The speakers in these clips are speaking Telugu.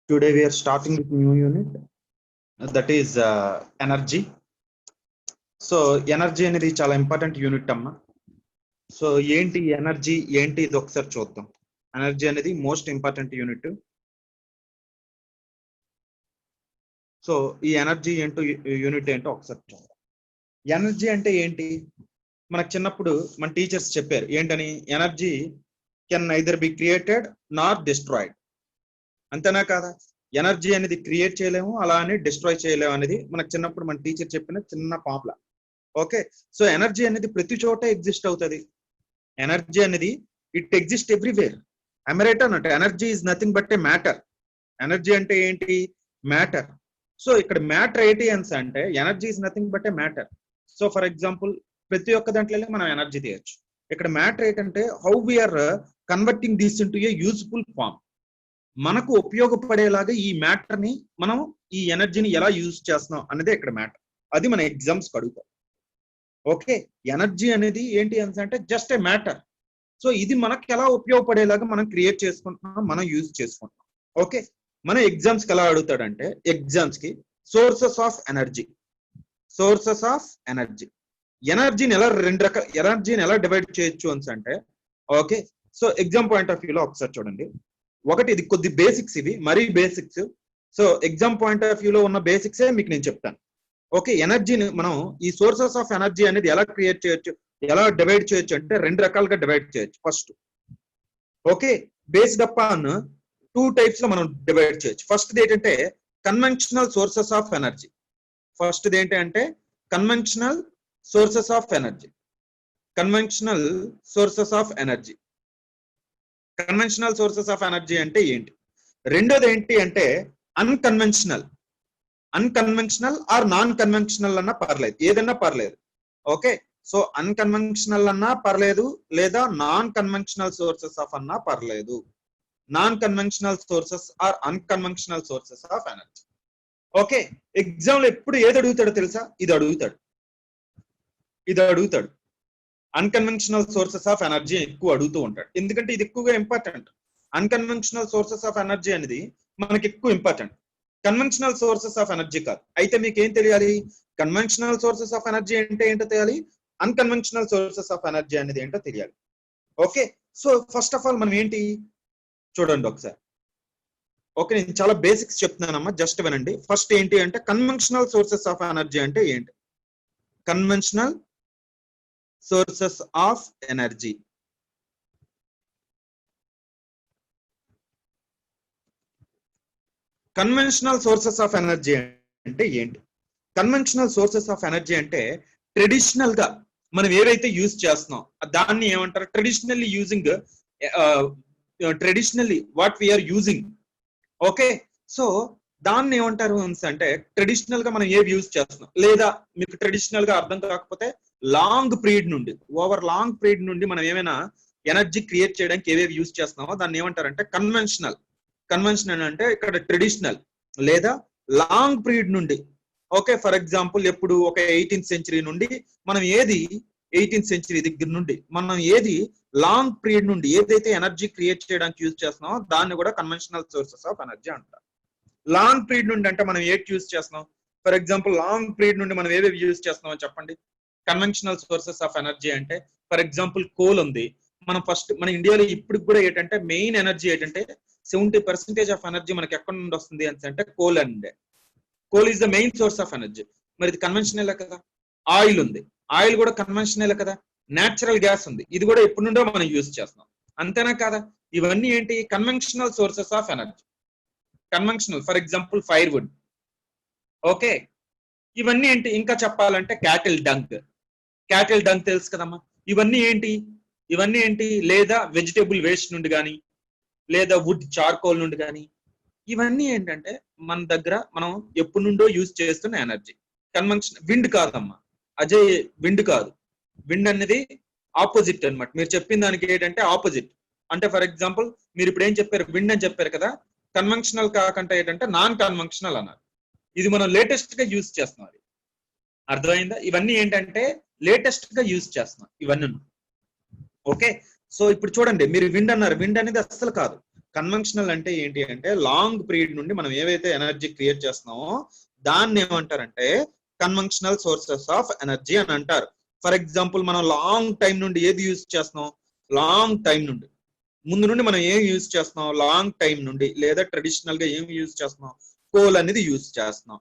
Today we are starting with new unit, that is energy. So energy అనేది చాలా ఇంపార్టెంట్ యూనిట్ అమ్మా. సో ఏంటి ఎనర్జీ ఏంటి ఇది ఒకసారి చూద్దాం. ఎనర్జీ అనేది మోస్ట్ ఇంపార్టెంట్ యూనిట్. సో ఈ ఎనర్జీ ఏంటో యూనిట్ ఏంటో ఒకసారి చూద్దాం. ఎనర్జీ అంటే ఏంటి? మనకు చిన్నప్పుడు మన టీచర్స్ చెప్పారు ఏంటని, energy can neither be created Nar destroyed. అంతేనా కాదా? ఎనర్జీ అనేది క్రియేట్ చేయలేము, అలా అని డిస్ట్రాయ్ చేయలేము అనేది మనకు చిన్నప్పుడు మన టీచర్ చెప్పిన చిన్న పాపుల. ఓకే, సో ఎనర్జీ అనేది ప్రతి చోట ఎగ్జిస్ట్ అవుతుంది. ఎనర్జీ అనేది ఇట్ ఎగ్జిస్ట్ ఎవ్రీవేర్. రైట్ అన్నట్టు energy is nothing but a matter. Energy అంటే ఏంటి? మ్యాటర్. సో ఇక్కడ మ్యాటర్ ఏంటి అంటే energy is nothing but a matter. So for example ప్రతి ఒక్క దాంట్లో మనం ఎనర్జీ తీయచ్చు. ఇక్కడ మ్యాటర్ ఏంటంటే how we are converting this into a useful form. మనకు ఉపయోగపడేలాగా ఈ మ్యాటర్ ని మనం ఈ ఎనర్జీని ఎలా యూజ్ చేస్తున్నాం అనేది ఇక్కడ మ్యాటర్. అది మన ఎగ్జామ్స్ అడుగుతాం. ఓకే, ఎనర్జీ అనేది ఏంటి అంటే జస్ట్ ఏ మ్యాటర్. సో ఇది మనకి ఎలా ఉపయోగపడేలాగా మనం క్రియేట్ చేసుకుంటున్నాం, మనం యూజ్ చేసుకుంటున్నాం. ఓకే, మన ఎగ్జామ్స్ కి ఎలా అడుగుతాడంటే ఎగ్జామ్స్ కి sources of energy. Sources of energy, ఎనర్జీని ఎలా ఎనర్జీని ఎలా డివైడ్ చేయొచ్చు అంటే okay. So exam point of వ్యూలో ఒకసారి చూడండి. ఒకటి, ఇది కొద్ది బేసిక్స్, ఇవి మరీ basics. So exam point of వ్యూలో ఉన్న బేసిక్సే మీకు నేను చెప్తాను. ఓకే, ఎనర్జీని మనం ఈ సోర్సెస్ ఆఫ్ ఎనర్జీ అనేది ఎలా క్రియేట్ చేయొచ్చు, ఎలా డివైడ్ చేయొచ్చు అంటే రెండు రకాలుగా డివైడ్ చేయొచ్చు. First okay, based upon 2 types లో మనం డివైడ్ చేయొచ్చు. ఫస్ట్ ఏంటంటే conventional sources of energy. First ఏంటంటే conventional sources of energy. Conventional sources of energy. Conventional sources of energy అంటే ఏంటి? రెండోది ఏంటి అంటే unconventional. Unconventional or non conventional అన్నా పర్లేదు, ఏదన్నా పర్లేదు. ఓకే, సో అన్కన్వెన్షనల్ అన్నా పర్లేదు, లేదా నాన్ కన్వెన్షనల్ సోర్సెస్ ఆఫ్ అన్నా పర్లేదు. Non conventional sources or unconventional sources of energy. Okay, exam లో ఎప్పుడు ఏది అడుగుతాడో తెలుసా? ఇది అడుగుతాడు. అన్కన్వెన్షనల్ సోర్సెస్ ఆఫ్ ఎనర్జీ ఎక్కువ అడుగుతూ ఉంటాడు, ఎందుకంటే ఇది ఎక్కువగా important. Unconventional sources of energy అనేది మనకి ఎక్కువ important, conventional sources of energy కాదు. అయితే మీకు ఏం తెలియాలి? కన్వెన్షనల్ సోర్సెస్ ఆఫ్ ఎనర్జీ అంటే ఏంటో తెలియాలి, అన్కన్వెన్షనల్ సోర్సెస్ ఆఫ్ ఎనర్జీ అనేది ఏంటో తెలియాలి. Okay, so first of all మనం ఏంటి చూడండి ఒకసారి. ఓకే, నేను చాలా బేసిక్స్ చెప్తున్నానమ్మా, జస్ట్ వినండి. ఫస్ట్ ఏంటి అంటే కన్వెన్షనల్ సోర్సెస్ ఆఫ్ ఎనర్జీ అంటే ఏంటి? Conventional sources of energy. Conventional sources of energy అంటే ఏంటి? కన్వెన్షనల్ సోర్సెస్ ఆఫ్ ఎనర్జీ అంటే ట్రెడిషనల్ గా మనం ఏవైతే యూజ్ చేస్తున్నాం దాన్ని ఏమంటారు? Traditionally using, traditionally what we are using. Okay, so దాన్ని ఏమంటారు అంటే ట్రెడిషనల్ గా మనం ఏవి యూజ్ చేస్తున్నాం, లేదా మీకు ట్రెడిషనల్ గా అర్థం కాకపోతే లాంగ్ పీరియడ్ నుండి, ఓవర్ లాంగ్ పీరియడ్ నుండి మనం ఏమైనా ఎనర్జీ క్రియేట్ చేయడానికి ఏవేవి యూజ్ చేస్తున్నామో దాన్ని ఏమంటారంటే కన్వెన్షనల్. కన్వెన్షనల్ అంటే ఇక్కడ ట్రెడిషనల్ లేదా లాంగ్ పీరియడ్ నుండి. ఓకే, ఫర్ ఎగ్జాంపుల్ ఎప్పుడు ఒక 18th century నుండి మనం ఏది 18th century దగ్గర నుండి మనం ఏది లాంగ్ పీరియడ్ నుండి ఏదైతే ఎనర్జీ క్రియేట్ చేయడానికి యూజ్ చేస్తున్నామో దాన్ని కూడా కన్వెన్షనల్ సోర్సెస్ ఆఫ్ ఎనర్జీ అంటారు. లాంగ్ పీరియడ్ నుండి అంటే మనం ఏది యూజ్ చేస్తున్నాం? ఫర్ ఎగ్జాంపుల్ లాంగ్ పీరియడ్ నుండి మనం ఏవేవి యూజ్ చేస్తున్నామో చెప్పండి. కన్వెన్షనల్ సోర్సెస్ ఆఫ్ ఎనర్జీ అంటే ఫర్ ఎగ్జాంపుల్ కోల్ ఉంది. మనం ఫస్ట్ మన ఇండియాలో ఇప్పుడు కూడా ఏంటంటే మెయిన్ ఎనర్జీ ఏంటంటే 70% ఆఫ్ ఎనర్జీ మనకి ఎక్కడి నుండి వస్తుంది అంటే కోల్ అండి. Coal is the main source of energy. మరి ఇది కన్వెన్షనల్ కదా. ఆయిల్ ఉంది, ఆయిల్ కూడా కన్వెన్షనల్ కదా. నేచురల్ గ్యాస్ ఉంది, ఇది కూడా ఎప్పటి నుండో మనం యూజ్ చేస్తున్నాం, అంతేనా కదా? ఇవన్నీ ఏంటి? Conventional sources of energy. Conventional, for example fire wood. Okay, ఇవన్నీ ఏంటి? ఇంకా చెప్పాలంటే క్యాటిల్ డంక్. క్యాటిల్ డంక్ తెలుసు కదమ్మా. ఇవన్నీ ఏంటి? లేదా వెజిటేబుల్ వేస్ట్ నుండి కానీ, లేదా వుడ్ చార్కోల్ నుండి కానీ, ఇవన్నీ ఏంటంటే మన దగ్గర మనం ఎప్పటి నుండో యూజ్ చేస్తున్న ఎనర్జీ. కన్వెన్షన్. విండ్ కాదమ్మా, అజయ్, విండ్ కాదు. విండ్ అనేది ఆపోజిట్ అన్నమాట. మీరు చెప్పిన దానికి ఏంటంటే ఆపోజిట్. అంటే ఫర్ ఎగ్జాంపుల్ మీరు ఇప్పుడు ఏం చెప్పారు? విండ్ అని చెప్పారు కదా. కన్వెన్షనల్ కాకుండా ఏంటంటే నాన్ కన్వెన్షనల్ అన్నారు. ఇది మనం లేటెస్ట్ గా యూజ్ చేస్తున్నాం. అర్థమైందా? ఇవన్నీ ఏంటంటే లేటెస్ట్ గా యూజ్ చేస్తున్నాం ఇవన్నీ. ఓకే, సో ఇప్పుడు చూడండి, మీరు విండ్ అన్నారు, విండ్ అనేది అస్సలు కాదు. కన్వెన్షనల్ అంటే ఏంటి అంటే లాంగ్ పీరియడ్ నుండి మనం ఏవైతే ఎనర్జీ క్రియేట్ చేస్తున్నామో దాన్ని ఏమంటారంటే కన్వెన్షనల్ సోర్సెస్ ఆఫ్ ఎనర్జీ అని అంటారు. ఫర్ ఎగ్జాంపుల్ మనం లాంగ్ టైం నుండి ఏది యూజ్ చేస్తున్నాం, లాంగ్ టైం నుండి ముందు నుండి మనం ఏం యూజ్ చేస్తున్నాం, లాంగ్ టైం నుండి లేదా ట్రెడిషనల్ గా ఏం యూజ్ చేస్తున్నాం, కోల్ అనేది యూజ్ చేస్తున్నాం.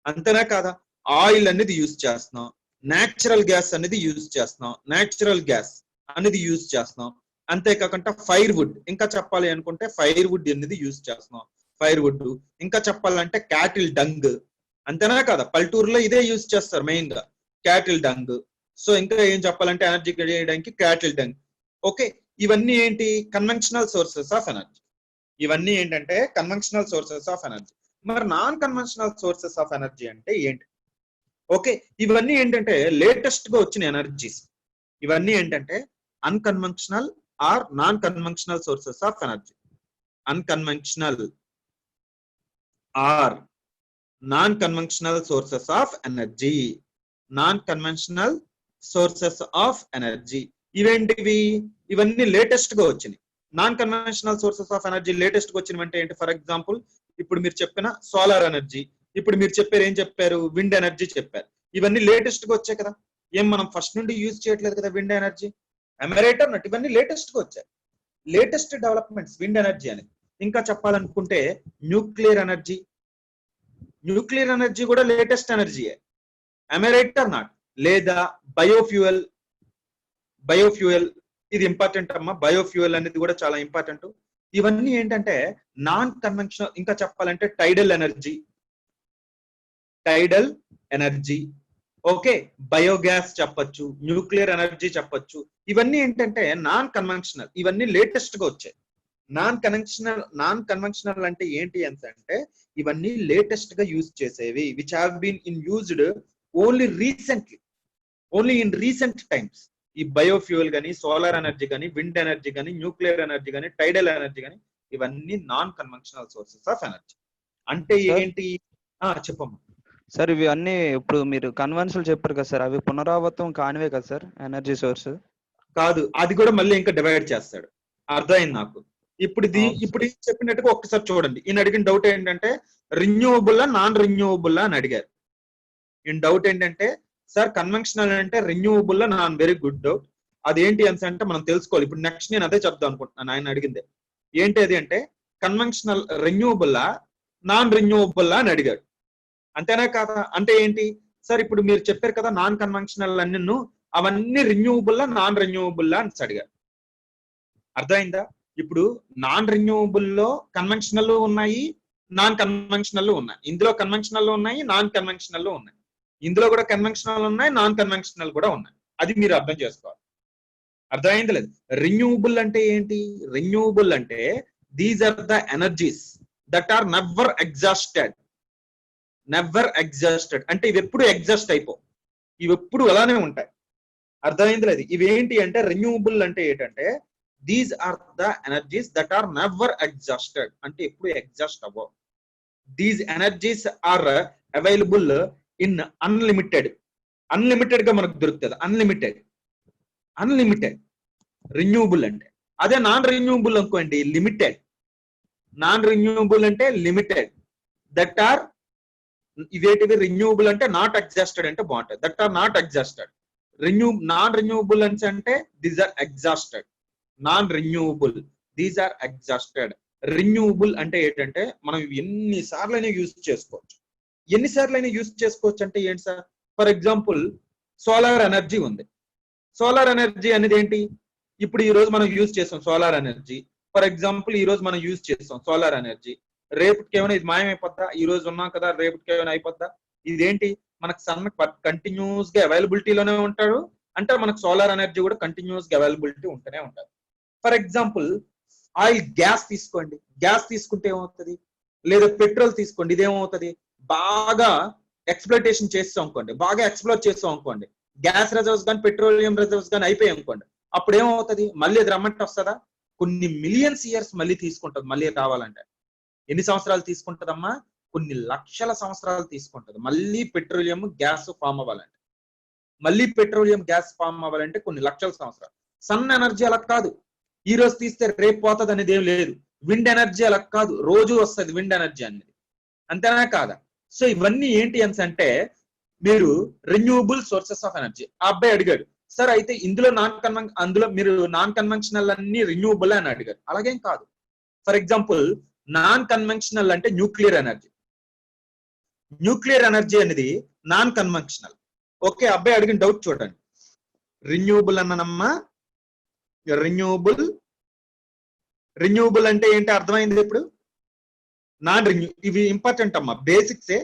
అంతేనా కాదా? ఆయిల్ అనేది యూజ్ చేస్తున్నాం, న్యాచురల్ గ్యాస్ అనేది యూజ్ చేస్తున్నాం, న్యాచురల్ గ్యాస్ అనేది యూజ్ చేస్తున్నాం. అంతేకాకుండా ఫైర్ వుడ్, ఇంకా చెప్పాలి అనుకుంటే ఫైర్ వుడ్ అనేది యూజ్ చేస్తున్నాం, ఫైర్ వుడ్. ఇంకా చెప్పాలంటే క్యాటిల్ డంగ్, అంతేనా కదా? పల్లెటూరులో ఇదే యూజ్ చేస్తారు మెయిన్ గా, క్యాటిల్ డంగ్. సో ఇంకా ఏం చెప్పాలంటే ఎనర్జీ చేయడానికి క్యాటిల్ డంగ్. ఓకే, ఇవన్నీ ఏంటి? Conventional sources of energy. ఇవన్నీ ఏంటంటే కన్వెన్షనల్ సోర్సెస్ ఆఫ్ ఎనర్జీ. మరి non conventional sources of energy అంటే ఏంటి? ఓకే, ఇవన్నీ ఏంటంటే లేటెస్ట్ గా వచ్చిన ఎనర్జీస్. ఇవన్నీ ఏంటంటే unconventional or non conventional sources of energy. Unconventional or non conventional sources of energy. Non conventional sources of energy ఇవేంటివి? ఇవన్నీ లేటెస్ట్ గా వచ్చినాయి. Non conventional sources of energy latest గా వచ్చినవి అంటే ఏంటి? ఫర్ ఎగ్జాంపుల్ ఇప్పుడు మీరు చెప్పిన సోలార్ ఎనర్జీ, ఇప్పుడు మీరు చెప్పారు ఏం చెప్పారు? విండ్ ఎనర్జీ చెప్పారు. ఇవన్నీ లేటెస్ట్ గా వచ్చాయి కదా, ఏం మనం ఫస్ట్ నుండి యూజ్ చేయట్లేదు కదా విండ్ ఎనర్జీ. ఎమరేటర్ నట్ ఇవన్నీ లేటెస్ట్ గా వచ్చాయి, లేటెస్ట్ డెవలప్మెంట్స్ విండ్ ఎనర్జీ అని. ఇంకా చెప్పాలనుకుంటే న్యూక్లియర్ ఎనర్జీ, న్యూక్లియర్ ఎనర్జీ కూడా లేటెస్ట్ ఎనర్జీయే, ఎమరేటర్ నాట్. లేదా బయోఫ్యూయల్, బయోఫ్యూయల్ ఇది ఇంపార్టెంట్ అమ్మా, బయోఫ్యూయల్ అనేది కూడా చాలా ఇంపార్టెంట్. ఇవన్నీ ఏంటంటే నాన్ కన్వెన్షనల్. ఇంకా చెప్పాలంటే టైడల్ energy, tidal energy. Okay, biogas చెప్పొచ్చు, న్యూక్లియర్ ఎనర్జీ చెప్పొచ్చు. ఇవన్నీ ఏంటంటే నాన్ కన్వెన్షనల్, ఇవన్నీ లేటెస్ట్ గా వచ్చాయి. నాన్ కన్వెన్షనల్ అంటే ఏంటి అంటే ఇవన్నీ లేటెస్ట్ గా యూజ్ చేసేవి, which have been in used only recently, only in recent times. ఈ బయోఫ్యూయల్ కానీ, సోలార్ ఎనర్జీ కానీ, విండ్ ఎనర్జీ కానీ, న్యూక్లియర్ ఎనర్జీ కానీ, టైడల్ ఎనర్జీ కానీ, ఇవన్నీ non conventional sources of energy. అంటే ఏంటి? చెప్పమ్మా సార్. ఇవి అన్ని ఇప్పుడు మీరు కన్వెన్షనల్ చెప్పారు కదా సార్, అవి పునరావృతం కానివే కదా సార్ ఎనర్జీ సోర్స్? కాదు, అది కూడా మళ్ళీ ఇంకా డివైడ్ చేస్తాడు. అర్థమైంది నాకు. ఇప్పుడు ఇప్పుడు చెప్పినట్టుగా ఒక్కసారి చూడండి. ఈయన అడిగిన డౌట్ ఏంటంటే రిన్యూవబుల్ నాన్ రిన్యూవబుల్ అని అడిగారు. ఈయన డౌట్ ఏంటంటే సార్ కన్వెన్షనల్ అంటే renewable non, very good doubt. అదేంటి అంటే మనం తెలుసుకోవాలి. ఇప్పుడు నెక్స్ట్ నేను అదే చెప్దాం అనుకుంటున్నాను. ఆయన అడిగిందే ఏంటి అది అంటే కన్వెన్షనల్ రెన్యూవబుల్ నాన్ రెన్యూవబుల్ అని అడిగాడు. అంతేనా కాదా? అంటే ఏంటి సార్? ఇప్పుడు మీరు చెప్పారు కదా నాన్ కన్వెన్షనల్ అన్ని, అవన్నీ రెన్యూవబుల్ నాన్ రెన్యూవబుల్ అని అడిగారు. అర్థమైందా? ఇప్పుడు నాన్ రెన్యూవబుల్ లో కన్వెన్షనల్ ఉన్నాయి, నాన్ కన్వెన్షనల్ ఉన్నాయి. ఇందులో కన్వెన్షనల్ ఉన్నాయి, నాన్ కన్వెన్షనల్ ఉన్నాయి. ఇందులో కూడా కన్వెన్షనల్ ఉన్నాయి, నాన్ కన్వెన్షనల్ కూడా ఉన్నాయి. అది మీరు అర్థం చేసుకోవాలి. అర్థమైంది లేదు? రెన్యూవబుల్ అంటే ఏంటి? రెన్యూవబుల్ అంటే these are the energies that are never exhausted. Never exhausted అంటే ఇవి ఎప్పుడు ఎగ్జాస్ట్ అయిపో, ఇవి ఎప్పుడు అలానే ఉంటాయి. అర్థమైంది లేదు? ఇవి ఏంటి అంటే రెన్యూవబుల్ అంటే ఏంటంటే these are the energies that are never exhausted, అంటే ఎప్పుడు ఎగ్జాస్ట్ అవ్వవు. These energies are available in unlimited. Unlimited గా మనకు దొరుకుతుంది. అన్లిమిటెడ్, అన్లిమిటెడ్ రెన్యూవబుల్ అంటే. అదే నాన్ రెన్యూవబుల్ అనుకోండి లిమిటెడ్. నాన్ రెన్యూవబుల్ అంటే లిమిటెడ్. దట్ ఆర్ ఇవేటివి? రెన్యూవబుల్ అంటే నాట్ ఎగ్జాస్టెడ్ అంటే బాగుంటుంది. That are not exhausted. Non renewable అంటే these are exhausted. Non renewable, these are exhausted. Renewable అంటే ఏంటంటే మనం ఎన్నిసార్లు అయినా యూజ్ చేసుకోవచ్చు. ఎన్నిసార్లు అయినా యూజ్ చేసుకోవచ్చు అంటే ఏంటి sir? For example solar energy ఉంది. సోలార్ ఎనర్జీ అనేది ఏంటి? ఇప్పుడు ఈ రోజు మనం యూజ్ చేస్తాం సోలార్ ఎనర్జీ. ఫర్ ఎగ్జాంపుల్ ఈ రోజు మనం యూజ్ చేస్తాం సోలార్ ఎనర్జీ. రేపటికి ఏమైనా ఇది మాయమైపోద్దా? ఈ రోజు ఉన్నాం కదా, రేపటికి ఏమైనా అయిపోద్దా? ఇదేంటి? మనకు సన్ కంటిన్యూస్ గా అవైలబిలిటీలోనే ఉంటాడు. అంటే మనకు సోలార్ ఎనర్జీ కూడా కంటిన్యూస్ గా అవైలబిలిటీ ఉంటూనే ఉంటుంది. ఫర్ ఎగ్జాంపుల్ ఆయిల్, గ్యాస్ తీసుకోండి. గ్యాస్ తీసుకుంటే ఏమవుతుంది? లేదా పెట్రోల్ తీసుకోండి, ఇదేమవుతుంది? బాగా ఎక్స్ప్లోటేషన్ చేస్తాం అనుకోండి, బాగా ఎక్స్ప్లోర్ చేస్తాం అనుకోండి, గ్యాస్ రిజర్వ్స్ కానీ పెట్రోలియం రిజర్వ్స్ కానీ అయిపోయాయి అనుకోండి, అప్పుడు ఏమవుతుంది? మళ్ళీ అది రమ్మంటే వస్తుందా? కొన్ని మిలియన్స్ ఇయర్స్ మళ్ళీ తీసుకుంటుంది. మళ్ళీ రావాలంటే ఎన్ని సంవత్సరాలు తీసుకుంటుందమ్మా? కొన్ని లక్షల సంవత్సరాలు తీసుకుంటుంది మళ్ళీ పెట్రోలియం గ్యాస్ ఫామ్ అవ్వాలంటే. మళ్ళీ పెట్రోలియం గ్యాస్ ఫామ్ అవ్వాలంటే కొన్ని లక్షల సంవత్సరాలు. సన్ ఎనర్జీ అలా కాదు, ఈ రోజు తీస్తే రేపు పోతుంది అనేది ఏం లేదు. విండ్ ఎనర్జీ అలా కాదు, రోజు వస్తుంది విండ్ ఎనర్జీ అనేది, అంతేనా కాదా? సో ఇవన్నీ ఏంటి అని అంటే మీరు రెన్యూబుల్ సోర్సెస్ ఆఫ్ ఎనర్జీ. ఆ అబ్బాయి అడిగాడు, సార్ అయితే ఇందులో అందులో మీరు నాన్ కన్వెన్షనల్ అన్ని రెన్యూబుల్ అని అడిగారు. అలాగేం కాదు. ఫర్ ఎగ్జాంపుల్ నాన్ కన్వెన్షనల్ అంటే న్యూక్లియర్ ఎనర్జీ. న్యూక్లియర్ ఎనర్జీ అనేది నాన్ కన్వెన్షనల్. ఓకే, అబ్బాయి అడిగిన డౌట్ చూడండి. రెన్యూబుల్ అన్ననమ్మా, రెన్యూబుల్ అంటే ఏంటి అర్థమైంది ఇప్పుడు? నాన్ రెన్యూ, ఇవి ఇంపార్టెంట్ అమ్మా, బేసిక్సే.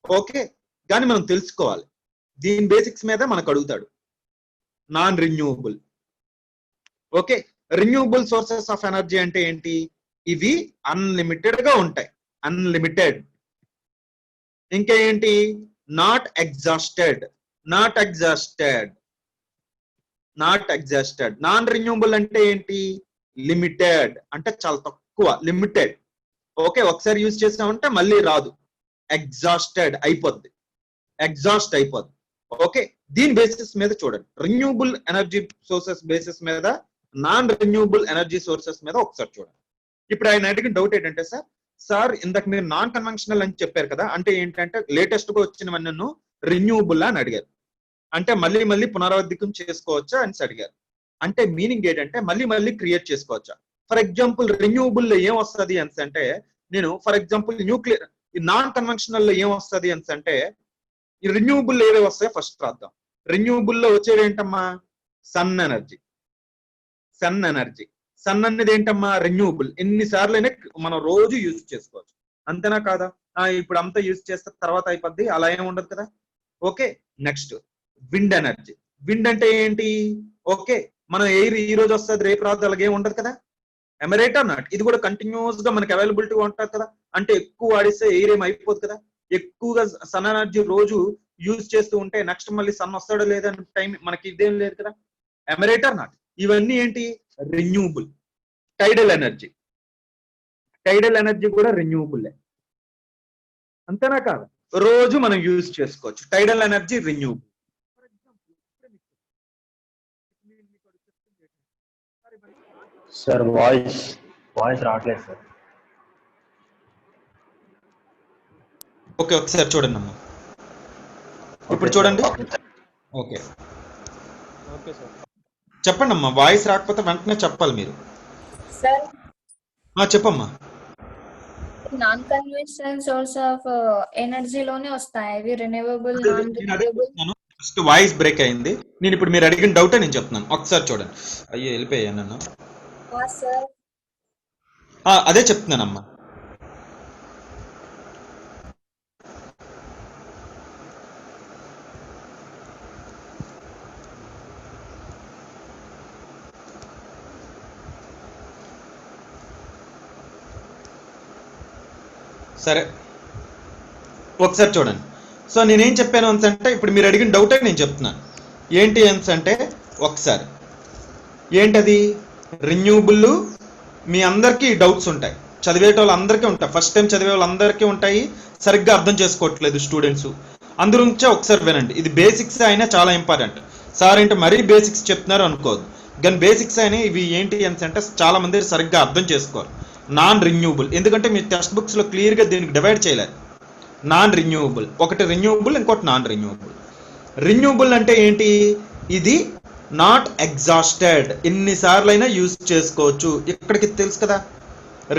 ఓకే, కానీ మనం తెలుసుకోవాలి, దీని బేసిక్స్ మీద మనకు అడుగుతాడు. Non renewable. Okay, renewable sources of energy అంటే ఏంటి? ఇవి అన్లిమిటెడ్ గా ఉంటాయి, అన్లిమిటెడ్. ఇంకా ఏంటి? Not exhausted. Not exhausted, not exhausted. Non renewable అంటే ఏంటి? లిమిటెడ్, అంటే చాలా తక్కువ, లిమిటెడ్. ఓకే, ఒకసారి యూజ్ చేసామంటే మళ్ళీ రాదు, ఎగ్జాస్టెడ్ అయిపోద్ది, ఎగ్జాస్ట్ అయిపోద్ది. ఓకే, దీని బేసిస్ మీద చూడండి, రెన్యూబుల్ ఎనర్జీ సోర్సెస్ బేసిస్ మీద, నాన్ రెన్యూబుల్ ఎనర్జీ సోర్సెస్ మీద ఒకసారి చూడండి. ఇప్పుడు ఆయన అడిగిన డౌట్ ఏంటంటే, సార్ ఇందాక మీరు నాన్ కన్వెన్షనల్ అని చెప్పారు కదా, అంటే ఏంటంటే లేటెస్ట్ గా వచ్చినవన్నీ నన్ను రెన్యూబుల్ అని అడిగారు, అంటే మళ్ళీ మళ్ళీ పునరావృతం చేసుకోవచ్చా అని అడిగారు. అంటే మీనింగ్ ఏంటంటే మళ్ళీ మళ్ళీ క్రియేట్ చేసుకోవచ్చా? ఫర్ ఎగ్జాంపుల్ రెన్యూబుల్ లో ఏం వస్తుంది అని అంటే, నేను for example nuclear, non conventional లో ఏం వస్తుంది అని అంటే, ఈ రెన్యూబుల్ ఏవేవి వస్తాయో ఫస్ట్ రాద్దాం. రెన్యూబుల్ లో వచ్చేవి ఏంటమ్మా? Sun energy. Sun energy, sun అనేది ఏంటమ్మా? రెన్యూబుల్. ఎన్నిసార్లు అయినా మనం రోజు యూజ్ చేసుకోవచ్చు, అంతేనా కాదా? ఇప్పుడు అంతా యూజ్ చేస్తే తర్వాత అయిపోద్ది, అలా ఏమి ఉండదు కదా. Okay, next wind energy. Wind అంటే ఏంటి? ఓకే, మనం ఎయిర్ ఈ రోజు వస్తుంది రేపు రాదు అలాగే ఉండదు కదా. ఎమరేట్ నాట్, ఇది కూడా కంటిన్యూస్ గా మనకి అవైలబిలిటీ ఉంటుంది కదా. అంటే ఎక్కువ వాడిస్తే ఎయిర్ ఏం అయిపోదు కదా. ఎక్కువగా సన్ ఎనర్జీ రోజు యూజ్ చేస్తూ ఉంటే నెక్స్ట్ మళ్ళీ సన్ వస్తాడో లేదని టైం మనకి ఇదేం లేదు కదా. ఎమరేటర్ నాట్, ఇవన్నీ ఏంటి? రెన్యూబుల్. టైడల్ ఎనర్జీ, టైడల్ ఎనర్జీ కూడా రెన్యూబుల్, అంతేనా కాదు? రోజు మనం యూజ్ చేసుకోవచ్చు, టైడల్ ఎనర్జీ రెన్యూబుల్. సార్ వాయిస్ రావట్లేదు సార్. ఓకే, ఒకసారి చూడండి అమ్మా, ఇప్పుడు చూడండి. ఓకే ఓకే సార్, చెప్పండి అమ్మా, వాయిస్ రాకపోతే వెంటనే చెప్పాలి మీరు. సార్, చెప్పమ్మా. నాన్ కన్వెన్షనల్ సోర్స్ ఆఫ్ ఎనర్జీలోనే వస్తాయి అవి, renewable, non renewable. First voice break అయింది, నేను ఇప్పుడు మీరు అడిగిన డౌట్ నేను చెప్తున్నాను, ఒకసారి చూడండి. అయ్యో వెళ్ళిపోయా నన్ను. సార్ అదే చెప్తున్నానమ్మా. సరే ఒకసారి చూడండి. సో నేనేం చెప్పాను అంటే, ఇప్పుడు మీరు అడిగిన డౌటే నేను చెప్తున్నాను. ఏంటి అంటే ఒకసారి ఏంటది? రెన్యూబుల్. మీ అందరికీ డౌట్స్ ఉంటాయి, చదివేట వాళ్ళందరికీ ఉంటాయి, ఫస్ట్ టైం చదివే వాళ్ళందరికీ ఉంటాయి, సరిగ్గా అర్థం చేసుకోవట్లేదు స్టూడెంట్స్. అందులోంచే ఒకసారి వినండి, ఇది బేసిక్స్ అయినా చాలా ఇంపార్టెంట్. సార్ ఏంటి మరీ బేసిక్స్ చెప్తున్నారు అనుకోదు, కానీ బేసిక్స్ అయినా ఇవి ఏంటి అంటే చాలా మంది సరిగ్గా అర్థం చేసుకోరు. నాన్ రెన్యూబుల్, ఎందుకంటే మీ టెక్స్ట్ బుక్స్ లో క్లియర్ గా దీనికి డివైడ్ చేయలేదు. నాన్ రెన్యూబుల్, ఒకటి రెన్యూబుల్, ఇంకోటి నాన్ రెన్యూబుల్. రెన్యూబుల్ అంటే ఏంటి? ఇది నాట్ ఎగ్జాస్టెడ్, ఎన్నిసార్లు అయినా యూజ్ చేసుకోవచ్చు, ఇక్కడికి తెలుసు కదా.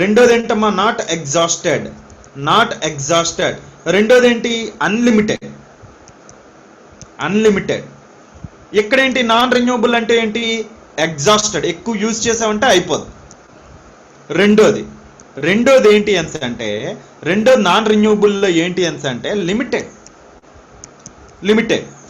రెండోది ఏంటమ్మా? Not exhausted, not exhausted. రెండోది ఏంటి? Unlimited, unlimited. ఇక్కడేంటి? నాన్ రెన్యూబుల్ అంటే ఏంటి? ఎగ్జాస్టెడ్, ఎక్కువ యూజ్ చేసామంటే అయిపోదు. రెండోది ఏంటి అంటే, రెండోది నాన్ రెన్యూబుల్లో ఏంటి అంటే లిమిటెడ్.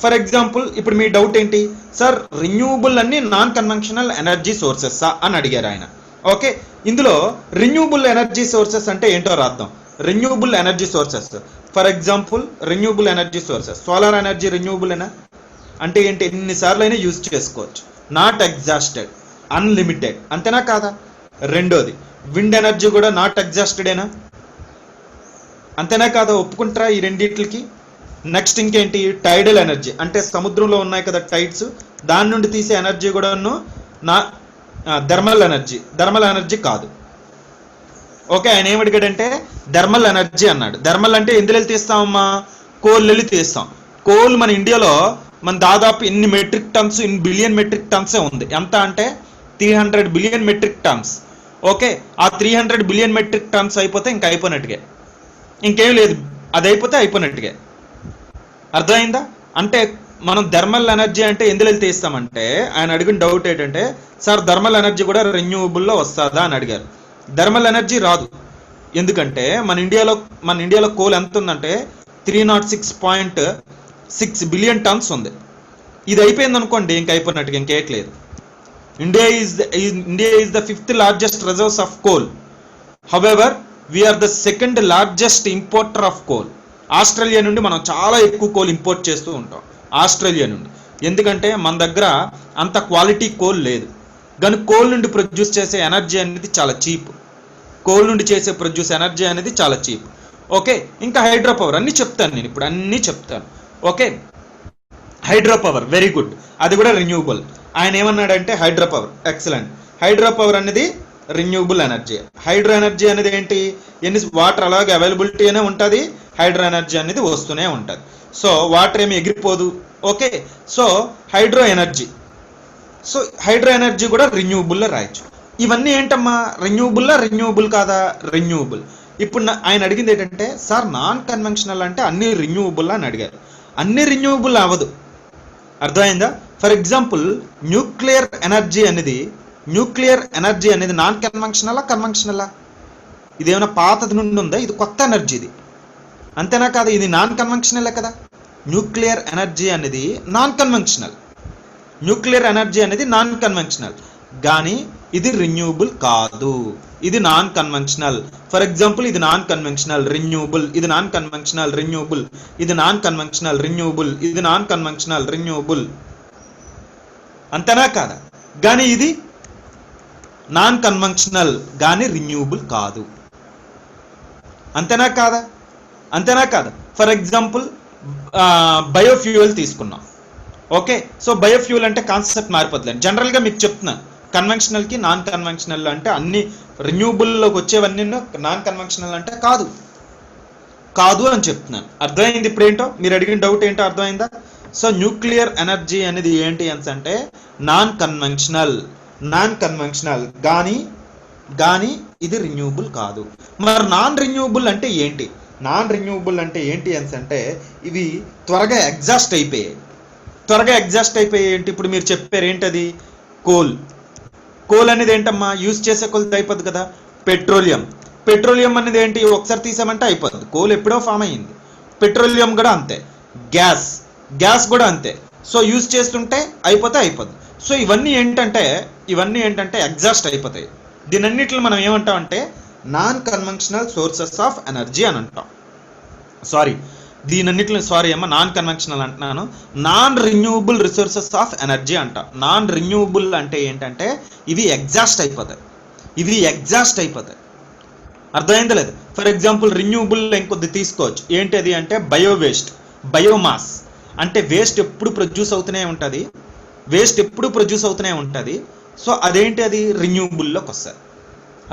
ఫర్ ఎగ్జాంపుల్ ఇప్పుడు మీ డౌట్ ఏంటి? సార్ రెన్యూబుల్ అన్ని నాన్ కన్వెన్షనల్ ఎనర్జీ సోర్సెస్ అని అడిగారు ఆయన. ఓకే, ఇందులో రెన్యూబుల్ ఎనర్జీ సోర్సెస్ అంటే ఏంటో రాద్దాం. Renewable energy sources, for example renewable energy sources, solar energy renewable అంటే ఏంటి? ఎన్నిసార్లు అయినా యూజ్ చేసుకోవచ్చు, నాట్ ఎగ్జాస్టెడ్, అన్లిమిటెడ్, అంతేనా కాదా? రెండోది విండ్ ఎనర్జీ కూడా నాట్ ఎగ్జాస్టెడేనా, అంతేనా కాదా? ఒప్పుకుంటారా ఈ రెండింటికి? నెక్స్ట్ ఇంకేంటి? టైడల్ ఎనర్జీ, అంటే సముద్రంలో ఉన్నాయి కదా టైడ్స్, దాని నుండి తీసే ఎనర్జీ కూడాను థర్మల్ ఎనర్జీ కాదు. ఓకే, ఆయన ఏమడిగాడంటే థర్మల్ ఎనర్జీ అన్నాడు. థర్మల్ అంటే ఎందులో తీస్తామమ్మా? కోల్ వెళ్ళి తీస్తాం. కోల్ మన ఇండియాలో మన దాదాపు ఇన్ని మెట్రిక్ టన్స్, ఇన్ని బిలియన్ మెట్రిక్ టన్సే ఉంది. ఎంత అంటే 300 బిలియన్ మెట్రిక్ టన్స్. ఓకే, ఆ 300 బిలియన్ మెట్రిక్ టన్స్ అయిపోతే ఇంకా అయిపోయినట్టుగా, ఇంకేం లేదు, అది అయిపోతే అయిపోయినట్టుగా. అర్థమైందా? అంటే మనం థర్మల్ ఎనర్జీ అంటే ఎందులో తీస్తామంటే, ఆయన అడిగిన డౌట్ ఏంటంటే, సార్ థర్మల్ ఎనర్జీ కూడా రెన్యూవబుల్లో వస్తుందా అని అడిగారు. థర్మల్ ఎనర్జీ రాదు. ఎందుకంటే మన ఇండియాలో కోల్ ఎంత ఉందంటే 306.6 బిలియన్ టన్స్ ఉంది. ఇది అయిపోయింది అనుకోండి, ఇంక అయిపోయినట్టుగా, ఇంకేట్లేదు. India is the 5th largest reserves of coal. However we are the 2nd largest importer of coal. Australia నుండి మనం చాలా ఎక్కువ కోల్ ఇంపోర్ట్ చేస్తూ ఉంటాం, ఆస్ట్రేలియా నుండి. ఎందుకంటే మన దగ్గర అంత క్వాలిటీ కోల్ లేదు. కానీ కోల్ నుండి ప్రొడ్యూస్ చేసే ఎనర్జీ అనేది చాలా చీప్. ఎనర్జీ అనేది చాలా చీప్. ఓకే, ఇంకా హైడ్రో పవర్ అన్ని చెప్తాను నేను ఇప్పుడు, అన్నీ చెప్తాను. Okay, hydro power very good, అది కూడా రెన్యూబుల్. ఆయన ఏమన్నాడంటే hydro power excellent. Hydro power అనేది రెన్యూబుల్ ఎనర్జీ. హైడ్రో ఎనర్జీ అనేది ఏంటి? వాటర్ అలాగే అవైలబిలిటీ అనే ఉంటుంది, హైడ్రో ఎనర్జీ అనేది వస్తూనే ఉంటుంది. సో వాటర్ ఏమి ఎగిరిపోదు. ఓకే, సో హైడ్రో ఎనర్జీ కూడా రెన్యూబుల్లో రాయొచ్చు. ఇవన్నీ ఏంటమ్మా? రెన్యూబుల్ కాదా? రెన్యూబుల్. ఇప్పుడు ఆయన అడిగింది ఏంటంటే, సార్ నాన్ కన్వెన్షనల్ అంటే అన్ని రెన్యూబుల్ అని అడిగారు. అన్ని రెన్యూబుల్ అవ్వదు. అర్థమైందా? ఫర్ ఎగ్జాంపుల్ న్యూక్లియర్ ఎనర్జీ అనేది నాన్ కన్వెన్షనలా? ఇదేమైనా పాతది నుండి ఉందా? ఇది కొత్త ఎనర్జీ, ఇది అంతేనా కాదా? ఇది నాన్ కన్వెన్షనలే కదా. న్యూక్లియర్ ఎనర్జీ అనేది నాన్ కన్వెన్షనల్, కానీ ఇది రెన్యూబుల్ కాదు, ఇది నాన్ కన్వెన్షనల్. ఫర్ ఎగ్జాంపుల్ ఇది నాన్ కన్వెన్షనల్ రెన్యూబుల్, ఇది నాన్ కన్వెన్షనల్ రెన్యూబుల్, ఇది నాన్ కన్వెన్షనల్ రెన్యూబుల్, ఇది నాన్ కన్వెన్షనల్ రెన్యూబుల్, అంతేనా కాదా? కానీ ఇది నాన్ కన్వెన్షనల్ కానీ రెన్యూబుల్ కాదు, అంతేనా కాదా? ఫర్ ఎగ్జాంపుల్ బయోఫ్యూయల్ తీసుకున్నాం. ఓకే, సో బయోఫ్యూయల్ అంటే కాన్సెప్ట్ మారిపోతుంది. జనరల్గా మీకు చెప్తున్నాను, కన్వెన్షనల్కి నాన్ కన్వెన్షనల్ అంటే అన్ని రెన్యూబుల్లోకి వచ్చేవన్నీ నాన్ కన్వెన్షనల్ అంటే కాదు అని చెప్తున్నాను. అర్థమైంది ఇప్పుడు ఏంటో? మీరు అడిగిన డౌట్ ఏంటో అర్థమైందా? సో న్యూక్లియర్ ఎనర్జీ అనేది ఏంటి అంటే నాన్ కన్వెన్షనల్ కానీ ఇది రెన్యూబుల్ కాదు. మరి నాన్ రెన్యూబుల్ అంటే ఏంటి? అంటే ఇవి త్వరగా ఎగ్జాస్ట్ అయిపోయాయి. ఏంటి ఇప్పుడు మీరు చెప్పారు ఏంటది? కోల్ అనేది ఏంటమ్మా? యూజ్ చేసే కొలది అయిపోద్ది కదా. పెట్రోలియం అనేది ఏంటి? ఒకసారి తీసామంటే అయిపోద్ది. కోల్ ఎప్పుడో ఫామ్ అయ్యింది. పెట్రోలియం కూడా అంతే, గ్యాస్ కూడా అంతే. సో యూజ్ చేస్తుంటే అయిపోద్ది. సో ఇవన్నీ ఏంటంటే ఎగ్జాస్ట్ అయిపోతాయి. దీనన్నిటిని మనం ఏమంటామంటే non conventional sources of energy అని అంటాం. నాన్ కన్వెన్షనల్ అంటున్నాను. Non renewable resources of energy అంట. నాన్ రెన్యూబుల్ అంటే ఏంటంటే ఇవి ఎగ్జాస్ట్ అయిపోతాయి. అర్థమైందా లేదు? ఫర్ ఎగ్జాంపుల్ రెన్యూబుల్ ఇంకొద్ది తీసుకోవచ్చు. ఏంటి అంటే బయోమాస్ అంటే వేస్ట్ ఎప్పుడు ప్రొడ్యూస్ అవుతూనే ఉంటుంది. సో అదేంటి? అది రెన్యూబుల్లోకి వస్తుంది.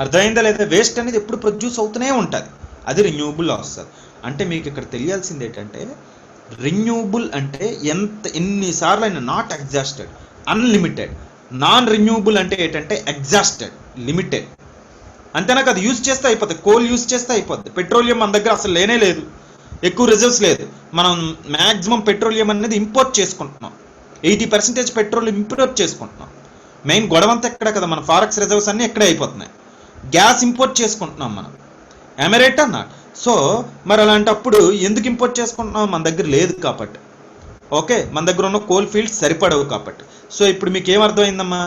అర్థమైందా లేదా? వేస్ట్ అనేది ఎప్పుడు ప్రొడ్యూస్ అవుతూనే ఉంటుంది, అది రెన్యూబుల్లో వస్తుంది. అంటే మీకు ఇక్కడ తెలియాల్సింది ఏంటంటే రెన్యూబుల్ అంటే ఎన్నిసార్లు అయినా not exhausted, unlimited. Non renewable అంటే ఏంటంటే ఎగ్జాస్టెడ్, లిమిటెడ్. అంతేనా కదా? యూజ్ చేస్తే అయిపోతుంది. కోల్ యూజ్ చేస్తే అయిపోద్ది. పెట్రోలియం మన దగ్గర అసలు లేనే లేదు, ఎక్కువ రిజర్వ్స్ లేదు. మనం మ్యాక్సిమం పెట్రోలియం అనేది ఇంపోర్ట్ చేసుకుంటున్నాం. 80% పెట్రోల్ ఇంపోర్ట్ చేసుకుంటున్నాం. మెయిన్ గొడవంతా ఎక్కడ కదా, మన ఫారెక్స్ రిజర్వ్స్ అన్నీ ఎక్కడే అయిపోతున్నాయి. గ్యాస్ ఇంపోర్ట్ చేసుకుంటున్నాం మనం, ఎమరేట్ అన్నా. సో మరి అలాంటప్పుడు ఎందుకు ఇంపోర్ట్ చేసుకుంటున్నాం? మన దగ్గర లేదు కాబట్టి. ఓకే, మన దగ్గర ఉన్న కోల్ ఫీల్డ్స్ సరిపడవు కాబట్టి. సో ఇప్పుడు మీకు ఏమర్థమైందమ్మా?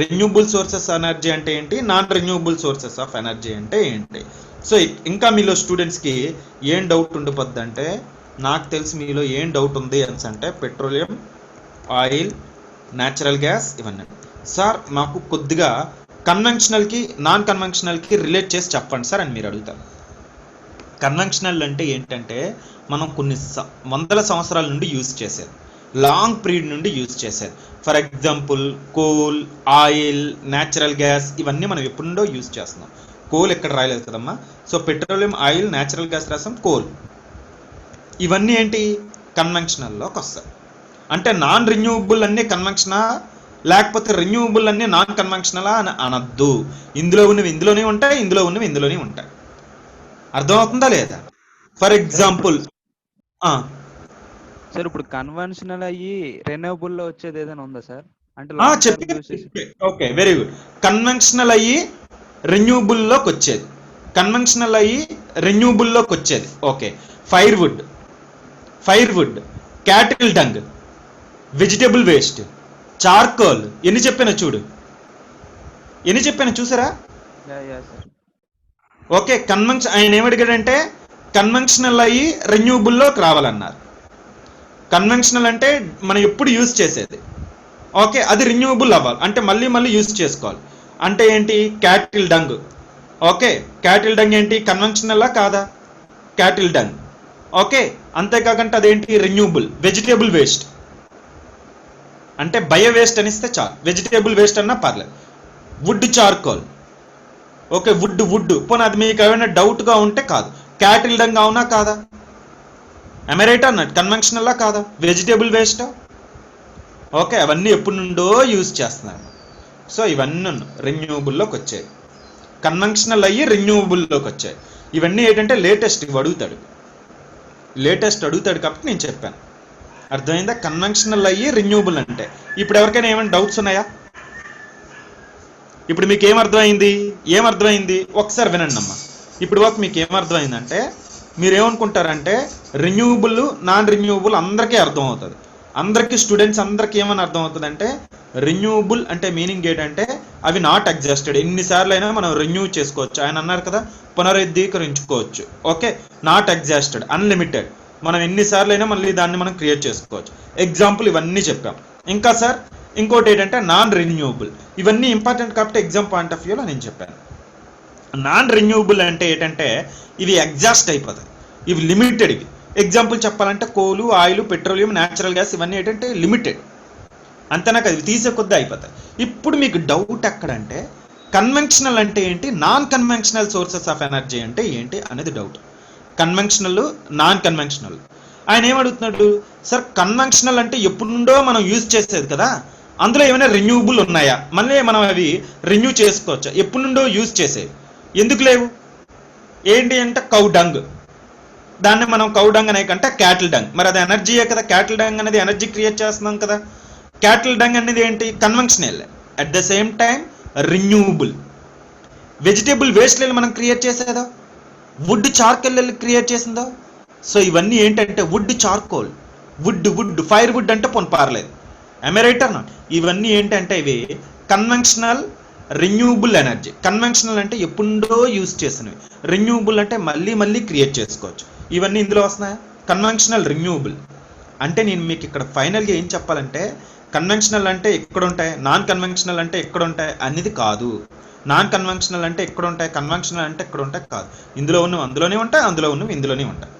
రెన్యూబుల్ సోర్సెస్ ఎనర్జీ అంటే ఏంటి, non renewable sources of energy అంటే ఏంటి. సో ఇంకా మీలో స్టూడెంట్స్కి ఏం డౌట్ ఉండిపోద్ది అంటే, నాకు తెలిసి మీలో ఏం డౌట్ ఉంది అంటే పెట్రోలియం, ఆయిల్, న్యాచురల్ గ్యాస్ ఇవన్నీ. సార్ మాకు కొద్దిగా కన్వెన్షనల్కి నాన్ కన్వెన్షనల్కి రిలేట్ చేసి చెప్పండి సార్ అని మీరు అడుగుతారు. కన్వెన్షనల్ అంటే ఏంటంటే మనం కొన్ని వందల సంవత్సరాల నుండి యూజ్ చేసేది. లాంగ్ పీరియడ్ నుండి యూజ్ చేసేది. For example coal, oil, natural gas ఇవన్నీ మనం ఎప్పటి నుండో యూజ్ చేస్తున్నాం. కోల్ ఎక్కడ రాయలేదు కదమ్మా. So petroleum, oil, natural gas రాసాం, కోల్. ఇవన్నీ ఏంటి కన్వెన్షనల్లోకి వస్తాయి. అంటే నాన్ రెన్యూవబుల్ అన్నీ కన్వెన్షనా, లేకపోతే రెన్యూవబుల్ అన్నీ నాన్ కన్వెన్షనలా అని అనద్దు. ఇందులో ఉన్నవి ఇందులోనే ఉంటాయి, ఇందులో ఉన్నవి ఇందులోనే ఉంటాయి. అర్థమవుతుందా లేదా? ఫర్ ఎగ్జాంపుల్ సార్ ఇప్పుడు కన్వెన్షనల్ అయ్యి రెన్యూవబుల్ లో వచ్చేది ఏదైనా ఉందా సార్? అంటే చెప్పి ఓకే, వెరీ గుడ్. కన్వెన్షనల్ అయ్యి రెన్యూబుల్లోకి వచ్చేది, కన్వెన్షనల్ అయ్యి రెన్యూబుల్లోకి వచ్చేది. Okay, fire wood, cattle dung, vegetable waste, charcoal. ఎన్ని చెప్పాను చూడు, ఎన్ని చెప్పాను చూసారా? ఓకే, ఆయన ఏమడిగాడంటే కన్వెన్షనల్ అయ్యి రెన్యూబుల్లోకి రావాలన్నారు. కన్వెన్షనల్ అంటే మనం ఎప్పుడు యూజ్ చేసేది. ఓకే, అది రెన్యూవబుల్ అవ్వాలి అంటే మళ్ళీ మళ్ళీ యూజ్ చేసుకోవాలి. అంటే ఏంటి? Cattle dung. Okay, cattle dung ఏంటి? కన్వెన్షనల్లా కాదా? Cattle dung. ఓకే, అంతేకాకుండా అదేంటి? రెన్యూబుల్. వెజిటేబుల్ వేస్ట్ అంటే బయో వేస్ట్ అనిస్తే చాలు, వెజిటేబుల్ వేస్ట్ అన్నా పర్లేదు. Would, charcoal. ఓకే, వుడ్ పోనీ అది మీకు ఏమైనా డౌట్గా ఉంటే కాదు, క్యాటిల్ డంగ్ అవునా కాదా? ఎమరైట్ అన్నట్టు కన్వెన్షనల్లా కాదా? వెజిటేబుల్ వేస్టా? ఓకే, అవన్నీ ఎప్పటి నుండో యూజ్ చేస్తున్నారు. సో ఇవన్నీ రెన్యూవబుల్లోకి వచ్చాయి, కన్వెన్షనల్ అయ్యి రెన్యూవబుల్లోకి వచ్చాయి. ఇవన్నీ ఏంటంటే లేటెస్ట్ అడుగుతాడు కాబట్టి నేను చెప్పాను. అర్థమైందా? కన్వెన్షనల్ అయ్యి రెన్యూవబుల్ అంటే. ఇప్పుడు ఎవరికైనా ఏమైనా డౌట్స్ ఉన్నాయా? ఇప్పుడు మీకు ఏమర్థమైంది ఒకసారి వినండి అమ్మా. ఇప్పుడు వరకు మీకు ఏమర్థమైందంటే మీరేమనుకుంటారంటే రెన్యూవబుల్, నాన్ రెన్యూవబుల్ అందరికీ అర్థమవుతుంది. అందరికీ స్టూడెంట్స్ అందరికీ ఏమని అర్థమవుతుంది అంటే రెన్యూవబుల్ అంటే మీనింగ్ ఏంటంటే అవి నాట్ ఎగ్జాస్టెడ్, ఎన్నిసార్లు అయినా మనం రెన్యూ చేసుకోవచ్చు. ఆయన అన్నారు కదా, పునరుద్ధీకరించుకోవచ్చు. ఓకే, నాట్ ఎగ్జాస్టెడ్, అన్లిమిటెడ్, మనం ఎన్నిసార్లు అయినా మళ్ళీ దాన్ని మనం క్రియేట్ చేసుకోవచ్చు. ఎగ్జాంపుల్ ఇవన్నీ చెప్పాం. ఇంకా సార్ ఇంకోటి ఏంటంటే నాన్ రెన్యూవబుల్. ఇవన్నీ ఇంపార్టెంట్ కాబట్టి ఎగ్జామ్ పాయింట్ ఆఫ్ వ్యూలో నేను చెప్పాను. నాన్ రెన్యూవబుల్ అంటే ఏంటంటే ఇవి ఎగ్జాస్ట్ అయిపోతాయి, ఇవి లిమిటెడ్. ఇవి ఎగ్జాంపుల్ చెప్పాలంటే కోలు, ఆయిల్, పెట్రోలియం, న్యాచురల్ గ్యాస్ ఇవన్నీ ఏంటంటే లిమిటెడ్, అంతేనా కదా, ఇవి తీసే కొద్దీ అయిపోతాయి. ఇప్పుడు మీకు డౌట్ ఎక్కడంటే కన్వెన్షనల్ అంటే ఏంటి, non conventional sources of energy అంటే ఏంటి అనేది డౌట్. Conventional, non conventional. ఆయన ఏమడుగుతున్నాడు, సార్ కన్వెన్షనల్ అంటే ఎప్పుడు నుండో మనం యూజ్ చేసేది కదా, అందులో ఏమైనా రెన్యూవబుల్ ఉన్నాయా, మళ్ళీ మనం అవి రెన్యూ చేసుకోవచ్చా? ఎప్పుడు నుండో యూజ్ చేసేవి ఎందుకు లేవు? ఏంటి అంటే కౌ డంగ్, దాన్ని మనం కౌ డంగ్ అనే కంటే క్యాటిల్ డంగ్. మరి అది ఎనర్జీయే కదా, క్యాటిల్ డంగ్ అనేది ఎనర్జీ క్రియేట్ చేస్తున్నాం కదా. క్యాటిల్ డంగ్ అనేది ఏంటి? Conventional, at the same time renewable. Vegetable waste మనం క్రియేట్ చేసేదా, వుడ్ చార్కోల్ క్రియేట్ చేసిందో. సో ఇవన్నీ ఏంటంటే wood, charcoal, wood, fire wood అంటే పొన్ పారలేదు, ఎమరైటర్ నాట్. ఇవన్నీ ఏంటంటే ఇవి కన్వెన్షనల్, రెన్యూవబుల్ ఎనర్జీ. కన్వెన్షనల్ అంటే ఎప్పుడో యూజ్ చేసినవి, రెన్యూవబుల్ అంటే మళ్ళీ మళ్ళీ క్రియేట్ చేసుకోవచ్చు. ఇవన్నీ ఇందులో వస్తున్నాయా? Conventional, renewable. అంటే నేను మీకు ఇక్కడ ఫైనల్గా ఏం చెప్పాలంటే కన్వెన్షనల్ అంటే ఎక్కడ ఉంటాయి, నాన్ కన్వెన్షనల్ అంటే ఎక్కడ ఉంటాయి అనేది కాదు. నాన్ కన్వెన్షనల్ అంటే ఎక్కడ ఉంటాయి, కన్వెన్షనల్ అంటే ఎక్కడ ఉంటాయి కాదు. ఇందులో ఉన్నవి అందులోనే ఉంటాయి, అందులో ఉన్నవి ఇందులోనే ఉంటాయి.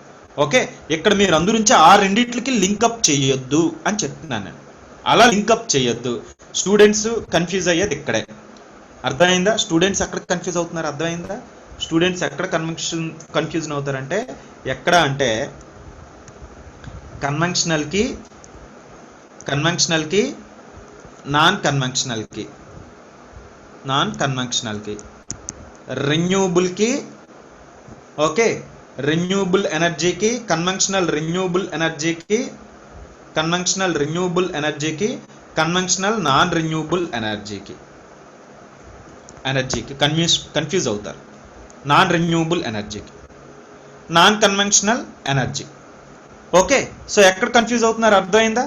ఓకే, ఇక్కడ మీరు అందురించి ఆ రెండింటికి లింకప్ చేయొద్దు అని చెప్తున్నాను నేను. అలా లింకప్ చేయొద్దు, స్టూడెంట్స్ కన్ఫ్యూజ్ అయ్యేది ఇక్కడే. అర్థమైందా? స్టూడెంట్స్ ఎక్కడ కన్ఫ్యూజ్ అవుతున్నారు, అర్థమైందా? స్టూడెంట్స్ ఎక్కడ కన్ఫ్యూజన్ అవుతారంటే ఎక్కడ అంటే కన్వెన్షనల్కి, నాన్ కన్వెన్షనల్కి, రెన్యూవబుల్కి, ఓకే, రెన్యూవబుల్ ఎనర్జీకి, కన్వెన్షనల్ రెన్యూవబుల్ ఎనర్జీకి, కన్వెన్షనల్ నాన్ రెన్యూవబుల్ ఎనర్జీకి కన్ఫ్యూజ్ అవుతారు. నాన్ రెన్యూవబుల్ ఎనర్జీకి, non conventional energy. Okay, so ఎక్కడ కన్ఫ్యూజ్ అవుతున్నారు, అర్థమైందా?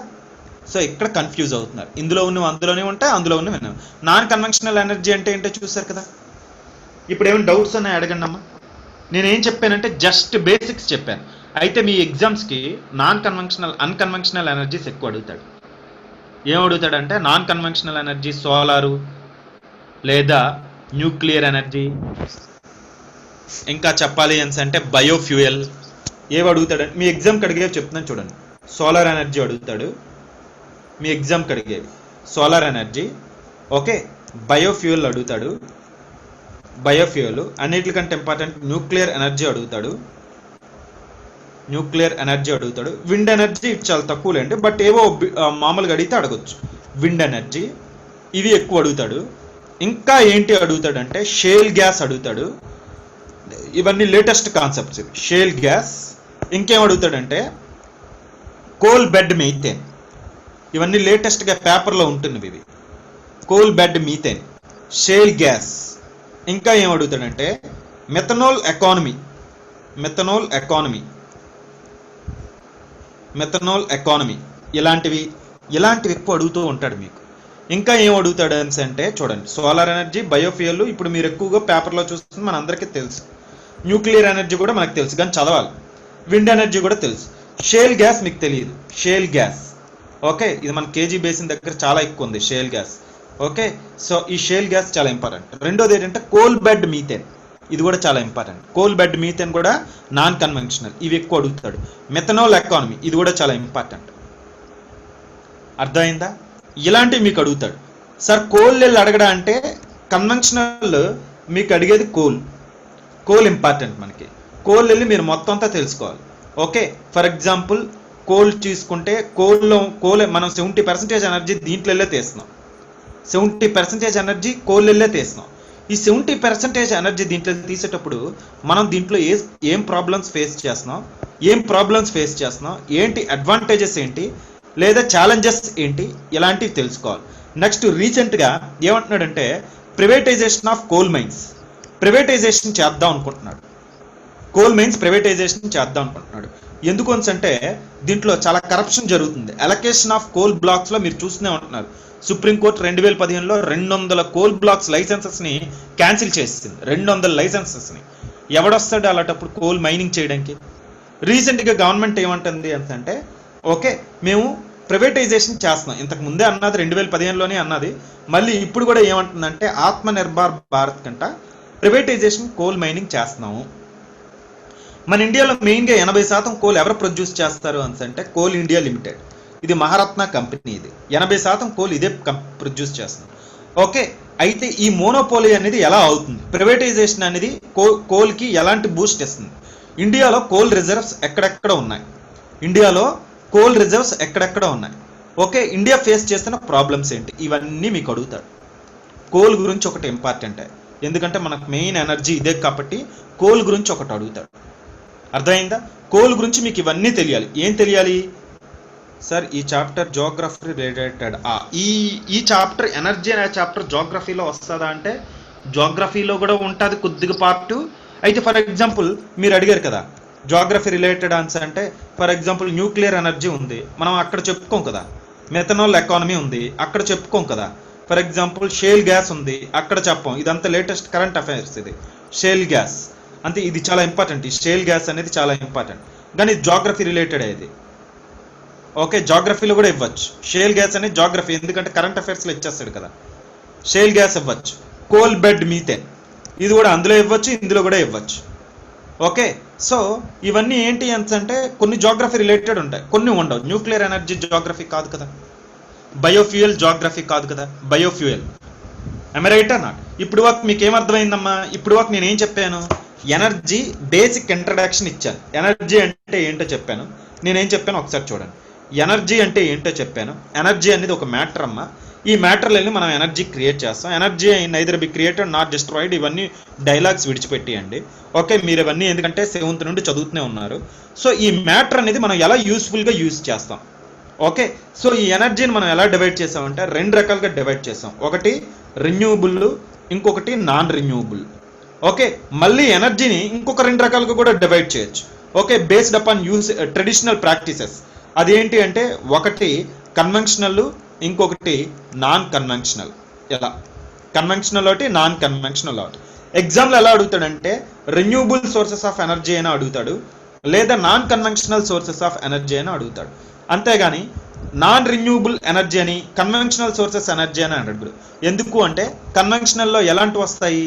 సో ఇక్కడ కన్ఫ్యూజ్ అవుతున్నారు. ఇందులో ఉన్నవి అందులోనే ఉంటాయి, అందులో ఉన్నవి నాన్ కన్వెన్షనల్ ఎనర్జీ అంటే ఏంటో చూసారు కదా. ఇప్పుడు ఏమైనా డౌట్స్ ఉన్నాయి అడగండి అమ్మా. నేనేం చెప్పానంటే జస్ట్ బేసిక్స్ చెప్పాను. అయితే మీ ఎగ్జామ్స్కి నాన్ కన్వెన్షనల్, అన్కన్వెన్షనల్ ఎనర్జీస్ ఎక్కువ అడుగుతాడు. ఏం అడుగుతాడంటే నాన్ కన్వెన్షనల్ ఎనర్జీ సోలారు లేదా న్యూక్లియర్ ఎనర్జీ, ఇంకా చెప్పాలి అంటే బయోఫ్యూయల్. ఏవి అడుగుతాడు మీ ఎగ్జామ్కి అడిగే చెప్తున్నాను చూడండి. సోలార్ ఎనర్జీ అడుగుతాడు, మీ ఎగ్జామ్కి అడిగేవి. సోలార్ ఎనర్జీ, ఓకే, బయోఫ్యూయల్ అడుగుతాడు, బయోఫ్యూయల్. అన్నిటికంటే ఇంపార్టెంట్ న్యూక్లియర్ ఎనర్జీ అడుగుతాడు, న్యూక్లియర్ ఎనర్జీ అడుగుతాడు. విండ్ ఎనర్జీ చాలా తక్కువలేండి, బట్ ఏవో మామూలుగా అడిగితే అడగొచ్చు. విండ్ ఎనర్జీ ఇవి ఎక్కువ అడుగుతాడు. ఇంకా ఏంటి అడుగుతాడంటే షేల్ గ్యాస్ అడుగుతాడు. ఇవన్నీ లేటెస్ట్ కాన్సెప్ట్స్ ఇవి. Shale gas. ఇంకేం అడుగుతాడంటే కోల్ బెడ్ మీథేన్. ఇవన్నీ లేటెస్ట్గా పేపర్లో ఉంటున్నవి ఇవి. Coal bed methane, shale gas. ఇంకా ఏం అడుగుతాడంటే methanol economy, methanol economy, methanol economy. ఇలాంటివి ఎక్కువ అడుగుతూ ఉంటాడు మీకు. ఇంకా ఏం అడుగుతాడు అంటే చూడండి, సోలార్ ఎనర్జీ, బయోఫ్యూయల్ ఇప్పుడు మీరు ఎక్కువగా పేపర్లో చూస్తుంది మన అందరికీ తెలుసు. న్యూక్లియర్ ఎనర్జీ కూడా మనకు తెలుసు కానీ చదవాలి. విండ్ ఎనర్జీ కూడా తెలుసు. షేల్ గ్యాస్ మీకు తెలియదు, షేల్ గ్యాస్. ఓకే, ఇది మన కేజీ బేసిన్ దగ్గర చాలా ఎక్కువ ఉంది షేల్ గ్యాస్. ఓకే, సో ఈ షేల్ గ్యాస్ చాలా ఇంపార్టెంట్. రెండోది ఏంటంటే కోల్ బెడ్ మీథేన్, ఇది కూడా చాలా ఇంపార్టెంట్. కోల్ బెడ్ మీథేన్ కూడా నాన్ కన్వెన్షనల్, ఇవి ఎక్కువ అడుగుతాడు. మెథనాల్ ఎకానమీ, ఇది కూడా చాలా ఇంపార్టెంట్. అర్థమైందా? ఇలాంటివి మీకు అడుగుతాడు. సార్ కోల్ వెళ్ళి అడగడా అంటే కన్వెన్షనల్ మీకు అడిగేది కోల్ ఇంపార్టెంట్ మనకి. కోల్ వెళ్ళి మీరు మొత్తం అంతా తెలుసుకోవాలి. ఓకే, ఫర్ ఎగ్జాంపుల్ కోల్ తీసుకుంటే కోల్ మనం 70% ఎనర్జీ దీంట్లో వెళ్ళే తీస్తున్నాం. 70% ఎనర్జీ కోల్ వెళ్ళే తీస్తున్నాం. ఈ 70% ఎనర్జీ దీంట్లో తీసేటప్పుడు మనం దీంట్లో ఏం ప్రాబ్లమ్స్ ఫేస్ చేస్తున్నాం, ఏంటి అడ్వాంటేజెస్ ఏంటి, లేదా ఛాలెంజెస్ ఏంటి, ఇలాంటివి తెలుసుకోవాలి. నెక్స్ట్ రీసెంట్గా ఏమంటున్నాడంటే privatization of coal mines, privatization చేద్దాం అనుకుంటున్నాడు. కోల్ మైన్స్ ప్రైవేటైజేషన్ చేద్దాం అనుకుంటున్నాడు. ఎందుకు అంటే దీంట్లో చాలా కరప్షన్ జరుగుతుంది. అలొకేషన్ ఆఫ్ కోల్ బ్లాక్స్లో మీరు చూస్తూనే ఉంటున్నారు. సుప్రీంకోర్టు 2015లో 200 కోల్ బ్లాక్స్ లైసెన్సెస్ని క్యాన్సిల్ చేసింది. 200 లైసెన్సెస్ని. ఎవడొస్తాడు అలాంటప్పుడు కోల్ మైనింగ్ చేయడానికి? రీసెంట్గా గవర్నమెంట్ ఏమంటుంది అంటే ఓకే మేము ప్రైవేటైజేషన్ చేస్తున్నాం. ఇంతకు ముందే అన్నది 2015లోనే అన్నది. మళ్ళీ ఇప్పుడు కూడా ఏమంటుందంటే ఆత్మనిర్భర్ భారత్ కంట ప్రైవేటైజేషన్ కోల్ మైనింగ్ చేస్తున్నాము. మన ఇండియాలో మెయిన్గా 80% కోల్ ఎవరు ప్రొడ్యూస్ చేస్తారు అంటే కోల్ ఇండియా లిమిటెడ్. ఇది మహారత్న కంపెనీ. ఇది 80% కోల్ ఇదే ప్రొడ్యూస్ చేస్తుంది. ఓకే, అయితే ఈ మోనోపోలీ అనేది ఎలా అవుతుంది? ప్రైవేటైజేషన్ అనేది కోల్కి ఎలాంటి బూస్ట్ ఇస్తుంది? ఇండియాలో కోల్ రిజర్వ్స్ ఎక్కడెక్కడ ఉన్నాయి? ఓకే, ఇండియా ఫేస్ చేస్తున్న ప్రాబ్లమ్స్ ఏంటి? ఇవన్నీ మీకు అడుగుతాడు. కోల్ గురించి ఒకటి ఇంపార్టెంటే, ఎందుకంటే మనకు మెయిన్ ఎనర్జీ ఇదే కాబట్టి కోల్ గురించి ఒకటి అడుగుతాడు. అర్థమైందా? కోల్ గురించి మీకు ఇవన్నీ తెలియాలి. ఏం తెలియాలి సార్? ఈ చాప్టర్ జోగ్రఫీ రిలేటెడ్. ఈ చాప్టర్ ఎనర్జీ అనే చాప్టర్ జోగ్రఫీలో వస్తుందా అంటే జోగ్రఫీలో కూడా ఉంటుంది కొద్దిగా పార్ట్. అయితే ఫర్ ఎగ్జాంపుల్ మీరు అడిగారు కదా జోగ్రఫీ రిలేటెడ్ ఆన్సర్ అంటే, ఫర్ ఎగ్జాంపుల్ న్యూక్లియర్ ఎనర్జీ ఉంది, మనం అక్కడ చెప్పుకోం కదా. మెథనాల్ ఎకానమీ ఉంది, అక్కడ చెప్పుకోం కదా. ఫర్ ఎగ్జాంపుల్ షేల్ గ్యాస్ ఉంది, అక్కడ చెప్పం. ఇదంతా లేటెస్ట్ కరెంట్ అఫైర్స్. ఇది షేల్ గ్యాస్ అంటే ఇది చాలా ఇంపార్టెంట్. ఈ షేల్ గ్యాస్ అనేది చాలా ఇంపార్టెంట్, కానీ జోగ్రఫీ రిలేటెడ్ ఇది. ఓకే, జోగ్రఫీలో కూడా ఇవ్వచ్చు షేల్ గ్యాస్ అనేది జోగ్రఫీ, ఎందుకంటే కరెంట్ అఫైర్స్లో ఇచ్చేస్తాడు కదా. షేల్ గ్యాస్ ఇవ్వచ్చు. కోల్ బెడ్ మీథేన్ ఇది కూడా అందులో ఇవ్వచ్చు, ఇందులో కూడా ఇవ్వచ్చు. ఓకే, సో ఇవన్నీ ఏంటి అంటే కొన్ని జోగ్రఫీ రిలేటెడ్ ఉంటాయి, కొన్ని ఉండవు. న్యూక్లియర్ ఎనర్జీ జోగ్రఫీ కాదు కదా, బయోఫ్యూయల్ జోగ్రఫీ కాదు కదా. బయోఫ్యూయల్ రైట్ అన్నా? ఇప్పుడు వరకు మీకు ఏమర్థమైందమ్మా? ఇప్పుడు వరకు నేను ఏం చెప్పాను? ఎనర్జీ బేసిక్ ఇంట్రడక్షన్ ఇచ్చాను. ఎనర్జీ అంటే ఏంటో చెప్పాను. నేనేం చెప్పాను ఒకసారి చూడండి. ఎనర్జీ అంటే ఏంటో చెప్పాను. ఎనర్జీ అనేది ఒక మ్యాటర్ అమ్మా. ఈ మ్యాటర్లని మనం ఎనర్జీ క్రియేట్ చేస్తాం. Energy neither be created not destroyed. ఇవన్నీ డైలాగ్స్ విడిచిపెట్టియండి. ఓకే, మీరు ఇవన్నీ ఎందుకంటే 7th నుండి చదువుతూనే ఉన్నారు. సో ఈ మ్యాటర్ అనేది మనం ఎలా యూస్ఫుల్గా యూజ్ చేస్తాం. ఓకే, సో ఈ ఎనర్జీని మనం ఎలా డివైడ్ చేసామంటే 2 రకాలుగా డివైడ్ చేసాం. ఒకటి రెన్యూవబుల్, ఇంకొకటి నాన్ రెన్యూవబుల్. ఓకే, మళ్ళీ ఎనర్జీని ఇంకొక 2 రకాలుగా కూడా డివైడ్ చేయొచ్చు. Okay, based upon use traditional practices. అదేంటి అంటే ఒకటి కన్వెన్షనల్, ఇంకొకటి నాన్ కన్వెన్షనల్. ఎలా? కన్వెన్షనల్ ఒకటి, నాన్ కన్వెన్షనల్ ఒకటి. ఎగ్జామ్లో ఎలా అడుగుతాడంటే రెన్యూవబుల్ సోర్సెస్ ఆఫ్ ఎనర్జీ అయినా అడుగుతాడు, లేదా non conventional sources of energy అయినా అడుగుతాడు. అంతేగాని నాన్ రెన్యూవబుల్ ఎనర్జీ అని, కన్వెన్షనల్ సోర్సెస్ ఎనర్జీ అని అడుగుతాడు. ఎందుకు అంటే కన్వెన్షనల్లో ఎలాంటివి వస్తాయి?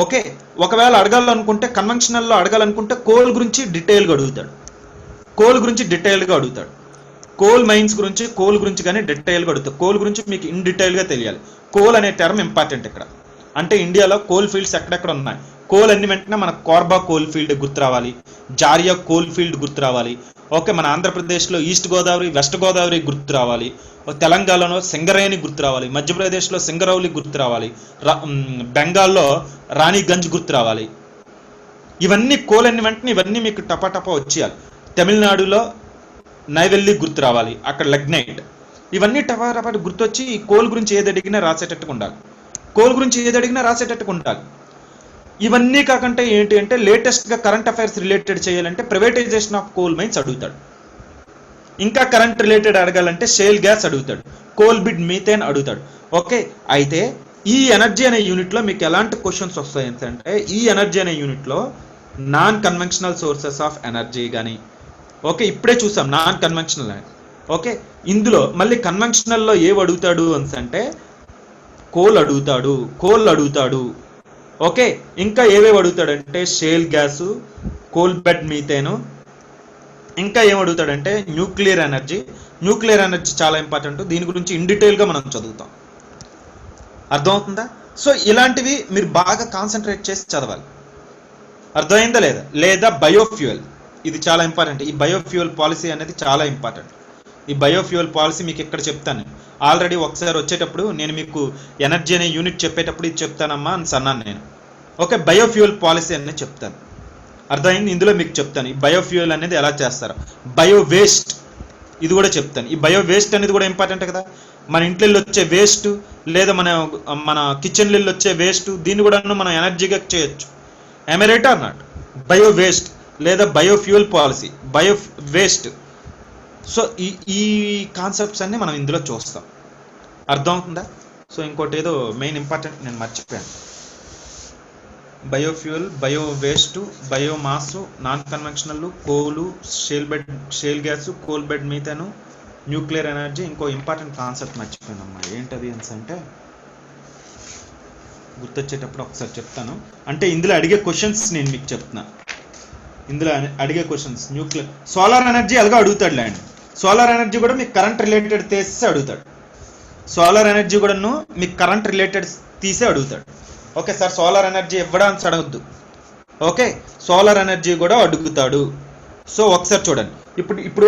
ఓకే, ఒకవేళ అడగాలనుకుంటే కన్వెన్షనల్లో అడగాలనుకుంటే కోల్ గురించి డీటెయిల్గా అడుగుతాడు. కోల్ మైన్స్ గురించి కోల్ గురించి కానీ డీటెయిల్గా అడుగుతారు. కోల్ గురించి మీకు ఇన్ డీటెయిల్గా తెలియాలి. కోల్ అనే టర్మ్ ఇంపార్టెంట్ ఇక్కడ. అంటే ఇండియాలో కోల్ ఫీల్డ్స్ ఎక్కడెక్కడ ఉన్నాయి, కోల్ అన్ని వెంటనే మన కార్బా కోల్ ఫీల్డ్ గుర్తు రావాలి, జారియా కోల్ ఫీల్డ్ గుర్తు రావాలి. ఓకే, మన ఆంధ్రప్రదేశ్లో ఈస్ట్ గోదావరి వెస్ట్ గోదావరి గుర్తు రావాలి, తెలంగాణలో సింగరేణి గుర్తు రావాలి, మధ్యప్రదేశ్లో సింగరౌలి గుర్తు రావాలి, బెంగాల్లో రాణిగంజ్ గుర్తు రావాలి. ఇవన్నీ కోల్ అన్ని వెంటనే ఇవన్నీ మీకు టపాటపా వచ్చేయాలి. తమిళనాడులో నైవెల్లి గుర్తు రావాలి, అక్కడ లగ్నైట్. ఇవన్నీ టపాటపా గుర్తొచ్చి ఈ కోల్ గురించి ఏది అడిగినా రాసేటట్టుగా ఉండాలి. కోల్ గురించి ఏది అడిగినా రాసేటట్టుగా ఉండాలి. ఇవన్నీ కాకుండా ఏంటి అంటే లేటెస్ట్గా కరెంట్ అఫైర్స్ రిలేటెడ్ చేయాలంటే ప్రైవేటైజేషన్ ఆఫ్ కోల్ మైన్స్ అడుగుతాడు. ఇంకా కరెంట్ రిలేటెడ్ అడగాలంటే షేల్ గ్యాస్ అడుగుతాడు, కోల్ బిడ్ మీథేన్ అడుగుతాడు. ఓకే, అయితే ఈ ఎనర్జీ అనే యూనిట్లో మీకు ఎలాంటి క్వశ్చన్స్ వస్తాయి అంటే ఈ ఎనర్జీ అనే యూనిట్లో non conventional sources of energy కానీ, ఓకే ఇప్పుడే చూసాం నాన్ కన్వెన్షనల్. ఓకే, ఇందులో మళ్ళీ కన్వెన్షనల్లో ఏవి అడుగుతాడు అంటే కోల్ అడుగుతాడు. ఓకే, ఇంకా ఏవేవి అడుగుతాడంటే shale gas, coal bed methane, ఇంకా ఏం అడుగుతాడంటే న్యూక్లియర్ ఎనర్జీ చాలా ఇంపార్టెంట్. దీని గురించి ఇన్ డీటెయిల్గా మనం చదువుతాం. అర్థమవుతుందా? సో ఇలాంటివి మీరు బాగా కాన్సన్ట్రేట్ చేసి చదవాలి. అర్థమైందా లేదా బయోఫ్యూయల్, ఇది చాలా ఇంపార్టెంట్. ఈ బయోఫ్యూయల్ పాలసీ అనేది చాలా ఇంపార్టెంట్. ఈ బయోఫ్యూయల్ పాలసీ మీకు ఇక్కడ చెప్తాను. ఆల్రెడీ ఒకసారి వచ్చేటప్పుడు నేను మీకు ఎనర్జీ అనే యూనిట్ చెప్పేటప్పుడు ఇది చెప్తానమ్మా అని అన్నాను నేను. ఓకే, బయోఫ్యూయల్ పాలసీ అనేది చెప్తాను. అర్థమైంది? ఇందులో మీకు చెప్తాను ఈ బయోఫ్యూయల్ అనేది ఎలా చేస్తారో. బయో వేస్ట్ ఇది కూడా చెప్తాను. ఈ బయో వేస్ట్ అనేది కూడా ఇంపార్టెంట్ కదా. మన ఇంట్లో వచ్చే వేస్ట్ లేదా మన కిచెన్లో వచ్చే వేస్ట్, దీన్ని కూడా మనం ఎనర్జీగా చేయొచ్చు. ఎమరేట్ ఆర్ నాట్? బయో వేస్ట్ లేదా biofuel policy, bio waste. So ఈ కాన్సెప్ట్స్ అన్ని మనం ఇందులో చూస్తాం. అర్థమవుతుందా? సో ఇంకోటి ఏదో మెయిన్ ఇంపార్టెంట్ నేను మర్చిపోయాను. Biofuel, bio waste, biomass, non conventional, coal, shale gas, coal bed methane, nuclear energy. ఇంకో ఇంపార్టెంట్ కాన్సెప్ట్ మర్చిపోయానమ్మా, ఏంటది అంటే గుర్తొచ్చేటప్పుడు ఒకసారి చెప్తాను. అంటే ఇందులో అడిగే క్వశ్చన్స్ నేను మీకు చెప్తున్నా. ఇందులో అడిగే క్వశ్చన్స్ న్యూక్లియర్, సోలార్ ఎనర్జీ అలాగా అడుగుతాడు ల్యాండ్. సోలార్ ఎనర్జీ కూడా మీకు కరెంట్ రిలేటెడ్ తీసే అడుగుతాడు. సోలార్ ఎనర్జీ కూడాను మీకు కరెంట్ రిలేటెడ్ తీసే అడుగుతాడు. ఓకే సార్, సోలార్ ఎనర్జీ ఇవ్వడానికి అడగద్దు. ఓకే, సోలార్ ఎనర్జీ కూడా అడుగుతాడు. సో ఒకసారి చూడండి. ఇప్పుడు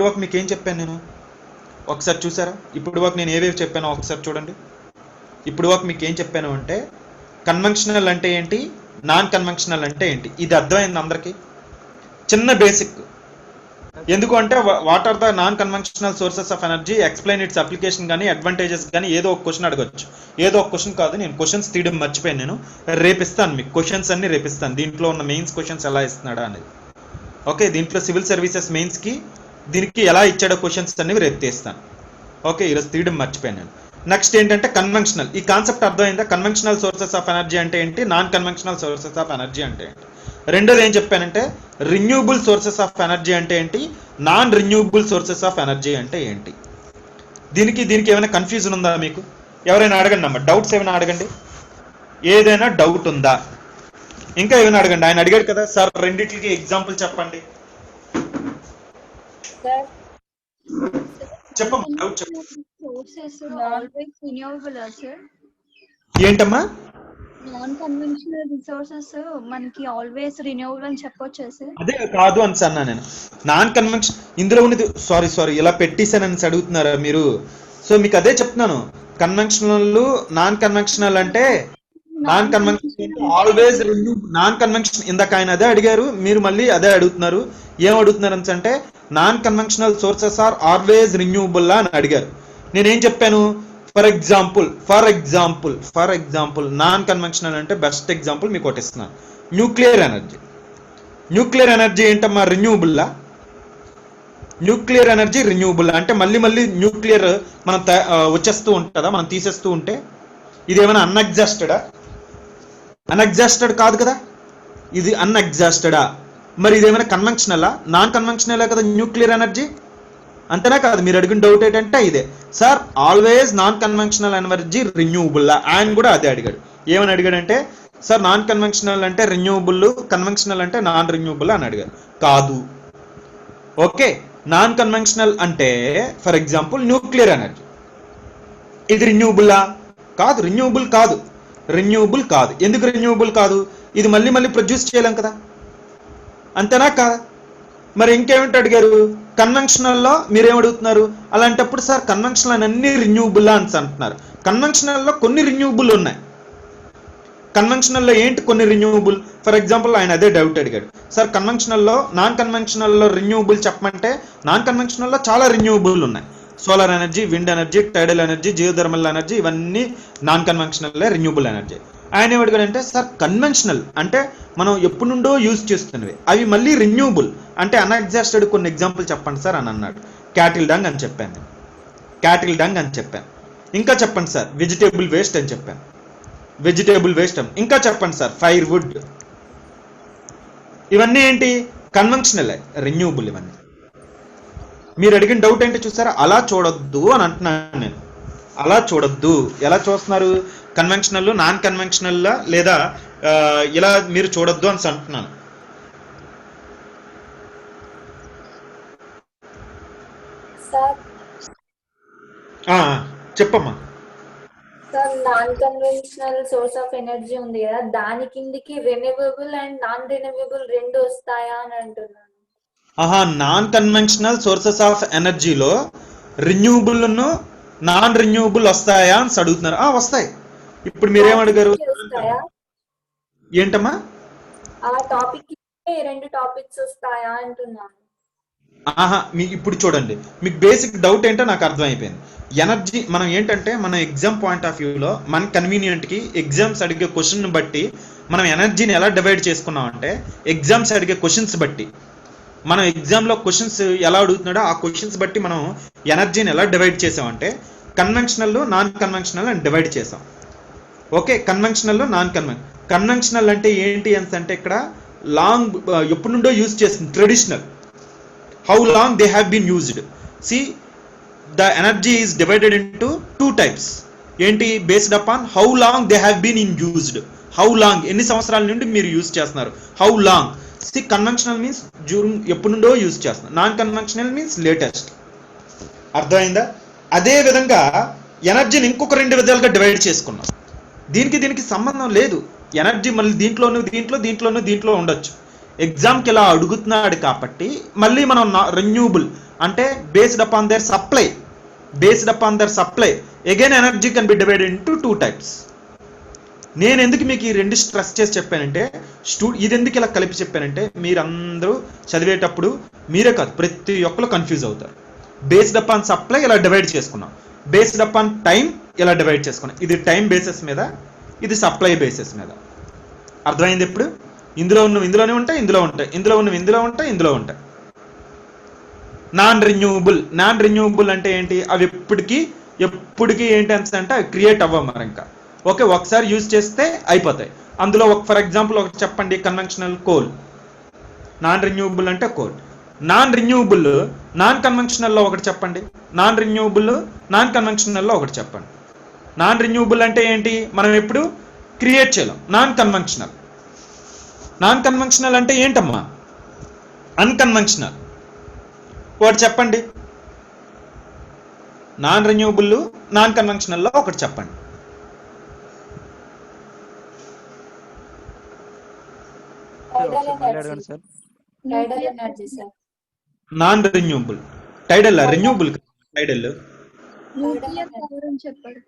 వరకు మీకు ఏం చెప్పాను నేను ఒకసారి చూసారా? ఇప్పుడు వరకు నేను ఏవేవి చెప్పానో ఒకసారి చూడండి. ఇప్పుడు వరకు మీకు ఏం చెప్పాను అంటే కన్వెన్షనల్ అంటే ఏంటి, నాన్ కన్వెన్షనల్ అంటే ఏంటి, ఇది అర్థమైంది అందరికీ? చిన్న బేసిక్. ఎందుకు అంటే what are the non conventional sources of energy, explain its application కానీ అడ్వాంటేజెస్ కానీ ఏదో ఒక క్వశ్చన్ అడగచ్చు. ఏదో ఒక క్వశ్చన్ కాదు, నేను క్వశ్చన్స్ తీయడం మర్చిపోయాను. నేను రేపిస్తాను మీకు క్వశ్చన్స్ అన్ని రేపిస్తాను. దీంట్లో ఉన్న మెయిన్స్ క్వశ్చన్స్ ఎలా ఇస్తున్నాడా అనేది. ఓకే, దీంట్లో సివిల్ సర్వీసెస్ మెయిన్స్కి దీనికి ఎలా ఇచ్చాడో క్వశ్చన్స్ అన్ని రేపు తీస్తాను. ఓకే, ఈరోజు తీయడం మర్చిపోయాను నేను. నెక్స్ట్ ఏంటంటే కన్వెన్షనల్. ఈ కాన్సెప్ట్ అర్థమైందా? కన్వెన్షనల్ సోర్సెస్ ఆఫ్ ఎనర్జీ అంటే ఏంటి, non conventional sources of energy అంటే ఏంటి. రెండోది ఏం చెప్పానంటే రిన్యూబుల్ సోర్సెస్ ఆఫ్ ఎనర్జీ అంటే ఏంటి, non renewable sources of energy అంటే ఏంటి. దీనికి ఏమైనా కన్ఫ్యూజన్ ఉందా మీకు? ఎవరైనా అడగండి అమ్మ, డౌట్స్ ఏమైనా అడగండి. ఏదైనా డౌట్ ఉందా? ఇంకా ఏమైనా అడగండి. ఆయన అడిగాడు కదా సార్, రెండింటికి ఎగ్జాంపుల్ చెప్పండి. చెప్పమ్మా, డౌట్ చెప్పు. ఏంటమ్మా? నాన్ కన్వెన్షనల్ రిసోర్సెస్ మనకి ఆల్వేస్ రిన్యూవబుల్ అని చెప్పొచ్చా సార్? అదే కాదు అని అన్నా నేను. నాన్ కన్వెన్షన్ ఇందులో ఉన్నది. సారీ ఇలా పెట్టేసానని అడుగుతున్నారా మీరు? సో మీకు అదే చెప్తున్నాను. కన్వెన్షనల్, నాన్ కన్వెన్షనల్ అంటే non convention always renew. Non convention ఇందాక ఆయన అదే అడిగారు, మీరు మళ్ళీ అదే అడుగుతున్నారు. ఏం అడుగుతున్నారు అంటే non conventional sources are always renewable అని అడిగారు. నేనేం చెప్పాను? ఫర్ ఎగ్జాంపుల్ నాన్ కన్వెన్షనల్ అంటే బెస్ట్ ఎగ్జాంపుల్ మీకు ఒకటి ఇస్తున్నాను. న్యూక్లియర్ ఎనర్జీ ఏంటమ్మా? రిన్యూబుల్లా? న్యూక్లియర్ ఎనర్జీ రిన్యూబుల్ అంటే మళ్ళీ న్యూక్లియర్ మనం వచ్చేస్తూ ఉంటుందా, మనం తీసేస్తూ ఉంటే? ఇదేమైనా అన్ఎగ్జాస్టెడ్ కాదు కదా, ఇది అన్ఎగ్జాస్టెడా? మరి ఇదేమైనా కన్వెన్షనలా? నాన్ కన్వెన్షనలే కదా న్యూక్లియర్ ఎనర్జీ, అంతేనా కాదు? మీరు అడిగిన డౌట్ ఏంటంటే ఇదే sir, always non conventional energy renewable. ఆయన కూడా అదే అడిగాడు. ఏమని అడిగాడంటే సార్ నాన్ కన్వెన్షనల్ అంటే రిన్యూబుల్, కన్వెన్షనల్ అంటే నాన్ రిన్యూబుల్ అని అడిగారు. కాదు. ఓకే, నాన్ కన్వెన్షనల్ అంటే ఫర్ ఎగ్జాంపుల్ న్యూక్లియర్ ఎనర్జీ. ఇది రెన్యూబులా? కాదు, రెన్యూబుల్ కాదు. రెన్యూబుల్ కాదు. ఎందుకు రెన్యూబుల్ కాదు? ఇది మళ్ళీ మళ్ళీ ప్రొడ్యూస్ చేయలేం కదా, అంతేనా కాదా? మరి ఇంకేమిటి అడిగారు? కన్వెన్షనల్లో మీరేమడుగుతున్నారు? అలాంటప్పుడు సార్ కన్వెన్షనల్ అన్ని రెన్యూబుల్ అని అంటున్నారు. కన్వెన్షనల్లో కొన్ని రెన్యూబుల్ ఉన్నాయి. కన్వెన్షనల్లో ఏంటి కొన్ని రెన్యూబుల్? ఫర్ ఎగ్జాంపుల్ ఆయన అదే డౌట్ అడిగాడు, సార్ కన్వెన్షనల్లో నాన్ కన్వెన్షనల్లో రెన్యూబుల్ చెప్పమంటే నాన్ కన్వెన్షనల్లో చాలా రెన్యూబుల్ ఉన్నాయి. Solar energy, wind energy, tidal energy, geothermal energy, ఇవన్నీ నాన్ కన్వెన్షనల్ రెన్యూబుల్ ఎనర్జీ. ఆయన ఏమడిగాడంటే సార్ కన్వెన్షనల్ అంటే మనం ఎప్పటి నుండో యూజ్ చేస్తున్నవి, అవి మళ్ళీ రెన్యూబుల్ అంటే అన్ఎగ్జాస్టెడ్ కొన్ని ఎగ్జాంపుల్ చెప్పండి సార్ అని అన్నాడు. క్యాటిల్ డంగ్ అని చెప్పాను, క్యాటిల్ డంగ్ అని చెప్పాను. ఇంకా చెప్పండి సార్ వెజిటేబుల్ వేస్ట్ అని చెప్పాను, వెజిటేబుల్ వేస్ట్ అని. ఇంకా చెప్పండి సార్ ఫైర్ వుడ్. ఇవన్నీ ఏంటి? Conventional, renewable. ఇవన్నీ మీరు అడిగిన డౌట్ ఏంటి చూసారా? అలా చూడొద్దు అని అంటున్నాను నేను. అలా చూడొద్దు. ఎలా చూస్తున్నారు? కన్వెన్షనల్, నాన్ కన్వెన్షనల్ లేదా ఇలా మీరు చూడొద్దు అని అంటున్నాను. సార్ చెప్పమ్మా. Sir non conventional source of energy ఉంది కదా, దాని కిందికి రెన్యూవబుల్ అండ్ నాన్ రెన్యూవబుల్ రెండు వస్తాయా అని అంటున్నాను. నాన్ కన్వెన్షనల్ సోర్సెస్ ఆఫ్ ఎనర్జీలో రెన్యూబుల్ నాన్ రెన్యూబుల్ వస్తాయా అని అడుగుతున్నారు. వస్తాయి. ఇప్పుడు మీరేమడిగారు? వస్తాయా? ఏంటమ్మా? ఆ టాపిక్ రెండు టాపిక్స్ వస్తాయా అంటున్నాను. మీకు ఇప్పుడు చూడండి, మీకు బేసిక్ డౌట్ ఏంటో నాకు అర్థమైపోయింది. ఎనర్జీ మనం ఏంటంటే మన ఎగ్జామ్ పాయింట్ ఆఫ్ వ్యూలో మన కన్వీనియంట్కి ఎగ్జామ్స్ అడిగే క్వశ్చన్ బట్టి మనం ఎనర్జీని ఎలా డివైడ్ చేసుకున్నాం అంటే ఎగ్జామ్స్ అడిగే క్వశ్చన్స్ బట్టి మనం ఎగ్జామ్లో క్వశ్చన్స్ ఎలా అడుగుతున్నాడో ఆ క్వశ్చన్స్ బట్టి మనం ఎనర్జీని ఎలా డివైడ్ చేసామంటే కన్వెన్షనల్, నాన్ కన్వెన్షనల్ అని డివైడ్ చేసాం. ఓకే, కన్వెన్షనల్, నాన్ కన్వెన్షనల్ అంటే ఏంటి అంటే ఇక్కడ లాంగ్ ఎప్పటి నుండో యూజ్ చేస్తుంది, traditional. How long they have been used. See, the energy is divided into two types. ఏంటి? based upon how long they have been in used. How long, ఎన్ని సంవత్సరాల నుండి మీరు యూజ్ చేస్తున్నారు. How long. See, conventional means ఎప్పటి నుండో యూజ్ చేస్తున్నారు. Non conventional means latest. అర్థమైందా? అదే విధంగా ఎనర్జీని ఇంకొక రెండు విధాలుగా డివైడ్ చేసుకున్నాం. దీనికి సంబంధం లేదు. ఎనర్జీ మళ్ళీ దీంట్లో ఉండొచ్చు. ఎగ్జామ్కి ఇలా అడుగుతున్నాడు కాబట్టి మళ్ళీ మనం రెన్యూబుల్ అంటే based upon there supply again energy can be divided into two types. నేను ఎందుకు మీకు ఈ రెండు స్ట్రెస్ చేసి చెప్పానంటే ఇది ఎందుకు ఇలా కలిపి చెప్పానంటే మీరందరూ చదివేటప్పుడు మీరే కాదు ప్రతి ఒక్కరు కన్ఫ్యూజ్ అవుతారు. బేస్డ్ అపాన్ సప్లై ఇలా డివైడ్ చేసుకున్నాం, బేస్డ్ అపాన్ టైం ఇలా డివైడ్ చేసుకున్నాం. ఇది టైం బేసిస్ మీద, ఇది సప్లై బేసిస్ మీద. అర్థమైంది? ఇప్పుడు ఇందులో ఉన్నవి ఇందులోనే ఉంటాయి, ఇందులో ఉన్నవి ఇందులో ఉంటాయి. నాన్ రెన్యూబుల్ అంటే ఏంటి? అవి ఎప్పటికీ ఏంటి అంటే అవి క్రియేట్ అవ్వవు మరి ఇంకా. ఓకే, ఒకసారి యూజ్ చేస్తే అయిపోతాయి. అందులో ఫర్ ఎగ్జాంపుల్ ఒకటి చెప్పండి, కన్వెన్షనల్ కోల్. నాన్ రెన్యూబుల్ అంటే కోల్. నాన్ రెన్యూబుల్ నాన్ కన్వెన్షనల్లో ఒకటి చెప్పండి. నాన్ రెన్యూబుల్ నాన్ కన్వెన్షనల్లో ఒకటి చెప్పండి. నాన్ రెన్యూబుల్ అంటే ఏంటి? మనం ఎప్పుడు క్రియేట్ చేయలేం. నాన్ కన్వెన్షనల్ అంటే ఏంటమ్మా? అన్కన్వెన్షనల్. ఒకటి చెప్పండి. నాన్ రెన్యూబుల్ నాన్ కన్వెన్షనల్లో ఒకటి చెప్పండి. Non renewable renewable టైడల్ nuclear power అని చెప్పాడు.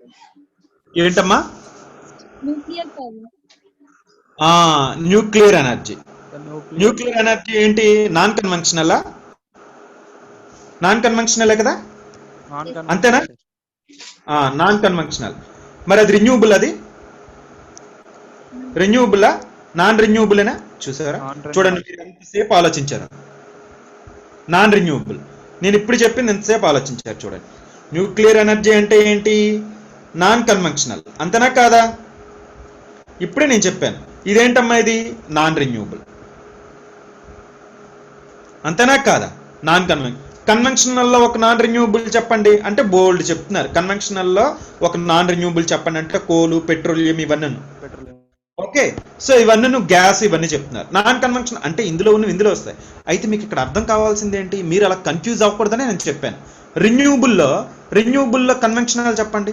ఏంటమ్మా? Nuclear power. న్యూక్లియర్ ఎనర్జీ ఏంటి? నాన్ కన్వెన్షనలే కదా, అంతేనా? Non conventional. మరి అది రెన్యూబుల్, అది రెన్యూబులా నాన్ రెన్యూబులేనా? చూసారా? చూడండి, మీరు ఎంతసేపు ఆలోచించారు. నాన్ రెన్యూబుల్ నేను ఇప్పుడు చెప్పింది ఎంతసేపు ఆలోచించారు. చూడండి, న్యూక్లియర్ ఎనర్జీ అంటే ఏంటి? నాన్ కన్వెన్షనల్, అంతేనా కాదా? ఇప్పుడే నేను చెప్పాను. ఇదేంటమ్మా? ఇది నాన్ రెన్యూబుల్, అంతేనా కాదా? నాన్ కన్వెన్షనల్లో ఒక నాన్ రెన్యూబుల్ చెప్పండి అంటే బోల్డ్ చెప్తున్నారు. కన్వెన్షనల్లో ఒక నాన్ రెన్యూబుల్ చెప్పండి అంటే కోలు, పెట్రోలియం, ఇవన్నీ. ఓకే, సో ఇవన్నీ నువ్వు గ్యాస్ ఇవన్నీ చెప్తున్నారు. నాన్ కన్వెన్షనల్ అంటే ఇందులో ఉన్నవి ఇందులో వస్తాయి. అయితే మీకు ఇక్కడ అర్థం కావాల్సింది ఏంటి, మీరు అలా కన్ఫ్యూజ్ అవ్వకూడదని నేను చెప్పాను. రెన్యూబుల్లో కన్వెన్షనల్ చెప్పండి.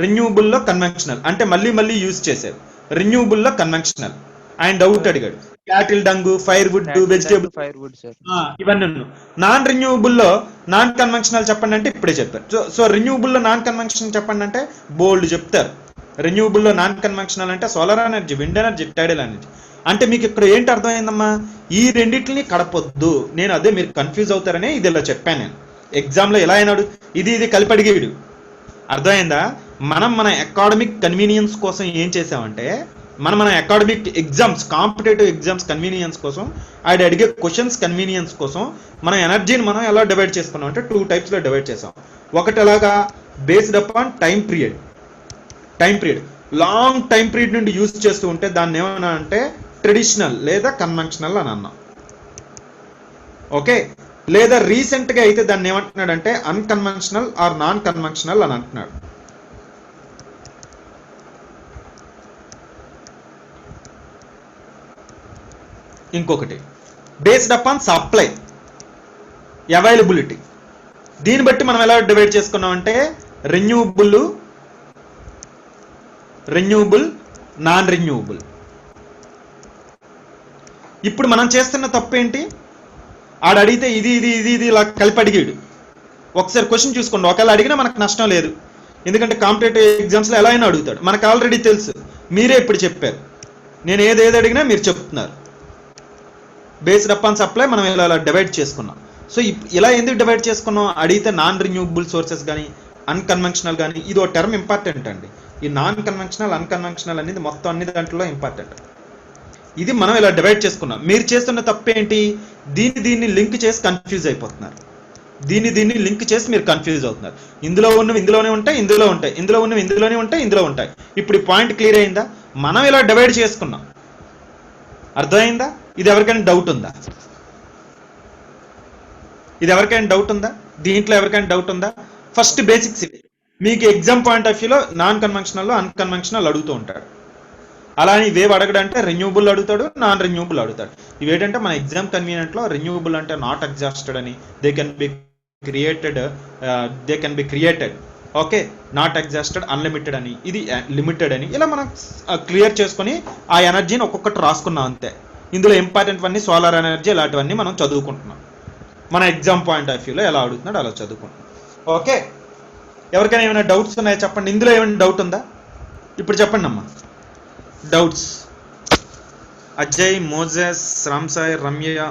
రెన్యూబుల్లో కన్వెన్షనల్ అంటే మళ్ళీ మళ్ళీ యూజ్ చేసేవి. రెన్యూబుల్లో కన్వెన్షనల్ ఆయన డౌట్ అడిగాడు. Cattle dung, fire wood, vegetable, fire wood sir. ఇవన్నీ నాన్ రెన్యూబుల్లో నాన్ కన్వెన్షనల్ చెప్పండి అంటే ఇప్పుడే చెప్పారు. సో రెన్యూబుల్లో నాన్ కన్వెన్షనల్ చెప్పండి అంటే బోల్డ్ చెప్తారు. రెన్యూబుల్లో నాన్ కన్వెన్షనల్ అంటే solar energy, wind energy, tidal energy. అంటే మీకు ఇక్కడ ఏంటి అర్థమైందమ్మా, ఈ రెండింటిని కడపొద్దు. నేను అదే మీరు కన్ఫ్యూజ్ అవుతారనే ఇది ఇలా చెప్పాను. నేను ఎగ్జామ్లో ఎలా అయినాడు ఇది కలిపి అడిగేడు. అర్థమైందా? మన అకాడమిక్ కన్వీనియన్స్ కోసం ఏం చేసామంటే మన academic exams, competitive exams convenience కోసం, ఆడు అడిగే క్వశ్చన్స్ కన్వీనియన్స్ కోసం మన ఎనర్జీని మనం ఎలా డివైడ్ చేసుకున్నాం అంటే 2 typesలో డివైడ్ చేసాం. ఒకటి ఎలాగా, based upon time period. Long time period నుండి యూజ్ చేస్తూ ఉంటే దాన్ని ఏమన్నా అంటే ట్రెడిషనల్ లేదా కన్వెన్షనల్ అని అన్నాం. ఓకే, లేదా రీసెంట్గా అయితే దాన్ని ఏమంటున్నాడు అంటే అన్కన్వెన్షనల్ ఆర్ నాన్ కన్వెన్షనల్ అని అంటున్నాడు. ఇంకొకటి బేస్డ్ అపాన్ సప్లై, అవైలబిలిటీ. దీన్ని బట్టి మనం ఎలా డివైడ్ చేసుకున్నాం అంటే రెన్యూబుల్, నాన్ రెన్యూబుల్. ఇప్పుడు మనం చేస్తున్న తప్పు ఏంటి, ఆడు అడిగితే ఇది ఇలా కలిపి అడిగాడు. ఒకసారి క్వశ్చన్ చూసుకోండి, ఒకవేళ అడిగినా మనకు నష్టం లేదు. ఎందుకంటే కాంపిటేటివ్ ఎగ్జామ్స్లో ఎలా అయినా అడుగుతాడు, మనకు ఆల్రెడీ తెలుసు. మీరే ఇప్పుడు చెప్పారు, నేను ఏది అడిగినా మీరు చెప్తున్నారు. బేస్డ్ అపాన్ సప్లై మనం ఇలా డివైడ్ చేసుకున్నాం. సో ఇలా ఎందుకు డివైడ్ చేసుకున్నాం, అడిగితే నాన్ రెన్యూబుల్ సోర్సెస్ కానీ అన్కన్వెన్షనల్ కానీ, ఇది ఒక టర్మ్ ఇంపార్టెంట్ అండి. ఈ నాన్ కన్వెన్షనల్, అన్కన్వెన్షనల్ అనేది మొత్తం అన్ని దాంట్లో ఇంపార్టెంట్. ఇది మనం ఇలా డివైడ్ చేసుకున్నాం. మీరు చేస్తున్న తప్పేంటి, దీన్ని లింక్ చేసి కన్ఫ్యూజ్ అయిపోతున్నారు. దీన్ని లింక్ చేసి మీరు కన్ఫ్యూజ్ అవుతున్నారు. ఇందులో ఉన్నవి ఇందులోనే ఉంటాయి, ఇందులో ఉంటాయి, ఇందులో ఉన్నవి ఇందులోనే ఉంటాయి, ఇందులో ఉంటాయి. ఇప్పుడు ఈ పాయింట్ క్లియర్ అయిందా? మనం ఇలా డివైడ్ చేసుకున్నాం, అర్థమైందా? ఇది ఎవరికైనా డౌట్ ఉందా? దీంట్లో ఎవరికైనా డౌట్ ఉందా? ఫస్ట్ బేసిక్స్ ఇవి. మీకు ఎగ్జామ్ పాయింట్ ఆఫ్ వ్యూలో నాన్ కన్వెన్షనల్లో అన్కన్వెన్షనల్ అడుగుతూ ఉంటాడు. అలా అని ఇవేవి అడగడంటే రెన్యూబుల్ అడుగుతాడు, నాన్ రెన్యూబుల్ అడుగుతాడు. ఇవేంటంటే మన ఎగ్జామ్ కన్వీనియంట్లో రెన్యూబుల్ అంటే నాట్ ఎగ్జాస్టెడ్ అని, they can be created, okay, not exhausted, unlimited అని, ఇది లిమిటెడ్ అని, ఇలా మనం క్లియర్ చేసుకొని ఆ ఎనర్జీని ఒక్కొక్కటి రాసుకున్నాం అంతే. ఇందులో ఇంపార్టెంట్ అన్నీ సోలార్ ఎనర్జీ ఇలాంటివన్నీ మనం చదువుకుంటున్నాం. మన ఎగ్జామ్ పాయింట్ ఆఫ్ వ్యూలో ఎలా అడుగుతున్నాడు అలా చదువుకుంటున్నాం. ఓకే, ఎవరికైనా ఏమైనా డౌట్స్ ఉన్నాయో చెప్పండి. ఇందులో ఏమైనా డౌట్ ఉందా? ఇప్పుడు చెప్పండి అమ్మా doubts. Ajay, Moses, Ramsai, Ramya,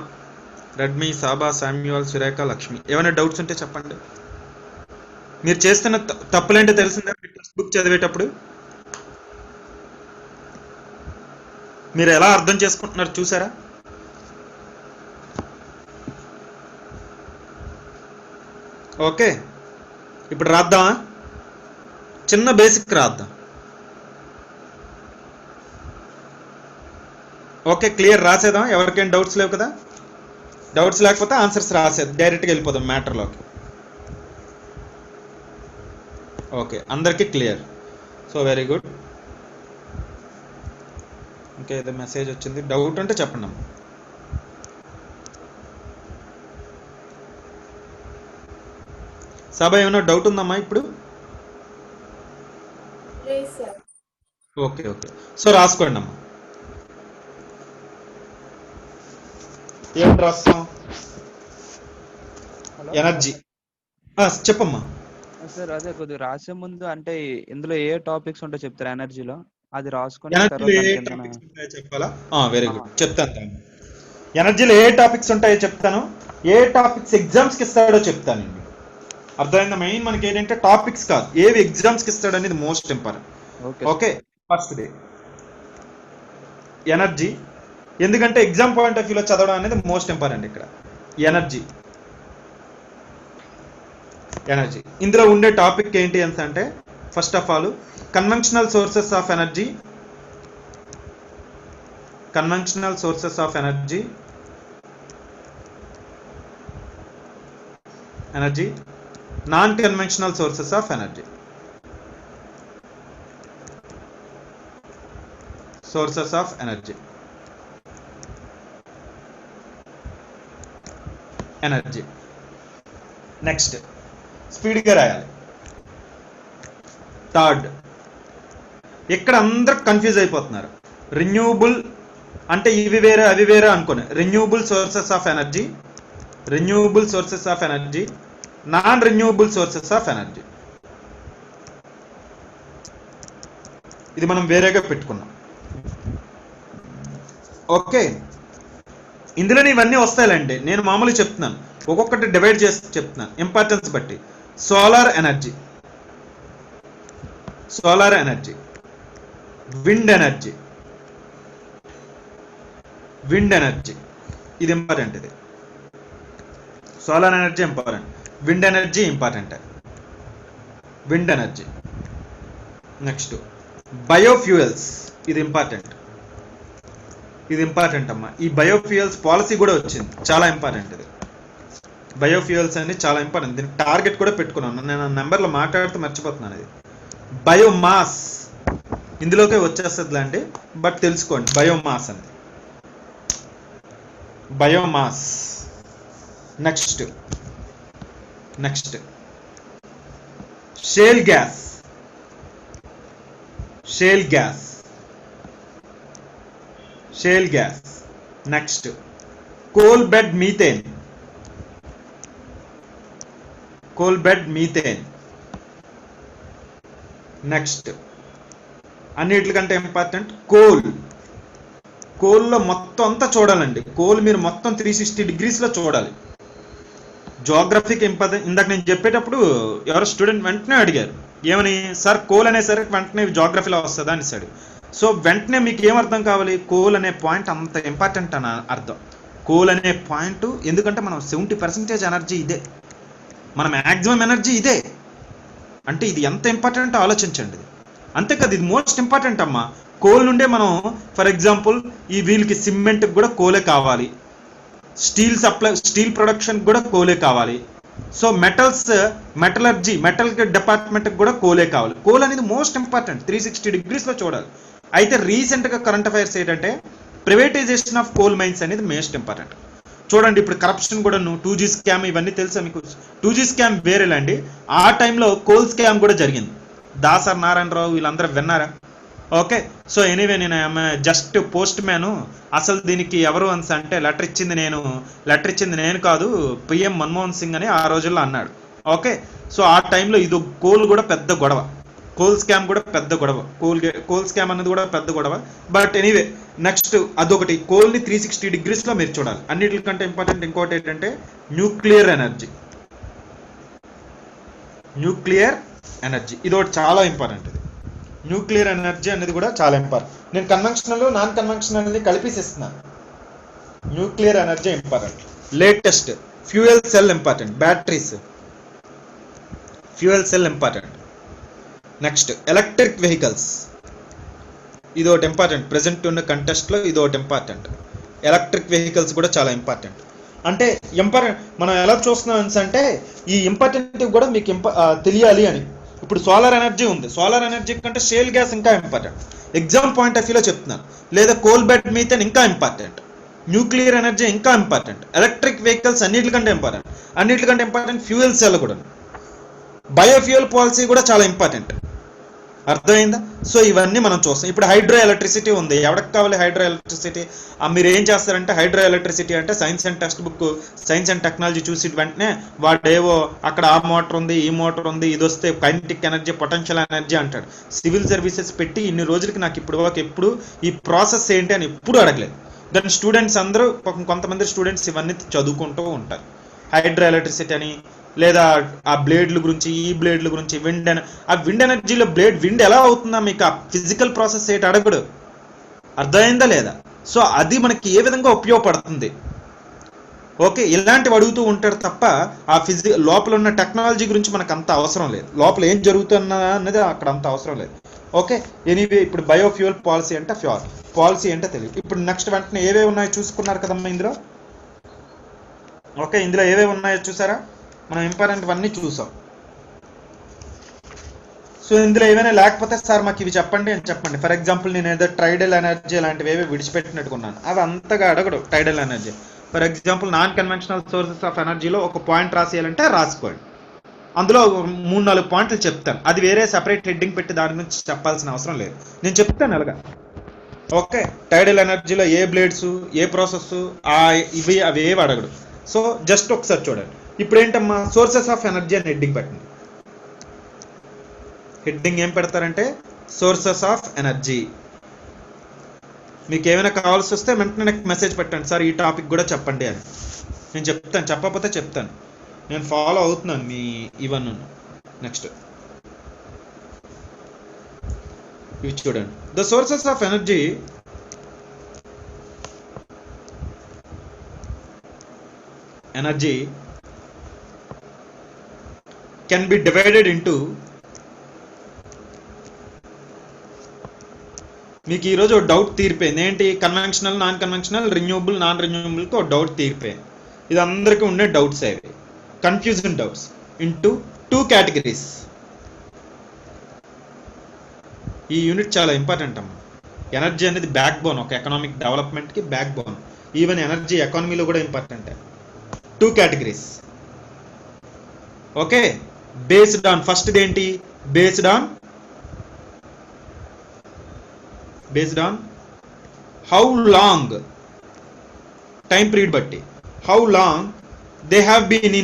Redmi, Saba, Samuel, Surekha, Lakshmi, ఏమైనా డౌట్స్ ఉంటే చెప్పండి. మీరు చేస్తున్న తప్పులేంటో తెలిసిందా టెక్స్ట్ బుక్ చదివేటప్పుడు? మీరు ఎలా అర్థం చేసుకుంటున్నారు చూసారా? ఓకే, ఇప్పుడు రాద్దామా? చిన్న బేసిక్ రాద్దాం. ఓకే, క్లియర్, రాసేద్దాం. ఎవరికైనా డౌట్స్ లేవు కదా? డౌట్స్ లేకపోతే ఆన్సర్స్ రాసేది, డైరెక్ట్గా వెళ్ళిపోదాం మ్యాటర్లోకి. ఓకే, అందరికీ క్లియర్. So very good. ఇంకా ఏదో మెసేజ్ వచ్చింది, డౌట్ అంటే చెప్పండి అమ్మా. సభ ఏమైనా డౌట్ ఉందమ్మా ఇప్పుడు? ఓకే, సో రాసుకోండి అమ్మా. ఏం రాస్తాం? ఎనర్జీ. చెప్పమ్మా. సార్ అదే కొద్దిగా రాసే ముందు అంటే ఇందులో ఏ టాపిక్స్ ఉంటాయో చెప్తారా ఎనర్జీలో? అది రాసుకొని చెప్పాలా? వెరీ గుడ్, చెప్తాను. ఎనర్జీలో ఏ టాపిక్స్ ఉంటాయో చెప్తాను, ఏ టాపిక్స్ ఎగ్జామ్స్ కి ఇస్తాడో చెప్తాను. అర్థమైందా? మెయిన్ మనకి ఏంటంటే టాపిక్స్ కాదు, ఏవి ఎగ్జామ్స్ కి ఇస్తాడు అనేది most important. Okay, first day energy. ఎందుకంటే ఎగ్జామ్ పాయింట్ ఆఫ్ వ్యూలో చదవడం అనేది మోస్ట్ ఇంపార్టెంట్. ఇక్కడ ఎనర్జీ ఇందులో ఉండే టాపిక్ ఏంటి అంటే first of all conventional sources of energy, non conventional sources of energy. Sources of energy. Next స్పీడ్గా రాయాలి. థర్డ్, ఇక్కడ అందరూ కన్ఫ్యూజ్ అయిపోతున్నారు. రెన్యూబుల్ అంటే ఇవి వేరే అవి వేరే అనుకోని. Renewable sources of energy, non renewable sources of energy. ఇది మనం వేరేగా పెట్టుకున్నాం. ఓకే, ఇందులోనే ఇవన్నీ వస్తాయిలండి. నేను మామూలుగా చెప్తున్నాను, ఒక్కొక్కటి డివైడ్ చేసి చెప్తున్నాను ఇంపార్టెన్స్ బట్టి. సోలార్ ఎనర్జీ, విండ్ ఎనర్జీ, ఇది ఇంపార్టెంట్. ఇది solar energy important, wind energy important. Next biofuels, ఇది ఇంపార్టెంట్ అమ్మా. ఈ బయోఫ్యూయల్స్ పాలసీ కూడా వచ్చింది, చాలా ఇంపార్టెంట్. ఇది బయోఫ్యూయల్స్ అనేది చాలా ఇంపార్టెంట్. దీనికి టార్గెట్ కూడా పెట్టుకున్నాను, నేను నెంబర్లో మాట్లాడుతూ మర్చిపోతున్నాను. ఇది బయోమాస్ ఇందులోకే వచ్చేస్తుంది అండి, బట్ తెలుసుకోండి బయోమాస్ అని. Biomass. Next shale gas. Next coal bed methane. Next అన్నిటికంటే ఇంపార్టెంట్ కోల్లో మొత్తం అంతా చూడాలండి. కోల్ మీరు మొత్తం 360 degrees చూడాలి. జోగ్రఫీకి ఇంపార్టెంట్. ఇందాక నేను చెప్పేటప్పుడు ఎవరో స్టూడెంట్ వెంటనే అడిగారు, ఏమని సార్ కోల్ అనేసరికి వెంటనే జోగ్రఫీలో వస్తుందా అనేసాడు. సో వెంటనే మీకు ఏమర్థం కావాలి, కోల్ అనే పాయింట్ అంత ఇంపార్టెంట్ అని అర్థం. కోల్ అనే పాయింట్ ఎందుకంటే మనం 70% ఎనర్జీ ఇదే, మన మ్యాక్సిమం ఎనర్జీ ఇదే. అంటే ఇది ఎంత ఇంపార్టెంట్ ఆలోచించండి. అంతే కదా, ఇది మోస్ట్ ఇంపార్టెంట్ అమ్మా. కోల్ నుండే మనం ఫర్ ఎగ్జాంపుల్ ఈ వీళ్ళకి సిమెంట్కి కూడా కోలే కావాలి, స్టీల్ ప్రొడక్షన్ కూడా కోలే కావాలి. సో మెటల్ డిపార్ట్మెంట్కి కూడా కోలే కావాలి. కోల్ అనేది మోస్ట్ ఇంపార్టెంట్, 360 degrees చూడాలి. అయితే రీసెంట్గా కరెంట్ అఫైర్స్ ఏంటంటే ప్రైవేటైజేషన్ ఆఫ్ కోల్ మైన్స్ అనేది మోస్ట్ ఇంపార్టెంట్. చూడండి, ఇప్పుడు కరప్షన్ కూడా 2G స్కామ్ ఇవన్నీ తెలుసా మీకు? 2G స్కామ్ వేరేలండి, ఆ టైంలో కోల్ స్కామ్ కూడా జరిగింది. దాసర్ నారాయణరావు వీళ్ళందరూ విన్నారా? ఓకే, సో ఎనీవే నేను జస్ట్ పోస్ట్ మ్యాను. అసలు దీనికి ఎవరు అంటే లెటర్ ఇచ్చింది నేను కాదు, పిఎం మన్మోహన్ సింగ్ అని ఆ రోజుల్లో అన్నాడు. ఓకే, సో ఆ టైంలో ఇది కోల్ కూడా పెద్ద గొడవ, కోల్ స్కామ్ కూడా పెద్ద గొడవ, కోల్ స్కామ్ అనేది కూడా పెద్ద గొడవ. బట్ ఎనీవే నెక్స్ట్ అదొకటి, కోల్ని 360 degrees మీరు చూడాలి. అన్నిటికంటే ఇంపార్టెంట్ ఇంకోటి ఏంటంటే న్యూక్లియర్ ఎనర్జీ. ఇది ఒకటి చాలా ఇంపార్టెంట్. ఇది న్యూక్లియర్ ఎనర్జీ అనేది కూడా చాలా ఇంపార్టెంట్. నేను కన్వెన్షనల్ నాన్ కన్వెన్షనల్ అనేది కలిపిస్తున్నాను. Nuclear energy important. Latest fuel cell important, batteries, fuel cell important. Next electric vehicles, ఇది ఒకటి ఇంపార్టెంట్. ప్రెసెంట్ ఉన్న కంటెస్ట్లో ఇది ఒకటి ఇంపార్టెంట్. ఎలక్ట్రిక్ వెహికల్స్ కూడా చాలా ఇంపార్టెంట్. అంటే ఇంపార్టెంట్ మనం ఎలా చూస్తున్నాం అంటే ఈ ఇంపార్టెంట్ కూడా మీకు తెలియాలి అని. ఇప్పుడు సోలార్ ఎనర్జీ ఉంది, సోలార్ ఎనర్జీ కంటే షేల్ గ్యాస్ ఇంకా ఇంపార్టెంట్. ఎగ్జామ్ పాయింట్ ఆఫ్ వ్యూలో చెప్తున్నాను. లేదా కోల్ బెడ్ మీథేన్ ఇంకా ఇంపార్టెంట్, న్యూక్లియర్ ఎనర్జీ ఇంకా ఇంపార్టెంట్, ఎలక్ట్రిక్ వెహికల్స్ అన్నిటికంటే ఇంపార్టెంట్, ఫ్యూయల్ సెల్ కూడా, బయోఫ్యూయల్ పాలసీ కూడా చాలా ఇంపార్టెంట్. అర్థమైందా? సో ఇవన్నీ మనం చూస్తాం. ఇప్పుడు హైడ్రో ఎలక్ట్రిసిటీ ఉంది, ఎవరికి కావాలి హైడ్రో ఎలక్ట్రిసిటీ? మీరు ఏం చేస్తారంటే హైడ్రో ఎలక్ట్రిసిటీ అంటే science and text book, science and technology చూసి వెంటనే వాడేవో అక్కడ ఆ మోటార్ ఉంది, ఈ మోటార్ ఉంది, ఇది వస్తే కైనెటిక్ ఎనర్జీ, పొటెన్షియల్ ఎనర్జీ అంటాడు. సివిల్ సర్వీసెస్ పెట్టి ఇన్ని రోజులకి నాకు ఎప్పుడు ఈ ప్రాసెస్ ఏంటి అని ఎప్పుడు అడగలేదు. దాని స్టూడెంట్స్ అందరూ, కొంతమంది స్టూడెంట్స్ ఇవన్నీ చదువుకుంటూ ఉంటారు. హైడ్రో ఎలక్ట్రిసిటీ అని, లేదా ఆ బ్లేడ్ల గురించి, ఈ బ్లేడ్ల గురించి, ఆ విండ్ ఎనర్జీలో విండ్ ఎలా అవుతుందా మీకు ఆ ఫిజికల్ ప్రాసెస్ ఏంటి అడగడు. అర్థమైందా లేదా? సో అది మనకి ఏ విధంగా ఉపయోగపడుతుంది. ఓకే, ఇలాంటివి అడుగుతూ ఉంటారు తప్ప ఆ లోపల ఉన్న టెక్నాలజీ గురించి మనకు అంత అవసరం లేదు, లోపల ఏం జరుగుతున్నా అనేది అక్కడ అంత అవసరం లేదు. ఓకే, ఎనీవే ఇప్పుడు బయోఫ్యూయల్ పాలసీ అంటే పాలసీ అంటే తెలియదు. ఇప్పుడు నెక్స్ట్ వెంటనే ఏవేవి ఉన్నాయో చూసుకున్నారు కదమ్మా ఇందులో. ఓకే, ఇందులో ఏవేవి ఉన్నాయో చూసారా? మనం ఇంపార్టెంట్ అన్నీ చూసాం. సో ఇందులో ఏమైనా లేకపోతే సార్ మాకు ఇవి చెప్పండి అని చెప్పండి. ఫర్ ఎగ్జాంపుల్ నేను ఏదో ట్రైడల్ ఎనర్జీ లాంటివి ఏవి విడిచిపెట్టినట్టుకున్నాను, అవి అంతగా అడగడు. Tidal energy for example non conventional sources of ఎనర్జీలో ఒక పాయింట్ రాసేయాలంటే రాసుకోండి, అందులో 3-4 పాయింట్లు చెప్తాను. అది వేరే సెపరేట్ హెడ్డింగ్ పెట్టి దాని గురించి చెప్పాల్సిన అవసరం లేదు, నేను చెప్తాను అలాగా. ఓకే, టైడల్ ఎనర్జీలో ఏ బ్లేడ్స్ ఏ ప్రాసెస్ ఇవి అవి ఏవి అడగడు. సో జస్ట్ ఒకసారి చూడండి. ఇప్పుడు ఏంటమ్మా, సోర్సెస్ ఆఫ్ ఎనర్జీ అని హెడ్డింగ్ పెట్టండి. హెడ్డింగ్ ఏం పెడతారంటే సోర్సెస్ ఆఫ్ ఎనర్జీ. మీకు ఏమైనా కావాల్సి వస్తే వెంటనే నాకు మెసేజ్ పెట్టండి, సార్ ఈ టాపిక్ కూడా చెప్పండి అని. నేను చెప్తాను, చెప్పకపోతే చెప్తాను. నేను ఫాలో అవుతున్నాను మీ ఇవన్నీ. నెక్స్ట్ ఇవి చూడండి. The sources of energy can be divided into, మీకు ఈరోజు ఒక డౌట్ తీరిపోయింది. ఏంటి? Conventional non conventional, renewable non రిన్యూవబుల్కి ఒక డౌట్ తీరిపోయింది. ఇది అందరికీ ఉండే డౌట్స్ అవి, కన్ఫ్యూజన్ డౌట్స్. Into 2 categories. ఈ యూనిట్ చాలా ఇంపార్టెంట్ అమ్మా. ఎనర్జీ అనేది బ్యాక్ బోన్, ఒక ఎకనామిక్ డెవలప్మెంట్కి బ్యాక్ బోన్. ఈవెన్ ఎనర్జీ ఎకానమీలో కూడా important. 2 categories. Okay, based on, first ఏంటి? Based on how long, time period బట్టి, how long they have been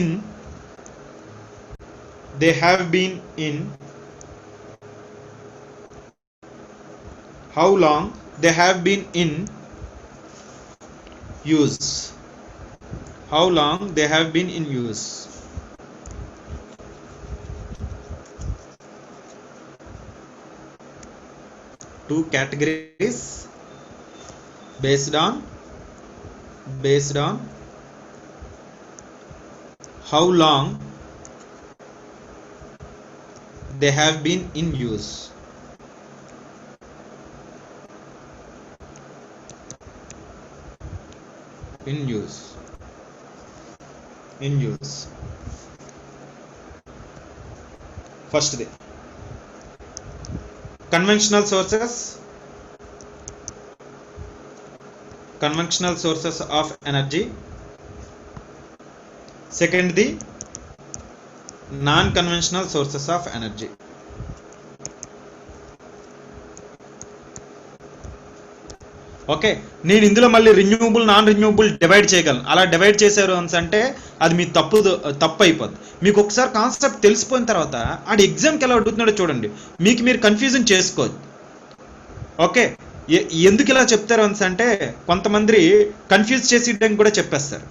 in how long they have been in use. How long they have been in use. Two categories based on how long they have been in use. In use. First day, conventional sources of energy. Second, the non conventional sources of energy. Okay, నేను ఇందులో మళ్ళీ రిన్యూవబుల్ నాన్ రిన్యూవబుల్ డివైడ్ చేయగలను. అలా డివైడ్ చేశారు అంటే అది మీ తప్పు అయిపోద్ది. మీకు ఒకసారి కాన్సెప్ట్ తెలిసిపోయిన తర్వాత ఆడి ఎగ్జామ్కి ఎలా అడుగుతున్నాడో చూడండి, మీకు మీరు కన్ఫ్యూజన్ చేసుకోవద్దు. ఓకే, ఎందుకు ఇలా చెప్తారు అంటే కొంతమంది కన్ఫ్యూజ్ చేసేయడానికి కూడా చెప్పేస్తారు.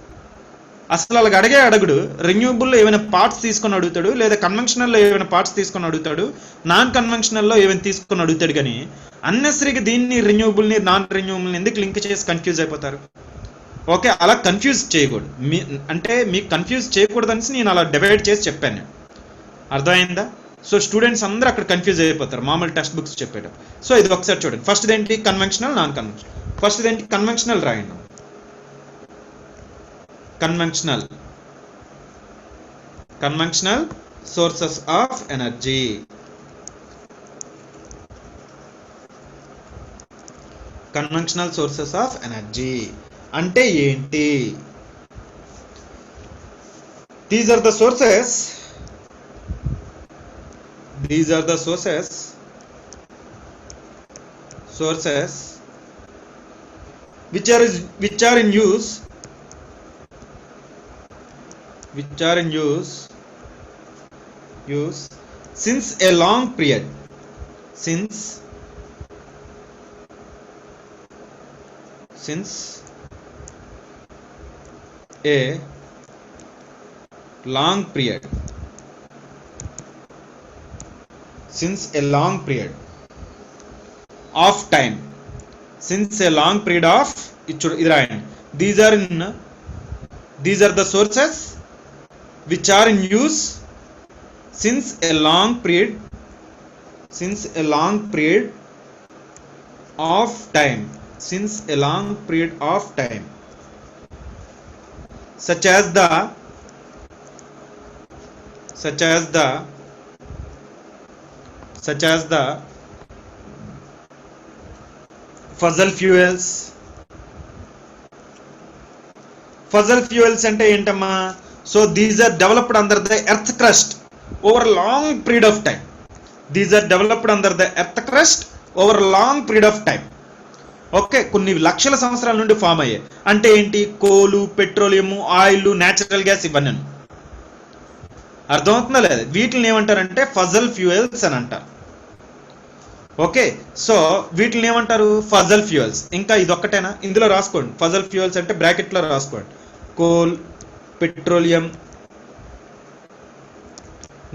అసలు అలాగ అడగడు. రెన్యూవబుల్లో ఏమైనా పార్ట్స్ తీసుకొని అడుగుతాడు, లేదా కన్వెన్షనల్లో ఏమైనా పార్ట్స్ తీసుకొని అడుగుతాడు, నాన్ కన్వెన్షనల్లో ఏమైనా తీసుకొని అడుగుతాడు. కానీ అన్నెసరీగా దీన్ని రెన్యూవబుల్ని నాన్ రెన్యూవబుల్ని ఎందుకు లింక్ చేసి కన్ఫ్యూజ్ అయిపోతారు? ఓకే, అలా కన్ఫ్యూజ్ చేయకూడదు. అంటే మీకు కన్ఫ్యూజ్ చేయకూడదని నేను అలా డివైడ్ చేసి చెప్పాను. అర్థమైందా? సో స్టూడెంట్స్ అందరూ అక్కడ కన్ఫ్యూజ్ అయిపోతారు మామూలు టెక్స్ట్ బుక్స్ చెప్పేటప్పుడు. సో ఇది ఒకసారి చూడండి. ఫస్ట్ ఏంటి? Conventional non conventional. ఫస్ట్ ఏంటి? కన్వెన్షనల్ రాయండి. Conventional sources of energy. Conventional sources of energy అంటే ఏంటి? These are the sources which are in use since a long period. Since a long period. Since a long period of time. Since a long period of, these are the sources which are in use since a long period of time. Since a long period of time, such as the such as the fossil fuels. Fossil fuels అంటే ఏంటమ్మా? So these are developed under the earth crust over a long period of time. These are developed under the earth crust over a long period of time. Okay, కొన్ని లక్షల సంవత్సరాల నుండి ఫామ్ అయ్యాయి. అంటే ఏంటి? కోలు, పెట్రోలియం, ఆయిల్, న్యాచురల్ గ్యాస్, ఇవన్నీ. అర్థమవుతుందా లేదా? వీటిని ఏమంటారంటే ఫజల్ ఫ్యూయల్స్ అని అంటారు. ఓకే, సో వీటిని ఏమంటారు? Fossil fuels. ఇంకా ఇదొక్కటేనా? ఇందులో రాసుకోండి. ఫజల్ ఫ్యూయల్స్ అంటే బ్రాకెట్లో రాసుకోండి. Coal, petroleum,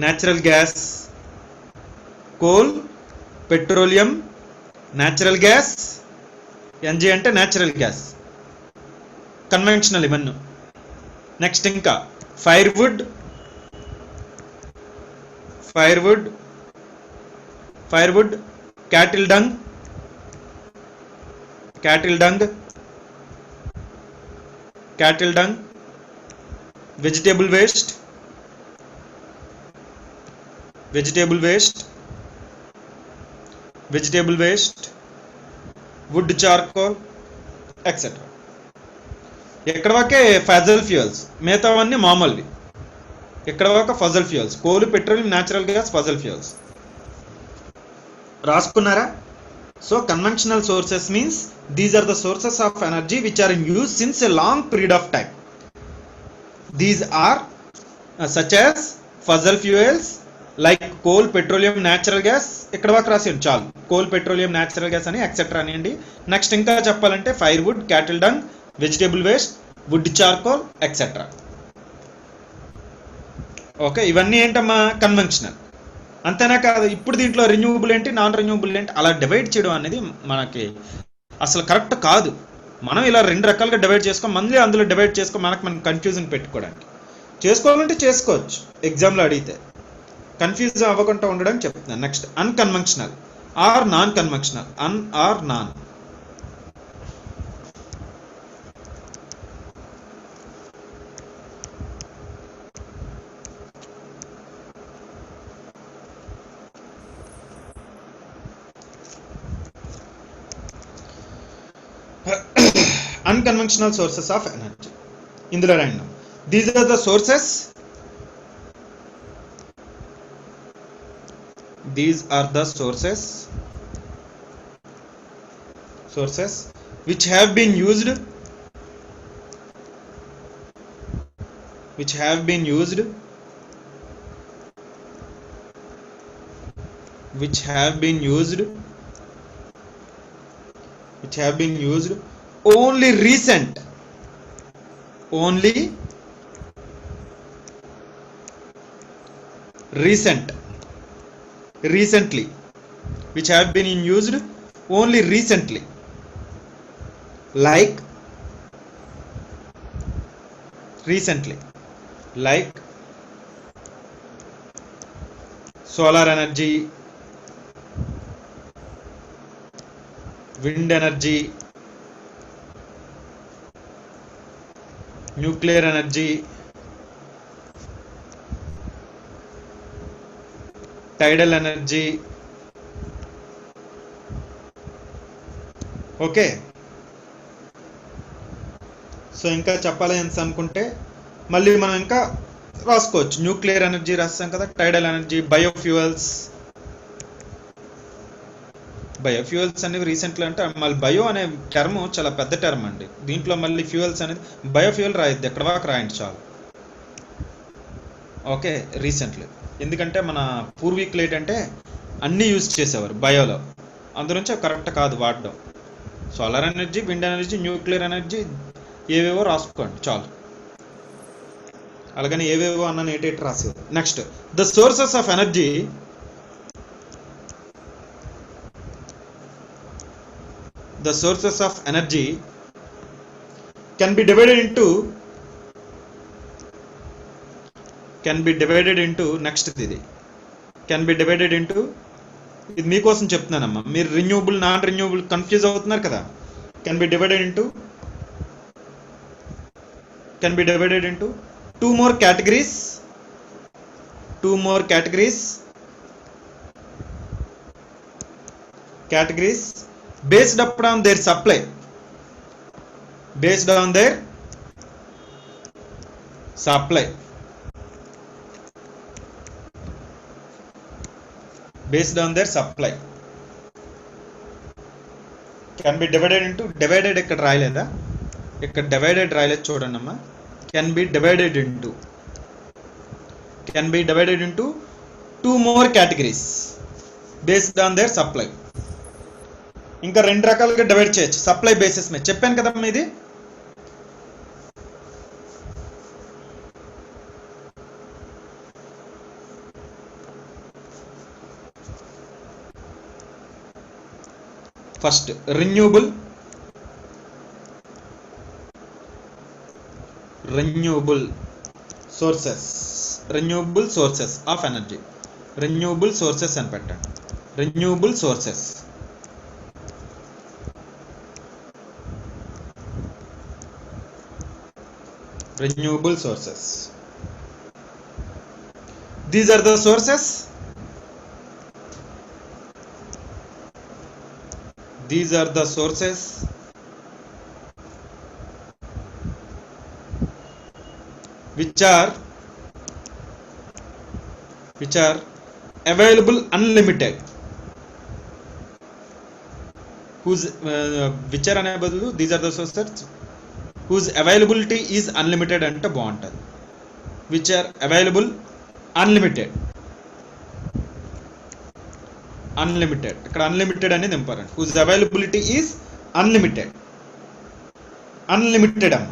natural gas. Coal, petroleum, natural gas. NG అంటే న్యాచురల్ గ్యాస్, కన్వెన్షనల్ ఇవన్నీ. నెక్స్ట్ ఇంకా firewood, cattle dung, vegetable waste, wood, charcoal, etcetera. ఎక్కడ వరకే ఫజల్ ఫ్యూయల్స్, మిగతావన్నీ మామూలువి. ఎక్కడ వరకు fossil fuels, coal, petroleum, natural gas, fossil fuels. రాసుకున్నారా? So conventional sources means these are the sources of energy which are in use since a long period of time. These are such as fossil fuels like coal, petroleum, natural gas. ఇక్కడ వరకు రాసేయండి చాలు. కోల్, పెట్రోలియం, న్యాచురల్ గ్యాస్ అని ఎక్సెట్రా అనియండి. నెక్స్ట్ ఇంకా చెప్పాలంటే firewood, cattle dung, vegetable waste, wood, charcoal, etcetera. Okay, ఇవన్నీ ఏంటమ్మా? కన్వెన్షనల్. అంతేనా కాదు? ఇప్పుడు దీంట్లో రెన్యూవబుల్ ఏంటి, నాన్ రెన్యూవబుల్ ఏంటి, అలా డివైడ్ చేయడం అనేది మనకి అసలు కరెక్ట్ కాదు. మనం ఇలా రెండు రకాలుగా డివైడ్ చేసుకో, మళ్ళీ అందులో డివైడ్ చేసుకో, మనం కన్ఫ్యూజన్ పెట్టుకోవడానికి. చేసుకోవాలంటే చేసుకోవచ్చు, ఎగ్జామ్లో అడిగితే. కన్ఫ్యూజ్ అవ్వకుండా ఉండడానికి చెప్తున్నాను. Next unconventional or non conventional. Un or non. Unconventional sources of energy. ఇందులో రాయండి. These are the sources. These are the sources which have been used only recently, which have been used only recently, like solar energy, wind energy, nuclear energy, tidal energy. Okay, so ఇంకా చెప్పాలి అనుకుంటే మళ్ళీ మనం ఇంకా రాసుకోవచ్చు. న్యూక్లియర్ ఎనర్జీ రాస్తాం కదా, టైడల్ ఎనర్జీ, బయోఫ్యూయల్స్ అనేవి రీసెంట్లీ. అంటే మళ్ళీ బయో అనే టర్మ్ చాలా పెద్ద టర్మ్ అండి. దీంట్లో మళ్ళీ ఫ్యూయల్స్ అనేది బయోఫ్యూయల్ రాయద్దు, ఎక్కడ వరకు రాయండి చాలు. Okay, recently. ఎందుకంటే మన పూర్వీకులు ఏంటంటే అన్నీ యూజ్ చేసేవారు బయోలో, అందులోంచి కరెక్ట్ కాదు వాడడం. Solar energy, wind energy, nuclear energy ఏవేవో రాసుకోండి చాలు. అలాగని ఏవేవో అన్న ఏటేటి రాసేది. Next the sources of energy. The sources of energy can be divided into next ఇది can be divided into, ఇది మీకోసం చెప్తున్నానమ్మా, మీరు రెన్యూవబుల్, నాన్ రెన్యూవబుల్ కన్ఫ్యూజ్ అవుతున్నారు కదా. can be divided into two more categories. categories based upon their supply, based on their supply, based on their supply can be divided into, divided ఇక్కడ రాయలేదా, ఇక్కడ డివైడెడ్ రాయలేదు చూడండి అమ్మా, can be divided into 2 more categories based on their supply. ఇంకా 2 రకాలుగా డివైడ్ చేయొచ్చు సప్లై బేసిస్ మీద, చెప్పాను కదమ్మా ఇది. First renewable sources of energy, renewable sources అని పెట్టండి, renewable sources. Renewable sources, these are the sources, which are available unlimited, which are unavailable, these are the sources whose availability is unlimited అంటే బాగుంటుంది, which are available unlimited, ఇక్కడ unlimited అనేది important, whose availability is unlimited అమ్మ.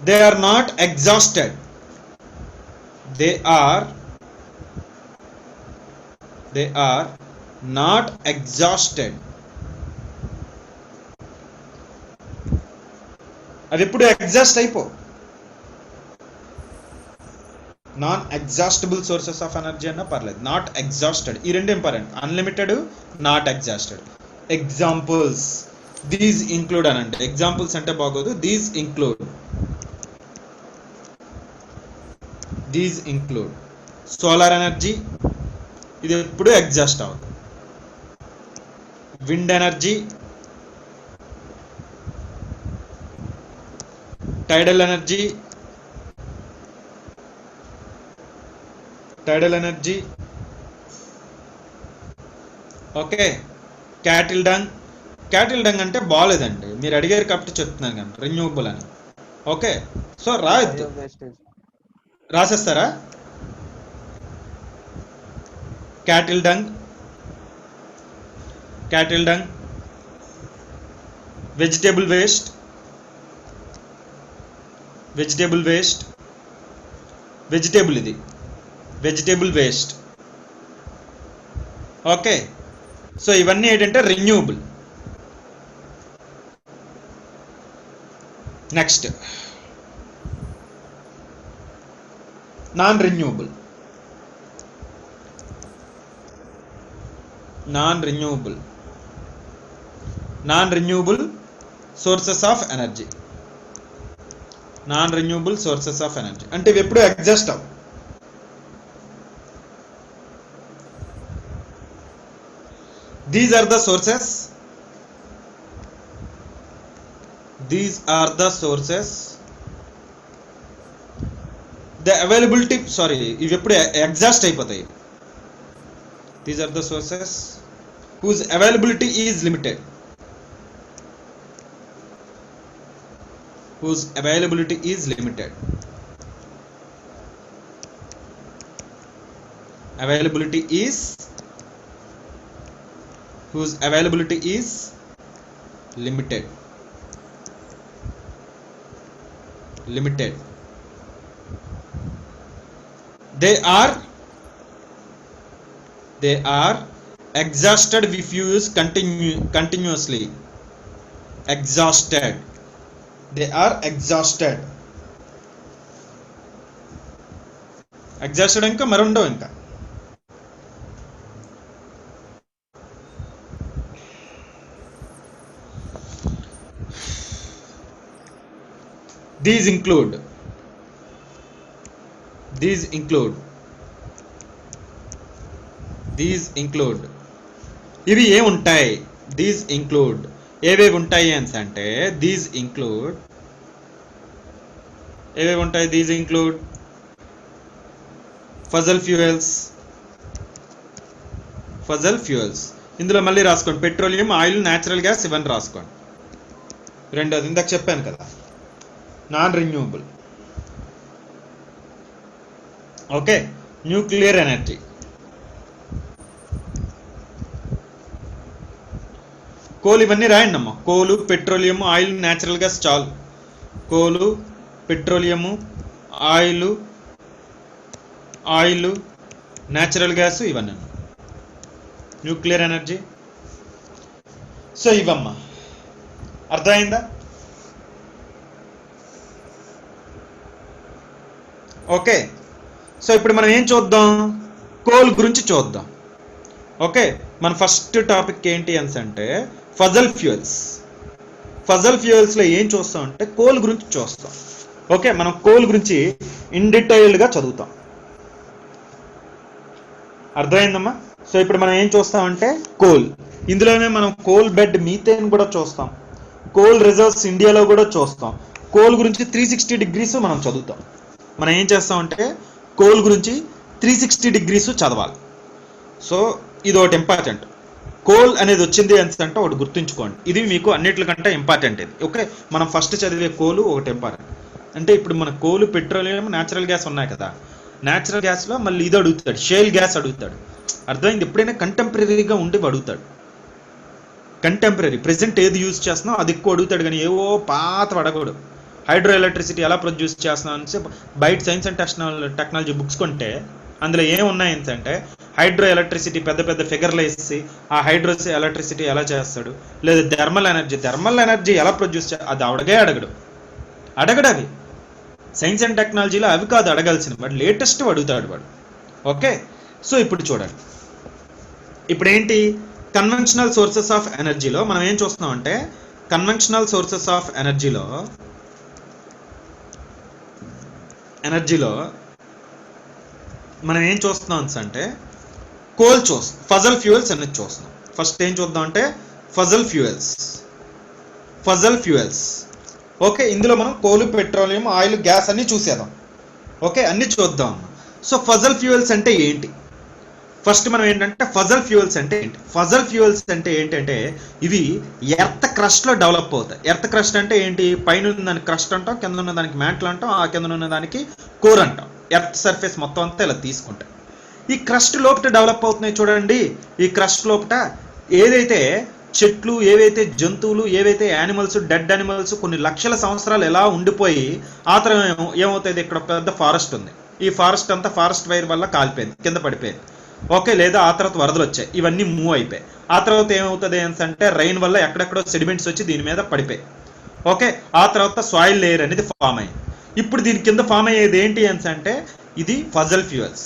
They are not exhausted, they are not exhausted. అది ఎప్పుడు ఎగ్జాస్ట్ అయిపో. Non exhaustible sources of energy అన్నా పర్లేదు, నాట్ ఎగ్జాస్టెడ్, ఈ రెండు important, unlimited, not exhausted. Examples, these include అని అంటే, ఎగ్జాంపుల్స్ అంటే బాగోదు, దీస్ ఇంక్లూడ్ సోలార్ ఎనర్జీ, ఇది ఎప్పుడు ఎగ్జాస్ట్ అవ్వదు. Wind energy, tidal energy, okay. Cattle dung అంటే బాగాలేదండి, మీరు అడిగారు కాబట్టి చెప్తున్నాను కానీ, రెన్యూవబుల్ అని. ఓకే, సో రాయొద్దు, రాసేస్తారా? క్యాటిల్ డంగ్, వెజిటేబుల్ వేస్ట్, ఇది వెజిటేబుల్ వేస్ట్. ఓకే, సో ఇవన్నీ ఏంటంటే renewable. Next non renewable sources of energy. అంటే ఇవి ఎప్పుడు ఎగ్జాస్ట్ అవ్వవు. These are the sources. The availability, ఇవి ఎప్పుడు ఎగ్జాస్ట్ అయిపోతాయి. These are the sources whose availability is limited. Whose availability is limited. Limited. They are exhausted if you use continuously. Exhausted. They are exhausted. ఇంకా మరుండో ఇంకా. These include ఇవి ఏముంటాయి? These include. ఏవేవి ఉంటాయి అంటే దీస్ ఇంక్లూడ్, ఏవేవి ఉంటాయి? These include fossil fuels. Fossil fuels ఇందులో మళ్ళీ రాసుకోండి, పెట్రోలియం, ఆయిల్, న్యాచురల్ గ్యాస్ ఇవన్నీ రాసుకోండి. రెండోది ఇందాక చెప్పాను కదా, non renewable. Okay, nuclear energy. Coal ఇవన్నీ రాయండి అమ్మా. కోలు, పెట్రోలియం, ఆయిల్, న్యాచురల్ గ్యాస్ చాలు. కోలు, పెట్రోలియము, ఆయిల్, న్యాచురల్ గ్యాస్ ఇవన్నీ. Nuclear energy. సో ఇవమ్మా, అర్థమైందా? ఓకే, సో ఇప్పుడు మనం ఏం చూద్దాం? కోల్ గురించి చూద్దాం. ఓకే, మన ఫస్ట్ టాపిక్ ఏంటి అంటే ఫజల్ ఫ్యూయల్స్. ఫజల్ ఫ్యూయల్స్లో ఏం చూస్తాం అంటే కోల్ గురించి చూస్తాం. ఓకే, మనం కోల్ గురించి ఇన్ డీటెయిల్డ్గా చదువుతాం. అర్థమైందమ్మా? సో ఇప్పుడు మనం ఏం చూస్తామంటే కోల్. ఇందులోనే మనం కోల్ బెడ్ మీథేన్ కూడా చూస్తాం. కోల్ రిజర్వ్స్ ఇండియాలో కూడా చూస్తాం. కోల్ గురించి 360 degrees మనం చదువుతాం. మనం ఏం చేస్తామంటే కోల్ గురించి 360 degrees చదవాలి. సో ఇది ఒకటి ఇంపార్టెంట్. కోల్ అనేది వచ్చింది అంటే ఒకటి గుర్తుంచుకోండి, ఇది మీకు అన్నిటికంటే ఇంపార్టెంట్ ఇది. ఓకే, మనం ఫస్ట్ చదివే కోలు ఒకటి ఇంపార్టెంట్. అంటే ఇప్పుడు మన కోలు, పెట్రోలియం, న్యాచురల్ గ్యాస్ ఉన్నాయి కదా, న్యాచురల్ గ్యాస్లో మళ్ళీ ఇది అడుగుతాడు, షేల్ గ్యాస్ అడుగుతాడు. అర్థమైంది? ఎప్పుడైనా కంటెంపరీగా ఉండి అడుగుతాడు. కంటెంపరీ ప్రెసెంట్ ఏది యూజ్ చేస్తున్నావు అది ఎక్కువ అడుగుతాడు, కానీ ఏవో పాత అడగడు. హైడ్రో ఎలక్ట్రిసిటీ ఎలా ప్రొడ్యూస్ చేస్తున్నావు అని బయట సైన్స్ అండ్ టెక్నాలజీ బుక్స్ కొంటే అందులో ఏమున్నాయి అంటే హైడ్రో ఎలక్ట్రిసిటీ పెద్ద పెద్ద ఫిగర్లు వేసి ఆ హైడ్రో ఎలక్ట్రిసిటీ ఎలా చేస్తాడు, లేదా థర్మల్ ఎనర్జీ ఎలా ప్రొడ్యూస్ అది అడగడు అవి సైన్స్ అండ్ టెక్నాలజీలో అవి కాదు అడగాల్సింది, బట్ లేటెస్ట్ అడుగుతాడు వాడు. ఓకే, సో ఇప్పుడు చూడండి, ఇప్పుడు ఏంటి కన్వెన్షనల్ సోర్సెస్ ఆఫ్ ఎనర్జీలో మనం ఏం చూస్తున్నాం అంటే కన్వెన్షనల్ సోర్సెస్ ఆఫ్ ఎనర్జీలో మనం ఏం చూస్తున్నాం అంటే కోల్ చూస్తాం, ఫజల్ ఫ్యూయల్స్ అనేది చూస్తున్నాం. ఫస్ట్ ఏం చూద్దాం అంటే ఫజల్ ఫ్యూయల్స్. ఓకే, ఇందులో మనం కోలు, పెట్రోలియం, ఆయిల్, గ్యాస్ అన్ని చూసేద్దాం. ఓకే, అన్ని చూద్దాం. సో ఫజల్ ఫ్యూయల్స్ అంటే ఏంటి? ఫస్ట్ మనం ఏంటంటే ఫజల్ ఫ్యూయల్స్ అంటే ఏంటి? ఫజల్ ఫ్యూయల్స్ అంటే ఏంటంటే ఇవి ఎర్త్ క్రస్ట్లో డెవలప్ అవుతాయి. ఎర్త్ క్రస్ట్ అంటే ఏంటి? పైన ఉన్న దానికి క్రస్ట్ అంటాం, కింద ఉన్న దానికి మ్యాంట్లు అంటాం, ఆ కింద ఉన్న దానికి కోర్ అంటాం. ఎర్త్ సర్ఫేస్ మొత్తం అంతా ఇలా తీసుకుంటాం. ఈ క్రస్ట్ లోపల డెవలప్ అవుతున్నాయి చూడండి. ఈ క్రస్ట్ లోపల ఏదైతే చెట్లు, ఏవైతే జంతువులు, ఏవైతే యానిమల్స్, డెడ్ యానిమల్స్ కొన్ని లక్షల సంవత్సరాలు ఎలా ఉండిపోయి ఆ తర్వాత ఏమవుతుంది, ఇక్కడ పెద్ద ఫారెస్ట్ ఉంది, ఈ ఫారెస్ట్ అంతా ఫారెస్ట్ వైర్ వల్ల కాలిపోయింది, కింద పడిపోయింది. ఓకే, లేదా ఆ తర్వాత వరదలు వచ్చాయి, ఇవన్నీ మూవ్ అయిపోయాయి. ఆ తర్వాత ఏమవుతుంది అంటే రైన్ వల్ల ఎక్కడెక్కడో సెడిమెంట్స్ వచ్చి దీని మీద పడిపోయాయి. ఓకే, ఆ తర్వాత సాయిల్ లేయర్ అనేది ఫామ్ అయింది. ఇప్పుడు దీని కింద ఫామ్ అయ్యేది ఏంటి అంటే ఇది ఫజల్ ఫ్యూయల్స్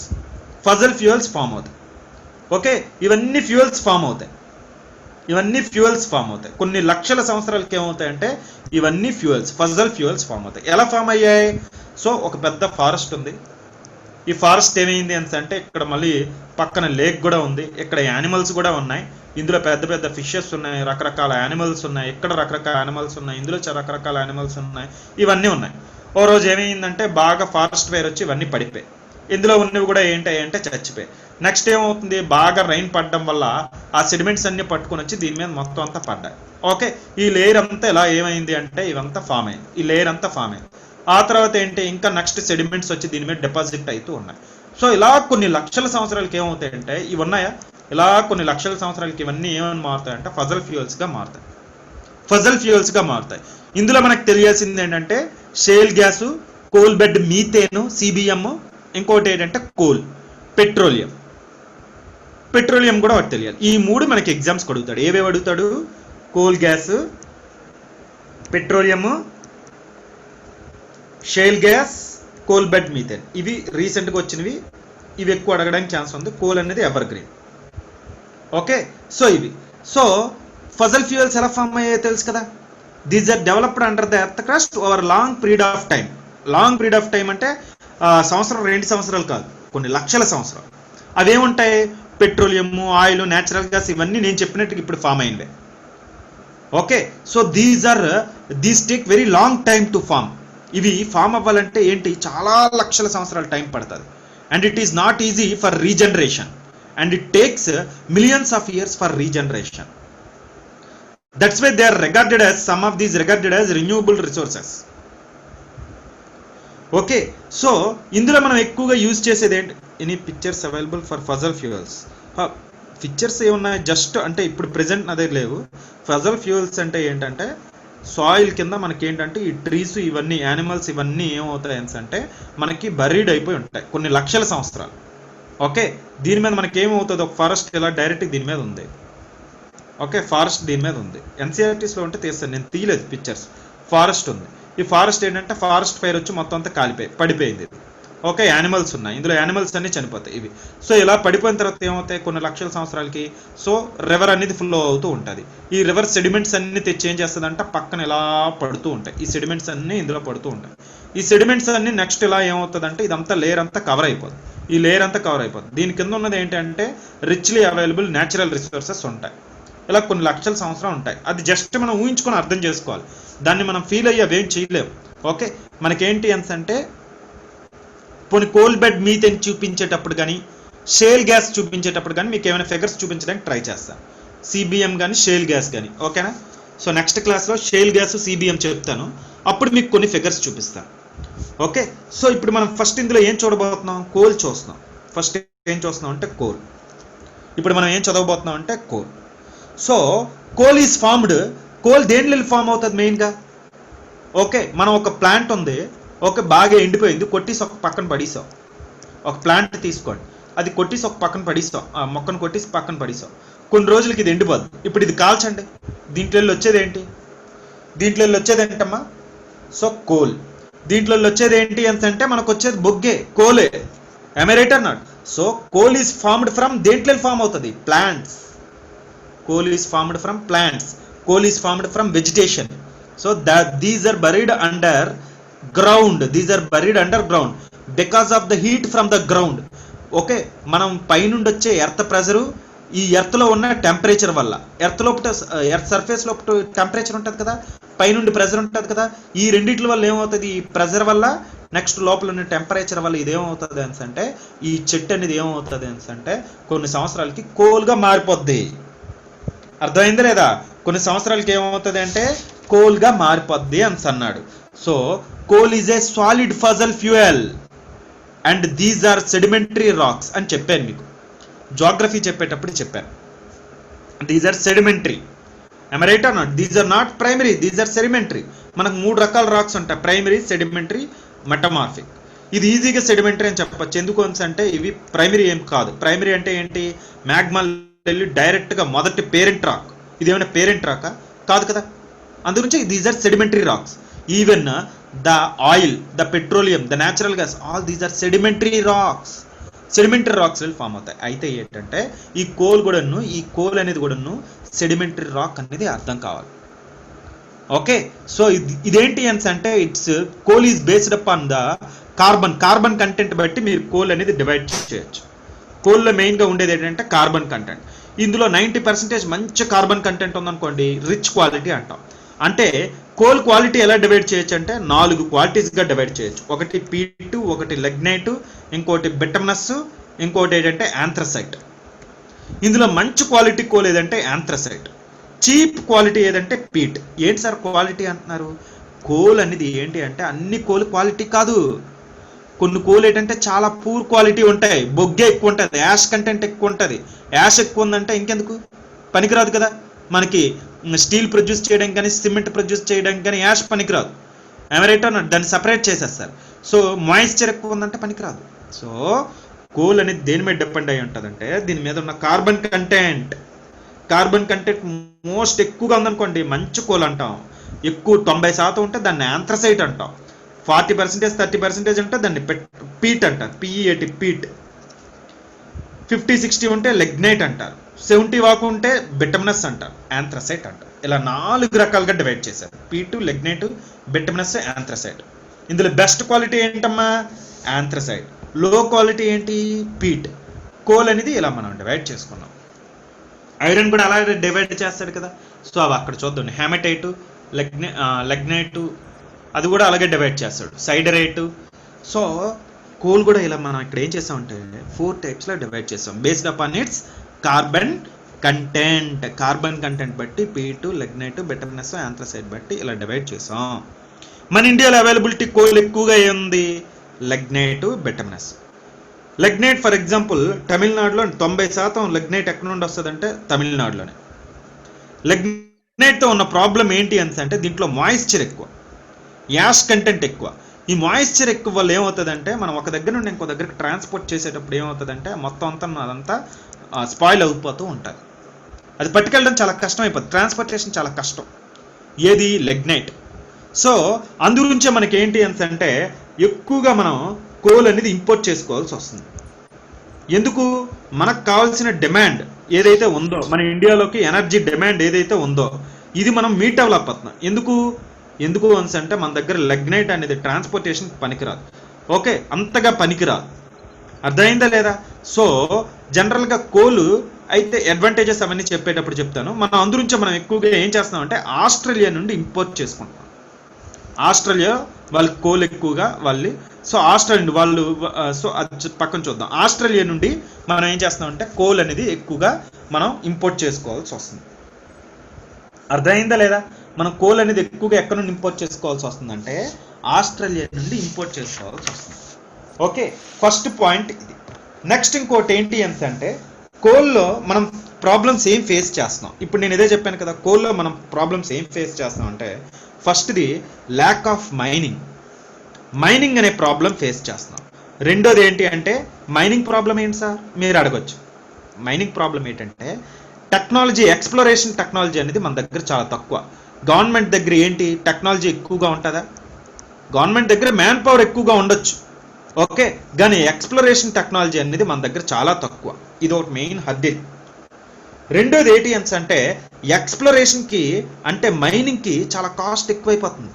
ఫామ్ అవుతాయి. ఓకే, ఇవన్నీ ఫ్యూయల్స్ ఫామ్ అవుతాయి. కొన్ని లక్షల సంవత్సరాలకి ఏమవుతాయంటే ఇవన్నీ ఫజల్ ఫ్యూయల్స్ ఫామ్ అవుతాయి. ఎలా ఫామ్ అయ్యాయి? సో ఒక పెద్ద ఫారెస్ట్ ఉంది. ఈ ఫారెస్ట్ ఏమైంది అంటే ఇక్కడ మళ్ళీ పక్కన లేక్ కూడా ఉంది, ఇక్కడ యానిమల్స్ కూడా ఉన్నాయి, ఇందులో పెద్ద పెద్ద ఫిషెస్ ఉన్నాయి, రకరకాల యానిమల్స్ ఉన్నాయి, ఇక్కడ రకరకాల యానిమల్స్ ఉన్నాయి, ఇందులో రకరకాల యానిమల్స్ ఉన్నాయి, ఇవన్నీ ఉన్నాయి. ఓ రోజు ఏమైందంటే బాగా ఫారెస్ట్ వైర్ వచ్చి ఇవన్నీ పడిపోయాయి. ఇందులో ఉన్నవి కూడా ఏంటి అంటే చచ్చిపోయాయి. నెక్స్ట్ ఏమవుతుంది, బాగా రైన్ పడడం వల్ల ఆ సెడిమెంట్స్ అన్ని పట్టుకొని వచ్చి దీని మీద మొత్తం అంతా పడ్డాయి. ఓకే, ఈ లేయర్ అంతా ఎలా ఏమైంది అంటే ఇవంతా ఫామ్ అయింది, ఈ లేయర్ అంతా ఫామ్ అయింది. ఆ తర్వాత ఏంటి, ఇంకా నెక్స్ట్ సెడిమెంట్స్ వచ్చి దీని మీద డిపాజిట్ అవుతూ ఉన్నాయి. సో ఇలా కొన్ని లక్షల సంవత్సరాలకి ఏమవుతాయంటే ఇవి ఉన్నాయా, ఇలా కొన్ని లక్షల సంవత్సరాలకి ఇవన్నీ ఏమని మారుతాయంటే ఫజల్ ఫ్యూయల్స్గా మారుతాయి. ఇందులో మనకు తెలియాల్సింది ఏంటంటే shale gas, coal bed methane, CBM, ఇంకోటి ఏంటంటే కోల్, పెట్రోలియం కూడా ఒకటి తెలియాలి. ఈ మూడు మనకి ఎగ్జామ్స్ అడుగుతాడు. ఏవేవి అడుగుతాడు? Coal gas, petroleum, shale gas, coal bed methane. ఇవి రీసెంట్గా వచ్చినవి, ఇవి ఎక్కువ అడగడానికి ఛాన్స్ ఉంది. కోల్ అనేది ఎవర్ గ్రీన్. ఓకే, సో ఇవి. సో ఫజల్ ఫ్యూయల్స్ ఎలా ఫామ్ అయ్యాయో తెలుసు కదా. These are developed under the earth crust over long period of time అంటే సంవత్సరం 2 సంవత్సరాలు కాదు, కొన్ని లక్షల సంవత్సరాలు. అవేముంటాయి, పెట్రోలియం, ఆయిల్, న్యాచురల్ గ్యాస్ ఇవన్నీ నేను చెప్పినట్టు ఇప్పుడు ఫామ్ అయింది. Okay, so these take very long time to form. ఇవి ఫామ్ అవ్వాలంటే ఏంటి, చాలా లక్షల సంవత్సరాల టైం పడుతుంది. And it is not easy for regeneration, and it takes millions of years for regeneration. That's why they are regarded as some of these regarded as renewable resources. Okay, so ఇందులో మనం ఎక్కువగా యూజ్ చేసేది ఏంటి, any pictures available for fossil fuels. Pictures ఏమున్నాయి జస్ట్ అంటే ఇప్పుడు ప్రెసెంట్ అదే లేవు. ఫజల్ ఫ్యూయల్స్ అంటే ఏంటంటే సాయిల్ కింద మనకి ఏంటంటే ఈ ట్రీస్ ఇవన్నీ యానిమల్స్ ఇవన్నీ ఏమవుతాయి అంటే మనకి బరీడ్ అయిపోయి ఉంటాయి కొన్ని లక్షల సంవత్సరాలు. ఓకే, దీని మీద మనకి ఏమవుతుంది, ఒక ఫారెస్ట్ ఇలా డైరెక్ట్ దీని మీద ఉంది. ఓకే, ఫారెస్ట్ దీని మీద ఉంది. ఎన్సీఆర్టీస్లో ఉంటే తీస్తాను, నేను తీయలేదు పిక్చర్స్. ఫారెస్ట్ ఉంది, ఈ ఫారెస్ట్ ఏంటంటే ఫారెస్ట్ ఫైర్ వచ్చి మొత్తం అంతా పడిపోయింది. ఓకే, యానిమల్స్ ఉన్నాయి, ఇందులో యానిమల్స్ అన్నీ చనిపోతాయి ఇవి. సో ఇలా పడిపోయిన తర్వాత ఏమవుతాయి, కొన్ని లక్షల సంవత్సరాలకి సో రివర్ అనేది ఫ్లో అవుతూ ఉంటుంది. ఈ రివర్ సెడిమెంట్స్ అన్ని తెచ్చి ఏం చేస్తుందంటే పక్కన ఇలా పడుతూ ఉంటాయి. ఈ సెడిమెంట్స్ అన్నీ ఇందులో పడుతూ ఉంటాయి. ఈ సెడిమెంట్స్ అన్ని నెక్స్ట్ ఇలా ఏమవుతుందంటే ఇదంతా లేయర్ అంతా కవర్ అయిపోతుంది. ఈ లేయర్ అంతా కవర్ అయిపోతుంది. దీని కింద ఉన్నది ఏంటంటే రిచ్లీ అవైలబుల్ న్యాచురల్ రిసోర్సెస్ ఉంటాయి. ఇలా కొన్ని లక్షల సంవత్సరం ఉంటాయి. అది జస్ట్ మనం ఊహించుకొని అర్థం చేసుకోవాలి, దాన్ని మనం ఫీల్ అయ్యి అవేం చేయలేము. ఓకే, మనకేంటి అంటే కొన్ని కోల్ బెడ్ మీథేన్ చూపించేటప్పుడు కానీ షేల్ గ్యాస్ చూపించేటప్పుడు కానీ మీకు ఏమైనా ఫిగర్స్ చూపించడానికి ట్రై చేస్తాను, సిబిఎం కానీ షేల్ గ్యాస్ కానీ. ఓకేనా, సో నెక్స్ట్ క్లాస్లో షేల్ గ్యాస్ సిబిఎం చెప్తాను, అప్పుడు మీకు కొన్ని ఫిగర్స్ చూపిస్తాను. ఓకే, సో ఇప్పుడు మనం ఫస్ట్ ఇందులో ఏం చూడబోతున్నాం, కోల్ చూస్తున్నాం. ఫస్ట్ ఏం చూస్తున్నాం అంటే కోల్. ఇప్పుడు మనం ఏం చదవబోతున్నాం అంటే coal. So coal is formed. Coal దేనిలో ఫామ్ అవుతుంది మెయిన్గా, ఓకే మనం ఒక ప్లాంట్ ఉంది, ఓకే బాగా ఎండిపోయింది, కొట్టేసి ఒక పక్కన పడేసాం. ఒక ప్లాంట్ తీసుకోండి, అది కొట్టేసి ఒక పక్కన పడేసాం, ఆ మొక్కను కొట్టేసి పక్కన పడేసాం. కొన్ని రోజులకి ఇది ఎండిపోద్ది. ఇప్పుడు ఇది కాల్చండి, దీంట్లో వచ్చేది ఏంటి, దీంట్లో వచ్చేది ఏంటమ్మా, సో కోల్. దీంట్లో వచ్చేది ఏంటి అంటే మనకు వచ్చేది బొగ్గే, కోలే. ఎమరైట్ అన్నాడు. So coal is formed from దేంట్లో ఫామ్ అవుతుంది, plants. Coal is formed from plants. Coal is formed from vegetation. So that these are buried under ground. These are buried underground because of the heat from the ground. Okay, మనం పైనుండి వచ్చే ఎర్త్ ప్రెషరు, ఈ ఎర్త్లో ఉన్న టెంపరేచర్ వల్ల, ఎర్త్ లోపల ఎర్త్ సర్ఫేస్ లోపల టెంపరేచర్ ఉంటుంది కదా, పైనుండి ప్రెషర్ ఉంటుంది కదా, ఈ రెండిట్ల వల్ల ఏమవుతుంది, ఈ ప్రెషర్ వల్ల నెక్స్ట్ లోపల ఉన్న టెంపరేచర్ వల్ల ఇదేమవుతుంది అంటే ఈ చెట్టు అనేది ఏమవుతుంది అంటే కొన్ని సంవత్సరాలకి కోల్గా మారిపోద్ది. అర్థమైంది లేదా, కొన్ని సంవత్సరాలకి ఏమవుతుంది అంటే కోల్గా మారిపోద్ది అని అన్నాడు. So coal is a solid fossil fuel and these are sedimentary rocks అని చెప్పాను మీకు, జాగ్రఫీ చెప్పేటప్పుడు చెప్పాను. These are sedimentary, am I right or not? These are not primary, these are sedimentary. మనకు 3 రకాల రాక్స్ ఉంటాయి, ప్రైమరీ, సెడిమెంటరీ, మెటమార్ఫిక్. ఇది ఈజీగా సెడిమెంటరీ అని చెప్పచ్చు. ఎందుకు అంటే ఇవి ప్రైమరీ ఏం కాదు. ప్రైమరీ అంటే ఏంటి, మ్యాగ్మా వెళ్ళి డైరెక్ట్గా మొదటి పేరెంట్ రాక్. ఇది ఏమైనా పేరెంట్ రాకా కాదు కదా, అందుగురించి these are sedimentary rocks. Even the oil, the petroleum, the natural gas, all these are sedimentary rocks. Sedimentary rocks form అవుతాయి. అయితే ఏంటంటే ఈ కోల్ కూడాను, ఈ కోల్ అనేది కూడాను సెడిమెంటరీ రాక్ అనేది అర్థం కావాలి. ఓకే, సో ఇదేంటి అంటే it's coal is based up on the carbon content బట్టి మీరు కోల్ అనేది డివైడ్ చేయొచ్చు. కోల్లో మెయిన్గా ఉండేది ఏంటంటే కార్బన్ కంటెంట్. ఇందులో 90% మంచి కార్బన్ కంటెంట్ ఉందనుకోండి, రిచ్ క్వాలిటీ అంటాం. అంటే కోల్ క్వాలిటీ ఎలా డివైడ్ చేయొచ్చు అంటే 4 క్వాలిటీస్గా డివైడ్ చేయొచ్చు. ఒకటి పీట్, ఒకటి లెగ్నైట్, ఇంకోటి బిటమ్నస్, ఇంకోటి ఏంటంటే యాంథ్రసైట్. ఇందులో మంచి క్వాలిటీ కోల్ ఏదంటే యాంథ్రసైట్, చీప్ క్వాలిటీ ఏదంటే పీట్. ఏంటి సార్ క్వాలిటీ అంటున్నారు, కోల్ అనేది ఏంటి అంటే అన్ని కోల్ క్వాలిటీ కాదు. కొన్ని కోల్ ఏంటంటే చాలా పూర్ క్వాలిటీ ఉంటాయి, బొగ్గే ఎక్కువ ఉంటుంది, యాష్ కంటెంట్ ఎక్కువ ఉంటుంది. యాష్ ఎక్కువ ఉందంటే ఇంకెందుకు పనికిరాదు కదా, మనకి స్టీల్ ప్రొడ్యూస్ చేయడానికి కానీ సిమెంట్ ప్రొడ్యూస్ చేయడానికి కానీ యాష్ పనికిరాదు. ఎమరైట్ అన్నట్టు దాన్ని సపరేట్ చేసేస్తారు. సో మాయిశ్చర్ ఎక్కువ ఉందంటే పనికిరాదు. సో కోల్ అనేది దేని మీద డిపెండ్ అయి ఉంటుందంటే దీని మీద ఉన్న carbon content. Carbon content most ఎక్కువగా ఉందనుకోండి మంచి కోల్ అంటాం. ఎక్కువ 90% ఉంటే దాన్ని యాంథ్రసైట్ అంటాం. 40%, 30% ఉంటే దాన్ని పీట్ అంటారు, పిఈఏటి పీట్. 50-60 ఉంటే లెగ్నైట్ అంటారు. 70 వాకు ఉంటే బిటమ్నస్ అంటారు, యాంథ్రసైట్ అంటారు. ఇలా 4 రకాలుగా డివైడ్ చేశారు, పీటు, లెగ్నైట్, బిటమ్నస్, యాంథ్రసైట్. ఇందులో బెస్ట్ క్వాలిటీ ఏంటమ్మా యాంథ్రసైట్, లో క్వాలిటీ ఏంటి పీట్. కోల్ అనేది ఇలా మనం డివైడ్ చేసుకున్నాం. ఐరన్ కూడా అలాగే డివైడ్ చేస్తాడు కదా. సో అవి అక్కడ చూద్దాం. హెమటైట్, లెగ్నైట్ అది కూడా అలాగే డివైడ్ చేస్తాడు. సైడరైట్. సో కోల్ కూడా ఇలా మనం ఇక్కడ ఏం చేసామంటే 4 టైప్స్లో డివైడ్ చేసాం based upon it's carbon content. Carbon content బట్టి P2, లెగ్నైట్, బిటర్నెస్, యాంథ్రసైట్ బట్టి ఇలా డివైడ్ చేసాం. మన ఇండియాలో అవైలబిలిటీ కోల్ ఎక్కువగా ఏముంది? Lignite, bitterness. Lignite for example తమిళనాడులో 90% లెగ్నైట్ ఎక్కడ నుండి వస్తుందంటే తమిళనాడులోనే. లెగ్నైట్తో ఉన్న ప్రాబ్లం ఏంటి అంటే దీంట్లో మాయిశ్చర్ ఎక్కువ, యాష్ కంటెంట్ ఎక్కువ. ఈ మాయిశ్చర్ ఎక్కువ వల్ల ఏమవుతుందంటే మనం ఒక దగ్గర నుండి ఇంకో దగ్గరికి ట్రాన్స్పోర్ట్ చేసేటప్పుడు ఏమవుతుందంటే మొత్తం అదంతా స్పాయిల్ అయిపోతూ ఉంటుంది. అది పట్టుకెళ్ళడం చాలా కష్టం అయిపోతుంది. ట్రాన్స్పోర్టేషన్ చాలా కష్టం. ఏది? లెగ్నైట్. సో అందుగురించే మనకి ఏంటి అంటే ఎక్కువగా మనం కోల్ అనేది ఇంపోర్ట్ చేసుకోవాల్సి వస్తుంది. ఎందుకు? మనకు కావాల్సిన డిమాండ్ ఏదైతే ఉందో, మన ఇండియాలోకి ఎనర్జీ డిమాండ్ ఏదైతే ఉందో ఇది మనం మీట్ అవ్వలేకపోతున్నాం. ఎందుకు అంటే మన దగ్గర లెగ్నైట్ అనేది ట్రాన్స్పోర్టేషన్ పనికిరాదు. ఓకే, అంతగా పనికిరాదు. అర్థమైందా లేదా? సో జనరల్గా కోల్ అయితే అడ్వాంటేజెస్ అవన్నీ చెప్పేటప్పుడు చెప్తాను. మనం అందుగురించి మనం ఎక్కువగా ఏం చేస్తున్నాం అంటే ఆస్ట్రేలియా నుండి ఇంపోర్ట్ చేసుకుంటాం. ఆస్ట్రేలియా వాళ్ళు కోల్ ఎక్కువగా సో ఆస్ట్రేలియా వాళ్ళు సో అది పక్కన చూద్దాం. ఆస్ట్రేలియా నుండి మనం ఏం చేస్తామంటే కోల్ అనేది ఎక్కువగా మనం ఇంపోర్ట్ చేసుకోవాల్సి వస్తుంది. అర్థమైందా లేదా? మనం కోల్ అనేది ఎక్కువగా ఎక్కడ నుండి ఇంపోర్ట్ చేసుకోవాల్సి వస్తుందంటే ఆస్ట్రేలియా నుండి ఇంపోర్ట్ చేసుకోవాల్సి వస్తుంది. ఓకే, ఫస్ట్ పాయింట్ ఇది. నెక్స్ట్ ఇంకోటి ఏంటి అంటే కోల్లో మనం ప్రాబ్లమ్స్ ఏం ఫేస్ చేస్తున్నాం. ఇప్పుడు నేను ఇదే చెప్పాను కదా, కోల్లో మనం ప్రాబ్లమ్స్ ఏం ఫేస్ చేస్తున్నాం అంటే ఫస్ట్ది ల్యాక్ ఆఫ్ మైనింగ్ అనే ప్రాబ్లం ఫేస్ చేస్తున్నాం. రెండోది ఏంటి అంటే మైనింగ్ ప్రాబ్లం ఏంటి సార్ మీరు అడగొచ్చు. మైనింగ్ ప్రాబ్లం ఏంటంటే టెక్నాలజీ, ఎక్స్ప్లోరేషన్ టెక్నాలజీ అనేది మన దగ్గర చాలా తక్కువ. గవర్నమెంట్ దగ్గర ఏంటి టెక్నాలజీ ఎక్కువగా ఉంటుందా? గవర్నమెంట్ దగ్గర మ్యాన్ పవర్ ఎక్కువగా ఉండొచ్చు. ఓకే, కానీ ఎక్స్ప్లోరేషన్ టెక్నాలజీ అనేది మన దగ్గర చాలా తక్కువ. ఇది ఒకటి మెయిన్ హద్ది. రెండోది ఏంటి అంటే ఎక్స్ప్లోరేషన్కి అంటే మైనింగ్కి చాలా కాస్ట్ ఎక్కువైపోతుంది.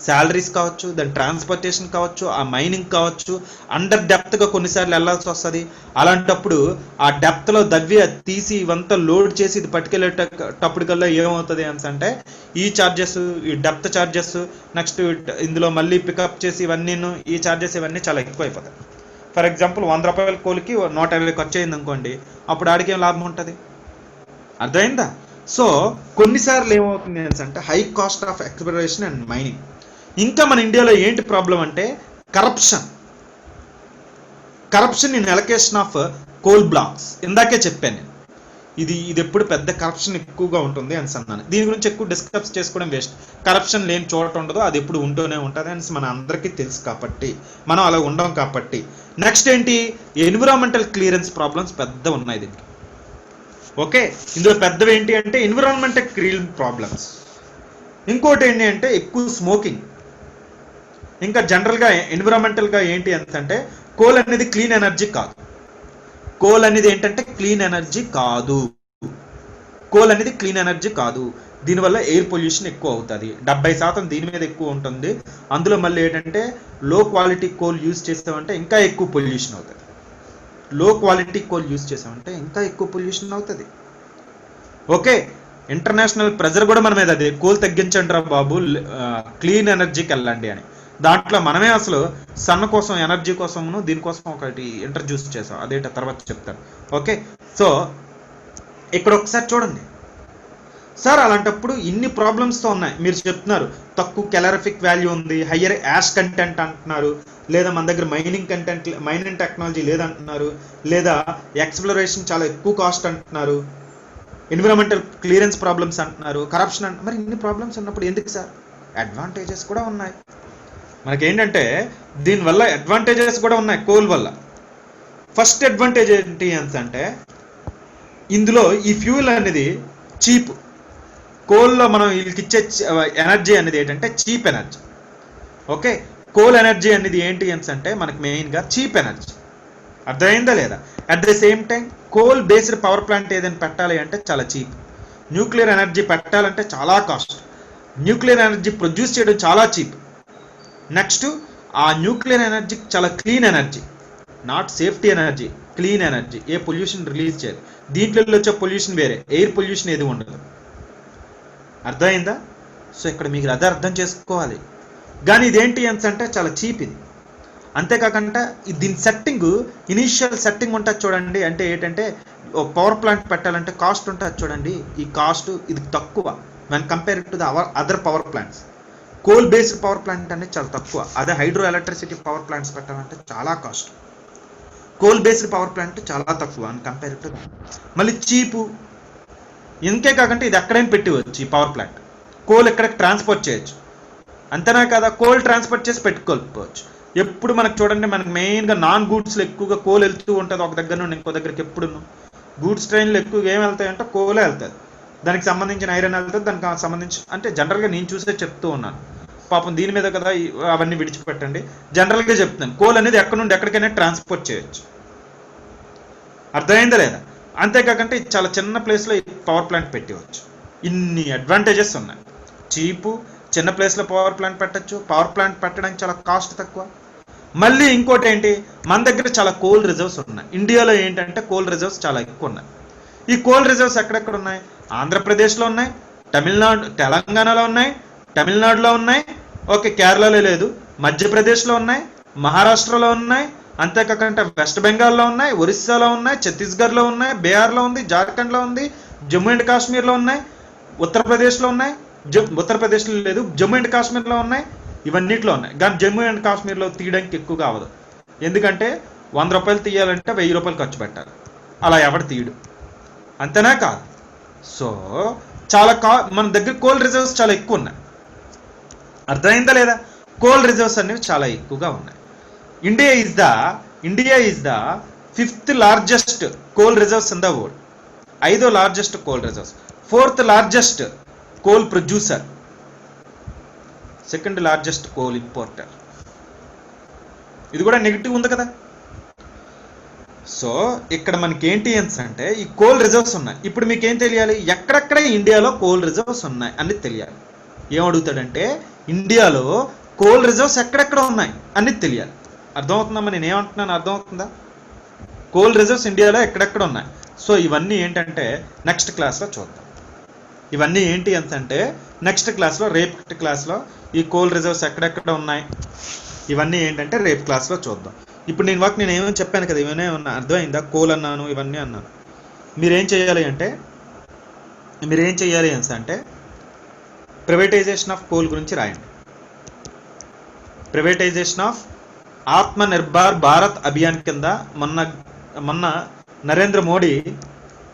శాలరీస్ కావచ్చు, దాని ట్రాన్స్పోర్టేషన్ కావచ్చు, ఆ మైనింగ్ కావచ్చు, అండర్ డెప్త్గా కొన్నిసార్లు వెళ్ళాల్సి వస్తుంది. అలాంటప్పుడు ఆ డెప్త్లో దవ్వి తీసి ఇవంతా లోడ్ చేసి ఇది పట్టుకెళ్ళేటప్పటికల్లా ఏమవుతుంది అంటే ఈ ఛార్జెస్, ఈ డెప్త్ ఛార్జెస్, నెక్స్ట్ ఇందులో మళ్ళీ పికప్ చేసి ఈ ఛార్జెస్ ఇవన్నీ చాలా ఎక్కువైపోతాయి. ఫర్ ఎగ్జాంపుల్ 100 రూపాయల కోల్కి 150 ఖర్చు అయింది అనుకోండి, అప్పుడు ఆడికేం లాభం ఉంటుంది? అర్థమైందా? సో కొన్నిసార్లు ఏమవుతుంది అంటే high cost of exploration and mining. ఇంకా మన ఇండియాలో ఏంటి ప్రాబ్లం అంటే corruption in allocation of coal blocks. ఇందాకే చెప్పాను నేను, ఇది ఎప్పుడు పెద్ద కరప్షన్ ఎక్కువగా ఉంటుంది అని అన్నాను. దీని గురించి ఎక్కువ డిస్కస్ చేసుకోవడం వేస్ట్. కరప్షన్ లేని చోట ఉండదు, అది ఎప్పుడు ఉంటూనే ఉంటుంది అని మన అందరికీ తెలుసు కాబట్టి మనం అలా ఉండం కాబట్టి. నెక్స్ట్ ఏంటి? ఎన్విరాన్మెంటల్ క్లియరెన్స్ ప్రాబ్లమ్స్ పెద్ద ఉన్నాయి దీనికి. ఓకే, ఇందులో పెద్దవి ఏంటి అంటే ఎన్విరాన్మెంటల్ క్లియరెన్స్ ప్రాబ్లమ్స్. ఇంకోటి ఏంటి అంటే ఎక్కువ స్మోకింగ్. ఇంకా జనరల్గా ఎన్విరాన్మెంటల్గా ఏంటి అంటే కోల్ అనేది క్లీన్ ఎనర్జీ కాదు. కోల్ అనేది ఏంటంటే క్లీన్ ఎనర్జీ కాదు. కోల్ అనేది క్లీన్ ఎనర్జీ కాదు. దీనివల్ల ఎయిర్ పొల్యూషన్ ఎక్కువ అవుతుంది. 70% దీని మీద ఎక్కువ ఉంటుంది. అందులో మళ్ళీ ఏంటంటే లో క్వాలిటీ కోల్ యూజ్ చేస్తామంటే ఇంకా ఎక్కువ పొల్యూషన్ అవుతుంది. లో క్వాలిటీ కోల్ యూజ్ చేసామంటే ఇంకా ఎక్కువ పొల్యూషన్ అవుతుంది. ఓకే, ఇంటర్నేషనల్ ప్రెజర్ కూడా మన మీద అదే, కోల్ తగ్గించండి రా బాబు, క్లీన్ ఎనర్జీకి వెళ్ళండి అని. దాంట్లో మనమే అసలు సన్ కోసం, ఎనర్జీ కోసము దీనికోసం ఒకటి ఇంట్రడ్యూస్ చేసాం. అదేంటో తర్వాత చెప్తాను. ఓకే, సో ఇక్కడ ఒకసారి చూడండి సార్. అలాంటప్పుడు ఇన్ని ప్రాబ్లమ్స్తో ఉన్నాయి. మీరు చెప్తున్నారు తక్కువ కెలరిఫిక్ వాల్యూ ఉంది, హయ్యర్ యాష్ కంటెంట్ అంటున్నారు, లేదా మన దగ్గర మైనింగ్ టెక్నాలజీ లేదంటున్నారు, లేదా ఎక్స్ప్లోరేషన్ చాలా ఎక్కువ కాస్ట్ అంటున్నారు, ఎన్విరాన్మెంటల్ క్లియరెన్స్ ప్రాబ్లమ్స్ అంటున్నారు, కరప్షన్ అంటున్నారు. మరి ఇన్ని ప్రాబ్లమ్స్ ఉన్నప్పుడు ఎందుకు సార్? అడ్వాంటేజెస్ కూడా ఉన్నాయి మనకేంటంటే, దీనివల్ల అడ్వాంటేజెస్ కూడా ఉన్నాయి కోల్ వల్ల. ఫస్ట్ అడ్వాంటేజ్ ఏంటి అంటే ఇందులో ఈ ఫ్యూయల్ అనేది చీప్. కోల్లో మనం వీళ్ళకి ఇచ్చే ఎనర్జీ అనేది ఏంటంటే cheap energy. Okay, coal energy అనేది ఏంటి అంటే మనకి మెయిన్గా చీప్ ఎనర్జీ. అర్థమైందా లేదా? At the same time coal based power plant ఏదైనా పెట్టాలి అంటే చాలా చీప్. న్యూక్లియర్ ఎనర్జీ పెట్టాలంటే చాలా కాస్ట్. న్యూక్లియర్ ఎనర్జీ ప్రొడ్యూస్ చేయడం చాలా చీప్. నెక్స్ట్ ఆ న్యూక్లియర్ ఎనర్జీ చాలా clean energy, not safety energy. Clean energy, A pollution release చేయదు. దీంట్లో వచ్చే పొల్యూషన్ వేరే, ఎయిర్ పొల్యూషన్ ఏది ఉండదు. అర్థమైందా? సో ఇక్కడ మీకు అదే అర్థం చేసుకోవాలి. కానీ ఇదేంటి అంటే చాలా చీప్ ఇది. అంతేకాకుండా దీని సెట్టింగ్, ఇనీషియల్ సెట్టింగ్ ఉంటుంది చూడండి. అంటే ఏంటంటే ఒక పవర్ ప్లాంట్ పెట్టాలంటే కాస్ట్ ఉంటుంది చూడండి. ఈ కాస్ట్ ఇది తక్కువ when compare to the other power plants. Coal based power plant అనేది చాలా తక్కువ. అదే హైడ్రో ఎలక్ట్రిసిటీ పవర్ ప్లాంట్స్ పెట్టాలంటే చాలా cost. Coal based power plant చాలా తక్కువ అని కంపేర్ టు దాట్. మళ్ళీ చీపు. ఇంకే కాకుండా ఇది ఎక్కడైనా పెట్టవచ్చు. ఈ పవర్ ప్లాంట్ కోల్ ఎక్కడికి ట్రాన్స్పోర్ట్ చేయొచ్చు. అంతేనా కదా, కోల్ ట్రాన్స్పోర్ట్ చేసి పెట్టుకోవచ్చు. ఎప్పుడు మనకు చూడండి, మనకు మెయిన్గా నాన్ గూడ్స్లో ఎక్కువగా కోల్ వెళ్తూ ఉంటుంది ఒక దగ్గర నుండి ఇంకో దగ్గరికి. ఎప్పుడు గూడ్స్ ట్రైన్లు ఎక్కువగా ఏం వెళ్తాయంటే కోలే వెళ్తుంది. దానికి సంబంధించిన ఐరన్ వెళ్తుంది, దానికి సంబంధించి అంటే జనరల్గా నేను చూసే చెప్తూ ఉన్నాను. పాపం దీని మీద కదా అవన్నీ విడిచిపెట్టండి. జనరల్గా చెప్తున్నాను, కోల్ అనేది ఎక్కడి నుండి ఎక్కడికైనా ట్రాన్స్పోర్ట్ చేయొచ్చు. అర్థమైందా లేదా? అంతేకాకంటే ఇది చాలా చిన్న ప్లేస్లో పవర్ ప్లాంట్ పెట్టవచ్చు. ఇన్ని అడ్వాంటేజెస్ ఉన్నాయి. చీపు, చిన్న ప్లేస్లో పవర్ ప్లాంట్ పెట్టచ్చు. పవర్ ప్లాంట్ పెట్టడానికి చాలా కాస్ట్ తక్కువ. మళ్ళీ ఇంకోటి ఏంటి, మన దగ్గర చాలా కోల్ రిజర్వ్స్ ఉన్నాయి. ఇండియాలో ఏంటంటే కోల్ రిజర్వ్స్ చాలా ఎక్కువ ఉన్నాయి. ఈ కోల్ రిజర్వ్స్ ఎక్కడెక్కడ ఉన్నాయి? ఆంధ్రప్రదేశ్లో ఉన్నాయి, తెలంగాణలో ఉన్నాయి, తమిళనాడులో ఉన్నాయి, ఓకే కేరళలో లేదు, మధ్యప్రదేశ్లో ఉన్నాయి, మహారాష్ట్రలో ఉన్నాయి, అంతేకాకుండా వెస్ట్ బెంగాల్లో ఉన్నాయి, ఒరిస్సాలో ఉన్నాయి, ఛత్తీస్గఢ్లో ఉన్నాయి, బీహార్లో ఉంది, జార్ఖండ్లో ఉంది, జమ్మూ అండ్ కాశ్మీర్లో ఉన్నాయి, ఉత్తరప్రదేశ్లో ఉన్నాయి, ఉత్తరప్రదేశ్లో లేదు, జమ్మూ అండ్ కాశ్మీర్లో ఉన్నాయి, ఇవన్నిట్లో ఉన్నాయి. కానీ జమ్మూ అండ్ కాశ్మీర్లో తీయడానికి ఎక్కువగా అవ్వదు. ఎందుకంటే 100 రూపాయలు తీయాలంటే 1000 రూపాయలు ఖర్చు పెట్టాలి. అలా ఎవడు తీయడు. అంతేనా కాదు? సో చాలా మన దగ్గర కోల్ రిజర్వ్స్ చాలా ఎక్కువ ఉన్నాయి. అర్థమైందా లేదా? కోల్ రిజర్వ్స్ అనేవి చాలా ఎక్కువగా ఉన్నాయి. India is the 5th largest coal reserves in the world. 5వ largest coal reserves. 4th largest coal producer. 2nd largest coal importer. ఇది కూడా నెగిటివ్ ఉంది కదా. సో ఇక్కడ మనకి ఏంటి అంటే ఈ కోల్ రిజర్వ్స్ ఉన్నాయి. ఇప్పుడు మీకు ఏం తెలియాలి? ఎక్కడెక్కడ ఇండియాలో కోల్ రిజర్వ్స్ ఉన్నాయి అని తెలియాలి. ఏమడుగుతాడంటే ఇండియాలో కోల్ రిజర్వ్స్ ఎక్కడెక్కడ ఉన్నాయి అని తెలియాలి. అర్థమవుతుందమ్మా నేను ఏమంటున్నాను? అర్థమవుతుందా? కోల్ రిజర్వ్స్ ఇండియాలో ఎక్కడెక్కడ ఉన్నాయి. సో ఇవన్నీ ఏంటంటే నెక్స్ట్ క్లాస్లో చూద్దాం. ఇవన్నీ ఏంటి అంటే నెక్స్ట్ క్లాస్లో, రేపటి క్లాస్లో ఈ కోల్ రిజర్వ్స్ ఎక్కడెక్కడ ఉన్నాయి ఇవన్నీ ఏంటంటే రేపు క్లాస్లో చూద్దాం. ఇప్పుడు నేను ఏమేమి చెప్పాను కదా, ఇవన్నీ ఉన్నా అర్థమైందా? కోల్ అన్నాను, ఇవన్నీ అన్నాను. మీరేం చేయాలి అంటే ప్రైవేటైజేషన్ ఆఫ్ కోల్ గురించి రాయండి. ప్రైవేటైజేషన్ ఆఫ్ ఆత్మ నిర్భర్ భారత్ అభియాన్ కింద మొన్న Narendra Modi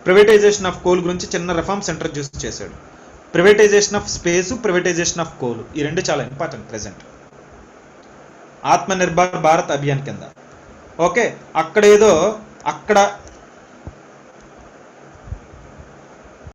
privatization of coal గురించి చిన్న రిఫార్మ్స్ ఇంట్రడ్యూస్ చేశాడు. Privatization of space, privatization of coal, ఈ రెండు చాలా ఇంపార్టెంట్ ప్రెసెంట్. ఆత్మ నిర్భర్ భారత్ అభియాన్ కింద ఓకే. అక్కడ